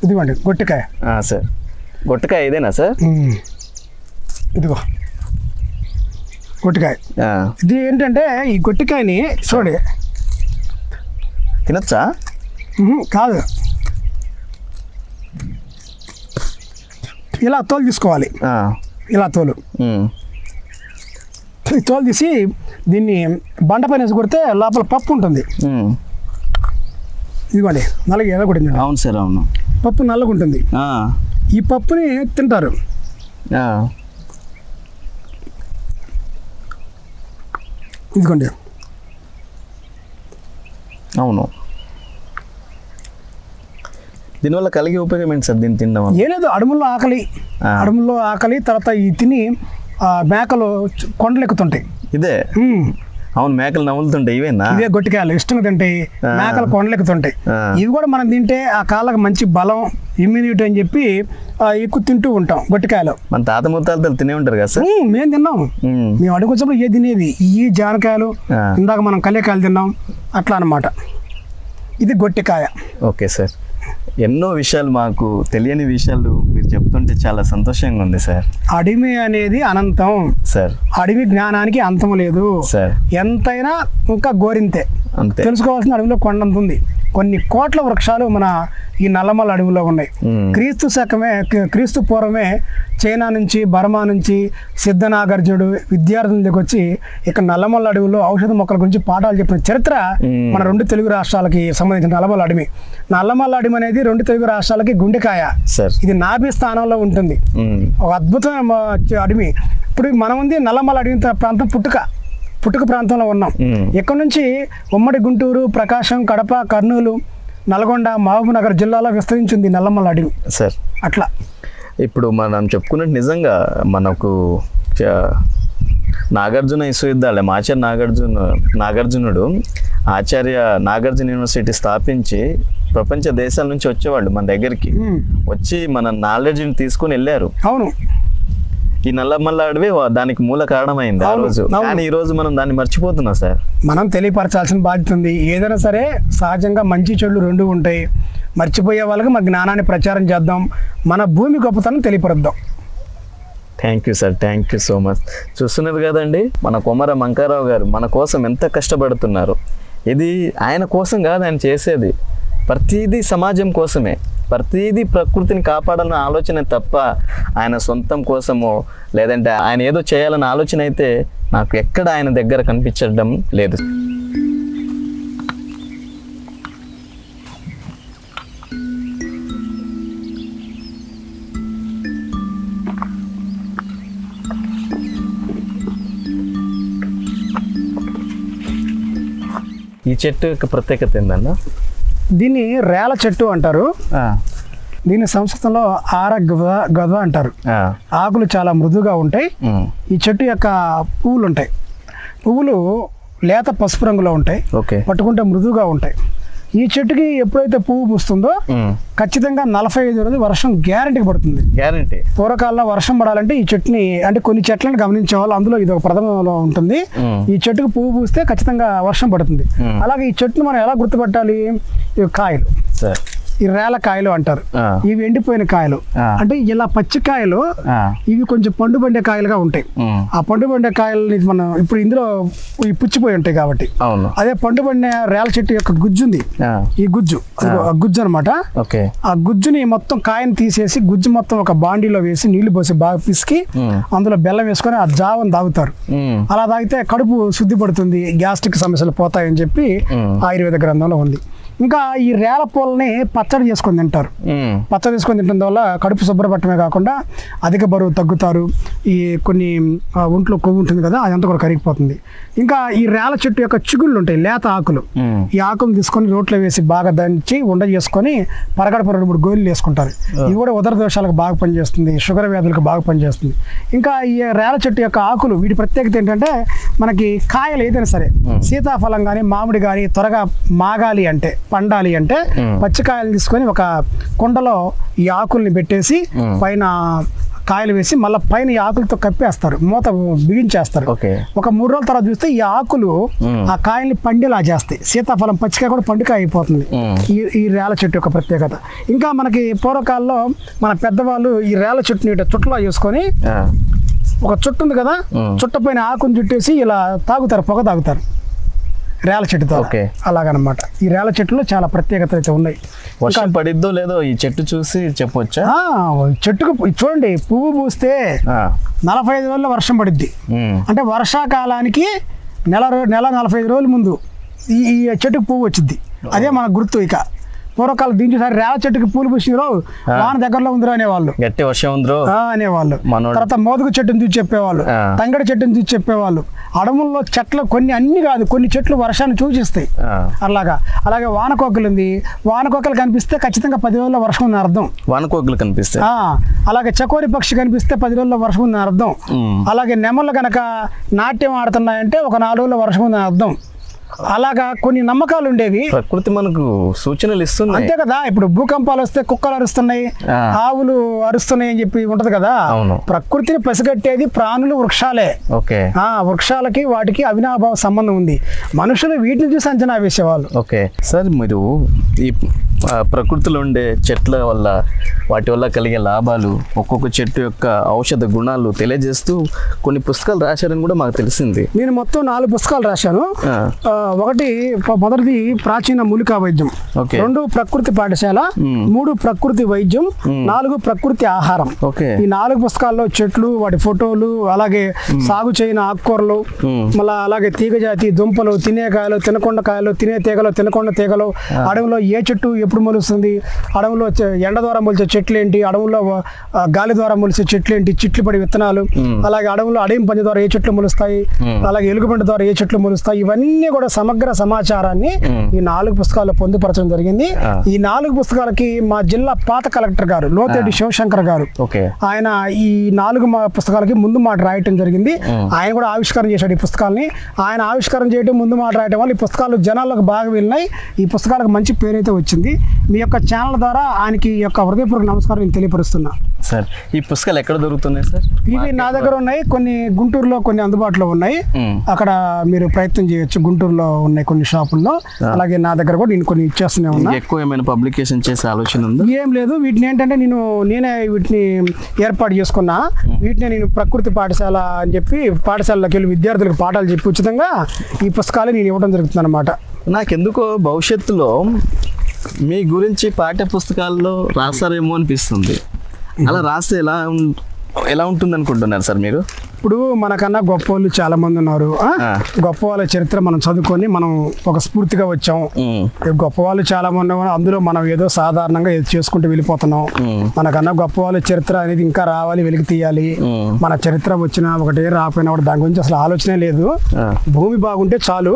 D: ఇదిగోండి గొట్టెకాయ
A: సార్. గొట్టెకాయ ఇదేనా సార్?
D: ఇదిగో గొట్టెకాయ. ఇది ఏంటంటే ఈ గొట్టెకాయని చూడండి,
A: తినచ్చా?
D: కాదు, ఇలా తోలు తీసుకోవాలి. ఇలా తోలు తీసి దీన్ని బండ పైన వేసి కొడితే లోపల పప్పు ఉంటుంది. ఇదిగోండి నల్లగా ఏదో కూడా.
A: అవును సార్, అవును,
D: పప్పు నల్లగా ఉంటుంది. ఈ పప్పుని తింటారు. ఇదిగోండి,
A: అవును. దీనివల్ల కలిగే ఉపయోగం ఏంటి సార్ దీన్ని తినడం వల్ల?
D: ఏం లేదు, అడవుల్లో ఆకలి తర్వాత ఈ తిని మేకలు కొండలు ఎక్కుతుంటాయి.
A: ఇదే అవును, మేకలు నవ్వులుతుంటాయి. ఇవేనా?
D: ఇవే గొట్టికాయలు ఇష్టంగా తింటాయి, మేకలు కొండలు ఎక్కుతుంటాయి. ఇవి కూడా మనం తింటే ఆ కాళ్ళకి మంచి బలం, ఇమ్యూనిటీ అని చెప్పి ఎక్కువ తింటూ ఉంటాం గొట్టికాయలు.
A: మన తాత ముత్తాతలు తినే ఉంటారు కదా సార్?
D: మేము తిన్నాం. మేము అడుగుచ్చినప్పుడు ఏ తినేది ఈ జానకాయలు, ఇందాక మనం కలికాయలు తిన్నాం, అట్లా అనమాట. ఇది గొట్టికాయ.
A: ఓకే సార్, ఎన్నో విషయాలు మాకు తెలియని విషయాలు మీరు చెప్తుంటే చాలా సంతోషంగా ఉంది సార్.
D: అడవి అనేది అనంతం
A: సార్,
D: అడవి జ్ఞానానికి అంతం లేదు
A: సార్.
D: ఎంతైనా ఇంకా గోరింతే.
A: అంతే,
D: తెలుసుకోవాల్సిన అడవిలో కొండంత ఉంది. కొన్ని కోట్ల వృక్షాలు మన ఈ నల్లమల్ల అడవిలో ఉన్నాయి. క్రీస్తు పూర్వమే చైనా నుంచి, బర్మా నుంచి సిద్ధనాగార్జునుడు విద్యార్థుల దగ్గరికి వచ్చి ఇక్కడ నల్లమల్ల అడవిలో ఔషధ మొక్కల గురించి పాఠాలు చెప్పిన చరిత్ర మన 2 తెలుగు రాష్ట్రాలకి సంబంధించిన నల్లమల్ల అడవి. నల్లమల్ల అడవి అనేది 2 తెలుగు రాష్ట్రాలకి గుండెకాయ. ఇది నాభి స్థానంలో ఉంటుంది. ఒక అద్భుతమైన అడవి. ఇప్పుడు మనం ఉంది నల్లమల్ల అడవి ప్రాంతం పుట్టుక ప్రాంతంలో ఉన్నాం. ఇక్కడ నుంచి ఉమ్మడి గుంటూరు, ప్రకాశం, కడప, కర్నూలు, నల్గొండ, మహబూబ్ నగర్ జిల్లాలో విస్తరించింది నల్లమల్ల అడవి
A: సార్.
D: అట్లా
A: ఇప్పుడు మనం చెప్పుకున్నట్టు నిజంగా మనకు నాగార్జున విశ్వవిద్యాలయం నాగార్జునుడు ఆచార్య నాగార్జున యూనివర్సిటీ స్థాపించి ప్రపంచ దేశాల నుంచి వచ్చేవాళ్ళు మన దగ్గరికి వచ్చి మన నాలెడ్జ్ని తీసుకుని వెళ్ళారు.
D: అవును,
A: ఈ నల్లమల్ల అడవి దానికి మూల కారణమైంది ఆ రోజు. కానీ ఈ రోజు మనం దాన్ని మర్చిపోతున్నాం సార్.
D: మనం తెలియపరచాల్సిన బాధ్యత ఉంది. ఏదైనా సరే సహజంగా మంచి చెడులు 2 ఉంటాయి. మర్చిపోయే వాళ్ళకి మన జ్ఞానాన్ని ప్రచారం చేద్దాం, మన భూమి గొప్పతనం తెలియపరుద్దాం.
A: Thank you sir, thank you so much. చూస్తున్నారు కదండి, మన కొమరం అంకారావు గారు మన కోసం ఎంత కష్టపడుతున్నారు. ఇది ఆయన కోసం కాదు ఆయన చేసేది, ప్రతిదీ సమాజం కోసమే, ప్రతిదీ ప్రకృతిని కాపాడాలన్న ఆలోచన తప్ప ఆయన సొంతం కోసమో లేదంటే ఆయన ఏదో చేయాలన్న ఆలోచన అయితే నాకు ఎక్కడ ఆయన దగ్గర కనిపించడం లేదు. ఈ చెట్టు యొక్క ప్రత్యేకత ఏందన్నా?
D: దీన్ని రేల చెట్టు అంటారు. దీన్ని సంస్కృతంలో గద అంటారు. ఆకులు చాలా మృదువుగా ఉంటాయి. ఈ చెట్టు యొక్క పువ్వులు ఉంటాయి. పువ్వులు లేత పసుపు రంగులో ఉంటాయి. పట్టుకుంటే మృదువుగా ఉంటాయి. ఈ చెట్టుకి ఎప్పుడైతే పువ్వు పూస్తుందో ఖచ్చితంగా 45 రోజులు వర్షం గ్యారంటీ పడుతుంది. పూర్వకాలంలో వర్షం పడాలంటే ఈ చెట్టుని, అంటే కొన్ని చెట్లను గమనించేవాళ్ళు, అందులో ఇది ఒక ప్రథమంలో ఉంటుంది. ఈ చెట్టుకు పువ్వు పూస్తే ఖచ్చితంగా వర్షం పడుతుంది. అలాగే ఈ చెట్టును మనం ఎలా గుర్తుపట్టాలి? ఇవి కాయలు, ఈ రేల కాయలు అంటారు. ఇవి ఎండిపోయిన కాయలు. అంటే ఇలా పచ్చికాయలు ఇవి కొంచెం పండుబండే కాయలుగా ఉంటాయి. ఆ పండుబండే కాయలని మనం ఇప్పుడు ఇందులో ఈ పుచ్చిపోయి ఉంటాయి కాబట్టి. అదే పండుబండే రేల చెట్టు యొక్క గుజ్జు ఉంది, ఈ గుజ్జు అనమాట. ఆ గుజ్జుని మొత్తం కాయని తీసేసి గుజ్జు మొత్తం ఒక బాండీలో వేసి నీళ్లు పోసి బాగా పిసికి అందులో బెల్లం వేసుకొని ఆ జావని తాగుతారు. అలా తాగితే కడుపు శుద్ధి పడుతుంది, గ్యాస్ట్రిక్ సమస్యలు పోతాయని చెప్పి ఆయుర్వేద గ్రంథంలో ఉంది. ఇంకా ఈ రేల పూలని పచ్చడి చేసుకొని తింటారు. పచ్చడి చేసుకొని తినడం వల్ల కడుపు శుభ్రపట్టమే కాకుండా అధిక బరువు తగ్గుతారు. ఈ కొన్ని ఒంట్లో కొవ్వు ఉంటుంది కదా, అదంతా కూడా కరిగిపోతుంది. ఇంకా ఈ రేల చెట్టు యొక్క చిగుళ్ళు ఉంటాయి, లేత ఆకులు. ఈ ఆకులు తీసుకొని రోట్లో వేసి బాగా దంచి ఉండ చేసుకొని పరగడప 2-3 గోళీలు వేసుకుంటారు. ఇవి కూడా ఉదర దోషాలకు బాగా పనిచేస్తుంది, షుగర్ వ్యాధులకు బాగా పనిచేస్తుంది. ఇంకా ఈ రేల చెట్టు యొక్క ఆకులు, వీటి ప్రత్యేకత ఏంటంటే మనకి కాయలు ఏదైనా సరే, సీతాఫలం కానీ మామిడి కానీ త్వరగా మాగాలి అంటే, పండాలి అంటే పచ్చికాయలు తీసుకొని ఒక కుండలో ఈ ఆకుల్ని పెట్టేసి పైన కాయలు వేసి మళ్ళీ పైన ఈ ఆకులతో కప్పేస్తారు, మూత బిగించేస్తారు. ఒక 3 రోజుల తర్వాత చూస్తే ఈ ఆకులు ఆ కాయల్ని పండేలా చేస్తాయి. సీతాఫలం పచ్చికాయ కూడా పండుకాయ అయిపోతుంది. ఈ రేల చెట్టు యొక్క ప్రత్యేకత. ఇంకా మనకి పూర్వకాలంలో మన పెద్దవాళ్ళు ఈ రేల చెట్టుని చుట్టలో చేసుకొని, ఒక చుట్టు ఉంది కదా, చుట్ట పైన ఆకుని చుట్టేసి ఇలా తాగుతారు, పొగ తాగుతారు రేల చెట్టుతో. అలాగనమాట. ఈ రేల చెట్టులో చాలా ప్రత్యేకత అయితే ఉన్నాయి.
A: వర్షం పడిద్దో లేదో ఈ చెట్టు చూసి చెప్పొచ్చా?
D: చెట్టుకు చూడండి, పువ్వు పూస్తే 45 రోజుల్లో వర్షం పడిద్ది. అంటే వర్షాకాలానికి నెల 45 రోజుల ముందు ఈ చెట్టుకు పువ్వు వచ్చింది. అదే మన గుర్తు. ఇక పూర్వకాలం దించేసారి రేవ చెట్టుకి పూలు పూసిరో వాన దగ్గరలో ఉందిరో అనేవాళ్ళు,
A: గట్టి వర్షం ఉందిరో
D: అనేవాళ్ళు. తర్వాత మోదుగు చెట్టుని చూసి చెప్పేవాళ్ళు, తంగడి చెట్టుని చూసి చెప్పేవాళ్ళు. అడవుల్లో చెట్లు కొన్ని అన్ని కాదు, కొన్ని చెట్లు వర్షాన్ని సూచిస్తాయి. అలాగే వానకోకలు ఉంది, వానకోకలు కనిపిస్తే ఖచ్చితంగా 10 రోజుల్లో వర్షం ఉందని అర్థం.
A: వానకోకలు కనిపిస్తాయి.
D: అలాగే చకోరి పక్షి కనిపిస్తే 10 రోజుల్లో వర్షం ఉందని అర్థం. అలాగే నెమళ్ళు కనుక నాట్యం ఆడుతున్నాయంటే ఒక 4 రోజుల్లో వర్షం ఉందని అర్థం. అలాగా కొన్ని నమ్మకాలు ఉండేవి.
A: ప్రకృతి మనకు సూచనలు ఇస్తుంది
D: అంతే కదా. ఇప్పుడు భూకంపాలు వస్తే కుక్కలు అరుస్తున్నాయి, ఆవులు అరుస్తున్నాయి అని చెప్పి ఉంటది కదా. ప్రకృతిని పసిగట్టేది ప్రాణులు, వృక్షాలే. వృక్షాలకి వాటికి అవినాభావ సంబంధం ఉంది. మనుషులు వీటిని చూసి అంచనా వేసేవాళ్ళు.
A: ఓకే సార్, మీరు ఈ ప్రకృతిలో ఉండే చెట్ల వల్ల వాటి వల్ల కలిగే లాభాలు, ఒక్కొక్క చెట్టు యొక్క ఔషధ గుణాలు తెలియజేస్తూ కొన్ని పుస్తకాలు రాశారని కూడా మాకు తెలిసింది.
D: నేను మొత్తం 4 పుస్తకాలు రాశాను. మొదటిది ప్రాచీన మూలికా వైద్యం, 2 ప్రకృతి పాఠశాల, 3 ప్రకృతి వైద్యం, 4 ప్రకృతి ఆహారం. ఈ 4 పుస్తకాల్లో చెట్లు, వాటి ఫోటోలు, అలాగే సాగు చేయని ఆకుకూరలు, మళ్ళీ అలాగే తీగ జాతి దుంపలు, తినే కాయలు, తినకొండ కాయలు, తినే తీగలు, తినకొండ తీగలు, అడవిలో ఏ చెట్టు ఎప్పుడు మొలుస్తుంది, అడవులో ఎండ ద్వారా మొలిచే చెట్లు ఏంటి, అడవుల్లో గాలి ద్వారా మొలిచే చెట్లు ఏంటి, చిట్లు పడి విత్తనాలు, అలాగే అడవులో అడవి పంజ ద్వారా ఏ చెట్లు మొలుస్తాయి, అలాగే ఎలుగుబంటి ద్వారా ఏ చెట్లు మొలుస్తాయి, ఇవన్నీ కూడా సమగ్ర సమాచారాన్ని ఈ 4 పుస్తకాల్లో పొందుపరచడం జరిగింది. ఈ 4 పుస్తకాలకి మా జిల్లా పాత కలెక్టర్ గారు లోతేటి శివశంకర్ గారు, ఆయన ఈ 4 పుస్తకాలకి ముందు మాట రాయటం జరిగింది. ఆయన కూడా ఆవిష్కరణ చేశాడు ఈ పుస్తకాలని. ఆయన ఆవిష్కరణ చేయడం, ముందు మాట రాయటం వల్ల ఈ పుస్తకాలు జనాలకు బాగా వెళ్ళినాయి. ఈ పుస్తకాలకు మంచి పేరైతే వచ్చింది. మీ యొక్క ఛానల్ ద్వారా ఆయనకి యొక్క హృదయపూర్వక నమస్కారం నేను తెలియపరుస్తున్నా.
A: సార్, ఈ పుస్తకాలు ఎక్కడ దొరుకుతున్నాయి సార్?
D: ఇవి నా దగ్గర ఉన్నాయి, కొన్ని గుంటూరులో కొన్ని అందుబాటులో ఉన్నాయి. అక్కడ మీరు ప్రయత్నం చేయొచ్చు. గుంటూరులో ఉన్నాయి కొన్ని షాపుల్లో, అలాగే నా దగ్గర కూడా నేను కొన్ని ఇచ్చేస్తూనే ఉన్నా.
A: ఎక్కువ ఏమైనా పబ్లికేషన్ చేసే ఆలోచన ఉందా?
D: ఏం లేదు. వీటిని ఏంటంటే నేనే వీటిని ఏర్పాటు చేసుకున్నా. వీటిని నేను ప్రకృతి పాఠశాల అని చెప్పి పాఠశాలలోకి వెళ్ళి విద్యార్థులకు పాఠాలు చెప్పి ఉచితంగా ఈ పుస్తకాలు నేను ఇవ్వడం జరుగుతుంది అన్నమాట.
A: నాకెందుకో భవిష్యత్తులో మీ గురించి పాఠ్య పుస్తకాల్లో రాస్తారేమో అనిపిస్తుంది. అలా రాస్తే ఎలా ఉంటుంది అనుకుంటున్నారు సార్ మీరు?
D: ఇప్పుడు మనకన్నా గొప్ప వాళ్ళు చాలా మంది ఉన్నారు. గొప్ప వాళ్ళ చరిత్ర మనం చదువుకొని మనం ఒక స్ఫూర్తిగా వచ్చాం. గొప్ప వాళ్ళు చాలా మంది ఉన్నారు, అందులో మనం ఏదో సాధారణంగా ఏదో చేసుకుంటూ వెళ్ళిపోతున్నాం. మనకన్నా గొప్ప వాళ్ళ చరిత్ర అనేది ఇంకా రావాలి, వెలికి తీయాలి. మన చరిత్ర వచ్చినా ఒకటే రాకపోయినా కూడా దాని గురించి అసలు ఆలోచనే లేదు. భూమి బాగుంటే చాలు,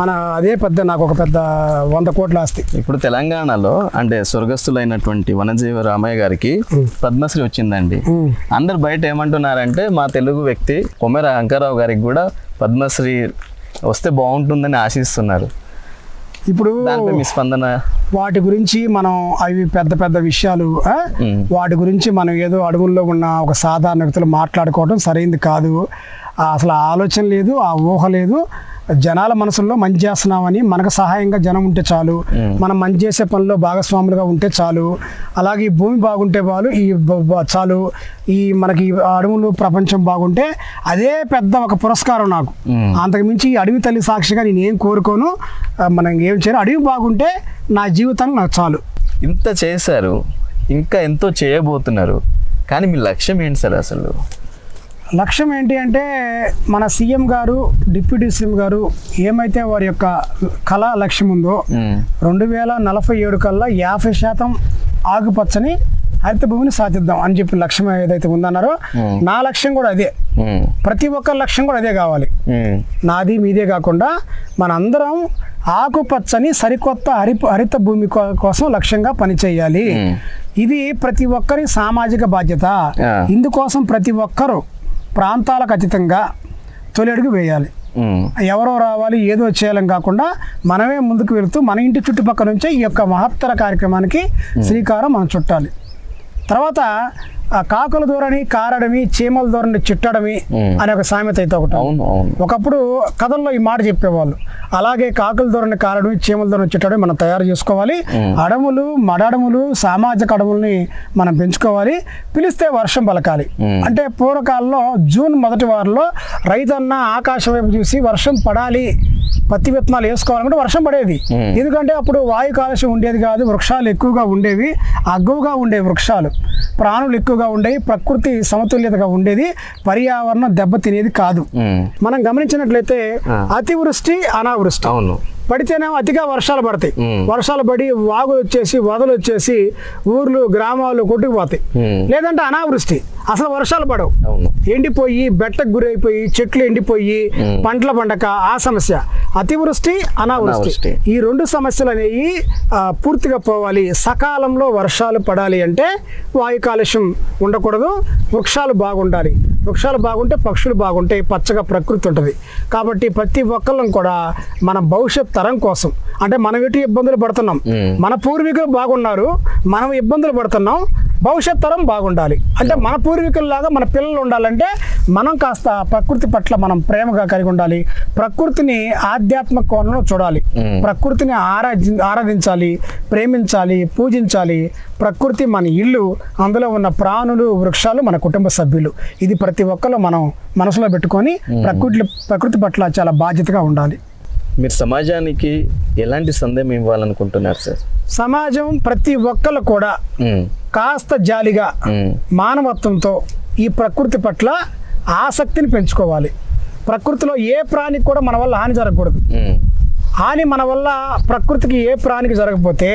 D: మన అదే పెద్ద నాకు ఒక పెద్ద 100 కోట్ల ఆస్తి.
A: ఇప్పుడు తెలంగాణలో అంటే స్వర్గస్థులైనటువంటి వనజీవ రామయ్య గారికి పద్మశ్రీ వచ్చిందండి. అందరు బయట ఏమంటున్నారంటే మా తెలుగు వ్యక్తి కొమెర అంకారావు గారికి కూడా పద్మశ్రీ వస్తే బాగుంటుందని ఆశిస్తున్నారు. ఇప్పుడు మీ స్పందన?
D: వాటి గురించి మనం అవి పెద్ద పెద్ద విషయాలు, వాటి గురించి మనం ఏదో అడవుల్లో ఉన్న ఒక సాధారణ వ్యక్తులు మాట్లాడుకోవడం సరైనది కాదు. అసలు ఆలోచన లేదు, ఆ ఊహ లేదు. జనాల మనసుల్లో మంచి చేస్తున్నామని మనకు సహాయంగా జనం ఉంటే చాలు, మనం మంచి చేసే పనిలో భాగస్వాములుగా ఉంటే చాలు. అలాగే ఈ భూమి బాగుంటే చాలు, ఈ మనకి అడవులు ప్రపంచం బాగుంటే అదే పెద్ద ఒక పురస్కారం నాకు. అంతకుమించి అడవి తల్లి సాక్షిగా నేను ఏం కోరుకోను. మనం ఏం చేయాలి, అడవి బాగుంటే నా జీవితం నాకు చాలు.
A: ఇంత చేశారు, ఇంకా ఎంతో చేయబోతున్నారు, కానీ మీ లక్ష్యం ఏంటి సార్? అసలు
D: లక్ష్యం ఏంటి అంటే మన సీఎం గారు, డిప్యూటీ సీఎం గారు ఏమైతే వారి యొక్క కళా లక్ష్యం ఉందో 2047 కల్లా 50% ఆకుపచ్చని హరిత భూమిని సాధిద్దాం అని చెప్పి లక్ష్యం ఏదైతే ఉందన్నారో నా లక్ష్యం కూడా అదే. ప్రతి ఒక్కరి లక్ష్యం కూడా అదే కావాలి. నాది మీదే కాకుండా మనందరం ఆకుపచ్చని సరికొత్త హరిత భూమి కోసం లక్ష్యంగా పనిచేయాలి. ఇది ప్రతి ఒక్కరి సామాజిక బాధ్యత. ఇందుకోసం ప్రతి ఒక్కరూ ప్రాంతాలకు అతీతంగా తొలి అడుగు వేయాలి. ఎవరో రావాలి ఏదో చేయాలని కాకుండా మనమే ముందుకు వెళుతూ మన ఇంటి చుట్టుపక్కల నుంచే ఈ యొక్క మహత్తర కార్యక్రమానికి శ్రీకారం మనం చుట్టాలి. తర్వాత కాకుల దూరని కారడమి, చీమల దూరని చిట్టడమి అనే ఒక సామెత అయితే ఒకటి. ఒకప్పుడు కథల్లో ఈ మాట చెప్పేవాళ్ళు. అలాగే కాకుల దూరని కారడమి, చీమల దూరని చిట్టడమి మనం తయారు చేసుకోవాలి. అడవులు, మడడములు, సామాజిక అడవుల్ని మనం పెంచుకోవాలి. పిలిస్తే వర్షం పలకాలి. అంటే పూర్వకాలంలో జూన్ మొదటి వారంలో రైతన్న ఆకాశం వైపు చూసి వర్షం పడాలి, పత్తి విత్తనాలు వేసుకోవాలంటే వర్షం పడేది. ఎందుకంటే అప్పుడు వాయు కాలుష్యం ఉండేది కాదు, వృక్షాలు ఎక్కువగా ఉండేవి, అగ్గువగా ఉండేవి వృక్షాలు, ప్రాణులు ఎక్కువగా ఉండేవి, ప్రకృతి సమతుల్యతగా ఉండేది, పర్యావరణం దెబ్బతినేది కాదు. మనం గమనించినట్లయితే అతివృష్టి, అనావృష్టి పడితేనేమో అతిగా వర్షాలు పడతాయి. వర్షాలు పడి వాగులు వచ్చేసి వదలు వచ్చేసి ఊర్లు గ్రామాలు కొట్టుకుపోతాయి. లేదంటే అనావృష్టి, అసలు వర్షాలు పడవు, ఎండిపోయి బెట్టకు గురైపోయి చెట్లు ఎండిపోయి పంటల పండక ఆ సమస్య. అతివృష్టి, అనావృష్టి, ఈ రెండు సమస్యలు అనేవి పూర్తిగా పోవాలి. సకాలంలో వర్షాలు పడాలి అంటే వాయు కాలుష్యం ఉండకూడదు, వృక్షాలు బాగుండాలి. వృక్షాలు బాగుంటే పక్షులు బాగుంటాయి, పచ్చగా ప్రకృతి ఉంటుంది. కాబట్టి ప్రతి ఒక్కళ్ళం కూడా మన భవిష్యత్ తరం కోసం, అంటే మనం ఎటు ఇబ్బందులు పడుతున్నాం, మన పూర్వీకులు బాగున్నారు, మనం ఇబ్బందులు పడుతున్నాం, భవిష్యత్ తరం బాగుండాలి. అంటే మన పూర్వీకుల్లాగా మన పిల్లలు ఉండాలంటే మనం కాస్త ప్రకృతి పట్ల మనం ప్రేమగా కలిగి ఉండాలి. ప్రకృతిని ఆధ్యాత్మిక కోణంలో చూడాలి. ప్రకృతిని ఆరాధించాలి, ప్రేమించాలి, పూజించాలి. ప్రకృతి మన ఇల్లు, అందులో ఉన్న ప్రాణులు, వృక్షాలు మన కుటుంబ సభ్యులు. ఇది ప్రతి ఒక్కరు మనం మనసులో పెట్టుకొని ప్రకృతి పట్ల చాలా బాధ్యతగా ఉండాలి.
A: మీరు సమాజానికి ఎలాంటి సందేశం ఇవ్వాలనుకుంటున్నారు సార్?
D: సమాజం ప్రతి ఒక్కరు కూడా కాస్త జాలిగా మానవత్వంతో ఈ ప్రకృతి పట్ల ఆసక్తిని పెంచుకోవాలి. ప్రకృతిలో ఏ ప్రాణికి కూడా మన వల్ల హాని జరగకూడదు. హాని మన వల్ల ప్రకృతికి ఏ ప్రాణికి జరగకపోతే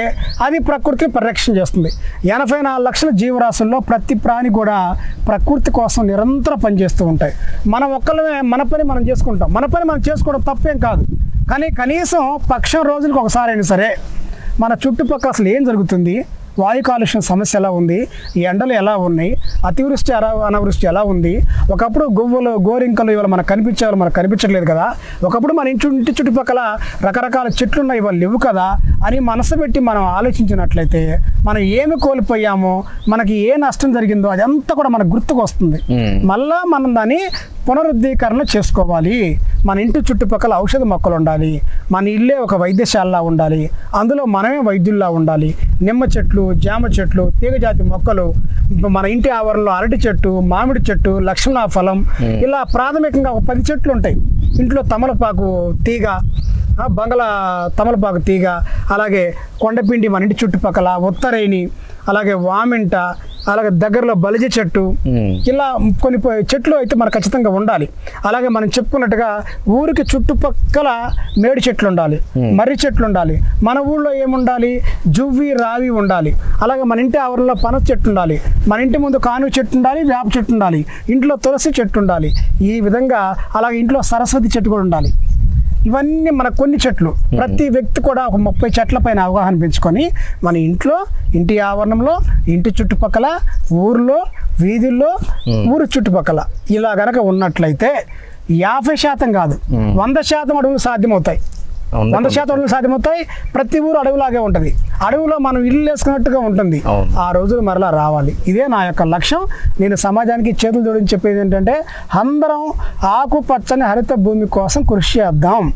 D: అది ప్రకృతిని పరిరక్షణ చేస్తుంది. 84 లక్షల జీవరాశుల్లో ప్రతి ప్రాణి కూడా ప్రకృతి కోసం నిరంతరం పనిచేస్తూ ఉంటాయి. మనం ఒక్కళ్ళమే మన పని మనం చేసుకుంటాం. మన పని మనం చేసుకోవడం తప్పేం కాదు, కానీ కనీసం పక్షం రోజులకు ఒకసారి అయినా సరే మన చుట్టుపక్కల అసలు ఏం జరుగుతుంది, వాయు కాలుష్యం సమస్య ఎలా ఉంది, ఈ ఎండలు ఎలా ఉన్నాయి, అతివృష్టి అనావృష్టి ఎలా ఉంది, ఒకప్పుడు గువ్వలు గోరింకలు ఇవాళ మనకు కనిపించేవాళ్ళు మనకు కనిపించట్లేదు కదా, ఒకప్పుడు మన ఇంటి చుట్టుపక్కల రకరకాల చెట్లు ఉన్నాయి ఇవాళ లేవు కదా అని మనసు పెట్టి మనం ఆలోచించినట్లయితే మనం ఏమి కోల్పోయామో, మనకి ఏ నష్టం జరిగిందో అదంతా కూడా మనకు గుర్తుకు వస్తుంది. మళ్ళా మనం దాన్ని పునరుద్ధీకరణ చేసుకోవాలి. మన ఇంటి చుట్టుపక్కల ఔషధ మొక్కలు ఉండాలి, మన ఇల్లే ఒక వైద్యశాలలా ఉండాలి, అందులో మనమే వైద్యుల్లా ఉండాలి. నిమ్మ చెట్లు, జామ చెట్లు, తీగజాతి మొక్కలు, మన ఇంటి ఆవరణలో అరటి చెట్టు, మామిడి చెట్టు, లక్ష్మణ ఫలం, ఇలా ప్రాథమికంగా ఒక 10 చెట్లు ఉంటాయి. ఇంట్లో తమలపాకు తీగ, బంగళ తమలపాకు తీగ, అలాగే కొండపిండి మన ఇంటి చుట్టుపక్కల, ఉత్తరేణి, అలాగే వామింట, అలాగే దగ్గరలో బలిజ చెట్టు, ఇలా కొన్ని చెట్లు అయితే మనకు ఖచ్చితంగా ఉండాలి. అలాగే మనం చెప్పుకున్నట్టుగా ఊరికి చుట్టుపక్కల మేడి చెట్లు ఉండాలి, మర్రి చెట్లు ఉండాలి. మన ఊళ్ళో ఏముండాలి, జువ్వి, రావి ఉండాలి. అలాగే మన ఇంటి ఆవరణలో పనస చెట్టు ఉండాలి, మన ఇంటి ముందు కాను చెట్టు ఉండాలి, వేప చెట్టు ఉండాలి, ఇంట్లో తులసి చెట్టు ఉండాలి. ఈ విధంగా అలాగే ఇంట్లో సరస్వతి చెట్టు కూడా ఉండాలి. ఇవన్నీ మన కొన్ని చెట్లు. ప్రతి వ్యక్తి కూడా ఒక 30 చెట్ల పైన అవగాహన పెంచుకొని మన ఇంట్లో, ఇంటి ఆవరణంలో, ఇంటి చుట్టుపక్కల, ఊర్లో, వీధుల్లో, ఊరు చుట్టుపక్కల ఇలా గనక ఉన్నట్లయితే 50% కాదు 100% అడుగులు సాధ్యమవుతాయి. 100% అడుగులు సాధ్యమవుతాయి. ప్రతి ఊరు అడవిలాగే ఉంటుంది. అడవిలో మనం ఇల్లు వేసుకున్నట్టుగా ఉంటుంది. ఆ రోజులు మరలా రావాలి. ఇదే నా యొక్క లక్ష్యం. నేను సమాజానికి చేతులు జోడించి చెప్పేది ఏంటంటే, అందరం ఆకుపచ్చని హరిత భూమి కోసం కృషి చేద్దాం.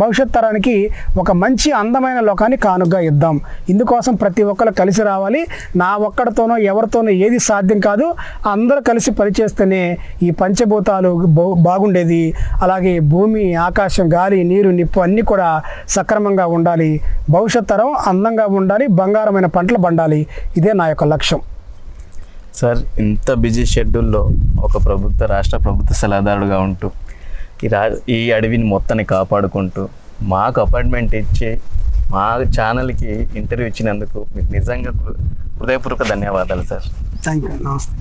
D: భవిష్యత్ తరానికి ఒక మంచి అందమైన లోకాన్ని కానుగ్గా ఇద్దాం. ఇందుకోసం ప్రతి ఒక్కరు కలిసి రావాలి. నా ఒక్కడితోనో ఎవరితోనో ఏది సాధ్యం కాదు. అందరూ కలిసి పనిచేస్తేనే ఈ పంచభూతాలు బాగుండేది. అలాగే భూమి, ఆకాశం, గాలి, నీరు, నిప్పు అన్నీ కూడా సక్రమంగా ఉండాలి. భవిష్యత్ తరం అందంగా ఉండాలి, బంగారమైన పంటలు పండాలి. ఇదే నా యొక్క లక్ష్యం.
A: సార్, ఇంత బిజీ షెడ్యూల్లో ఒక రాష్ట్ర ప్రభుత్వ సలహాదారుడుగా ఉంటూ ఈ అడవిని మొత్తాన్ని కాపాడుకుంటూ మాకు అపాయింట్మెంట్ ఇచ్చి మా ఛానల్కి ఇంటర్వ్యూ ఇచ్చినందుకు మీకు నిజంగా హృదయపూర్వక ధన్యవాదాలు సార్.
D: Thank you. నమస్తే.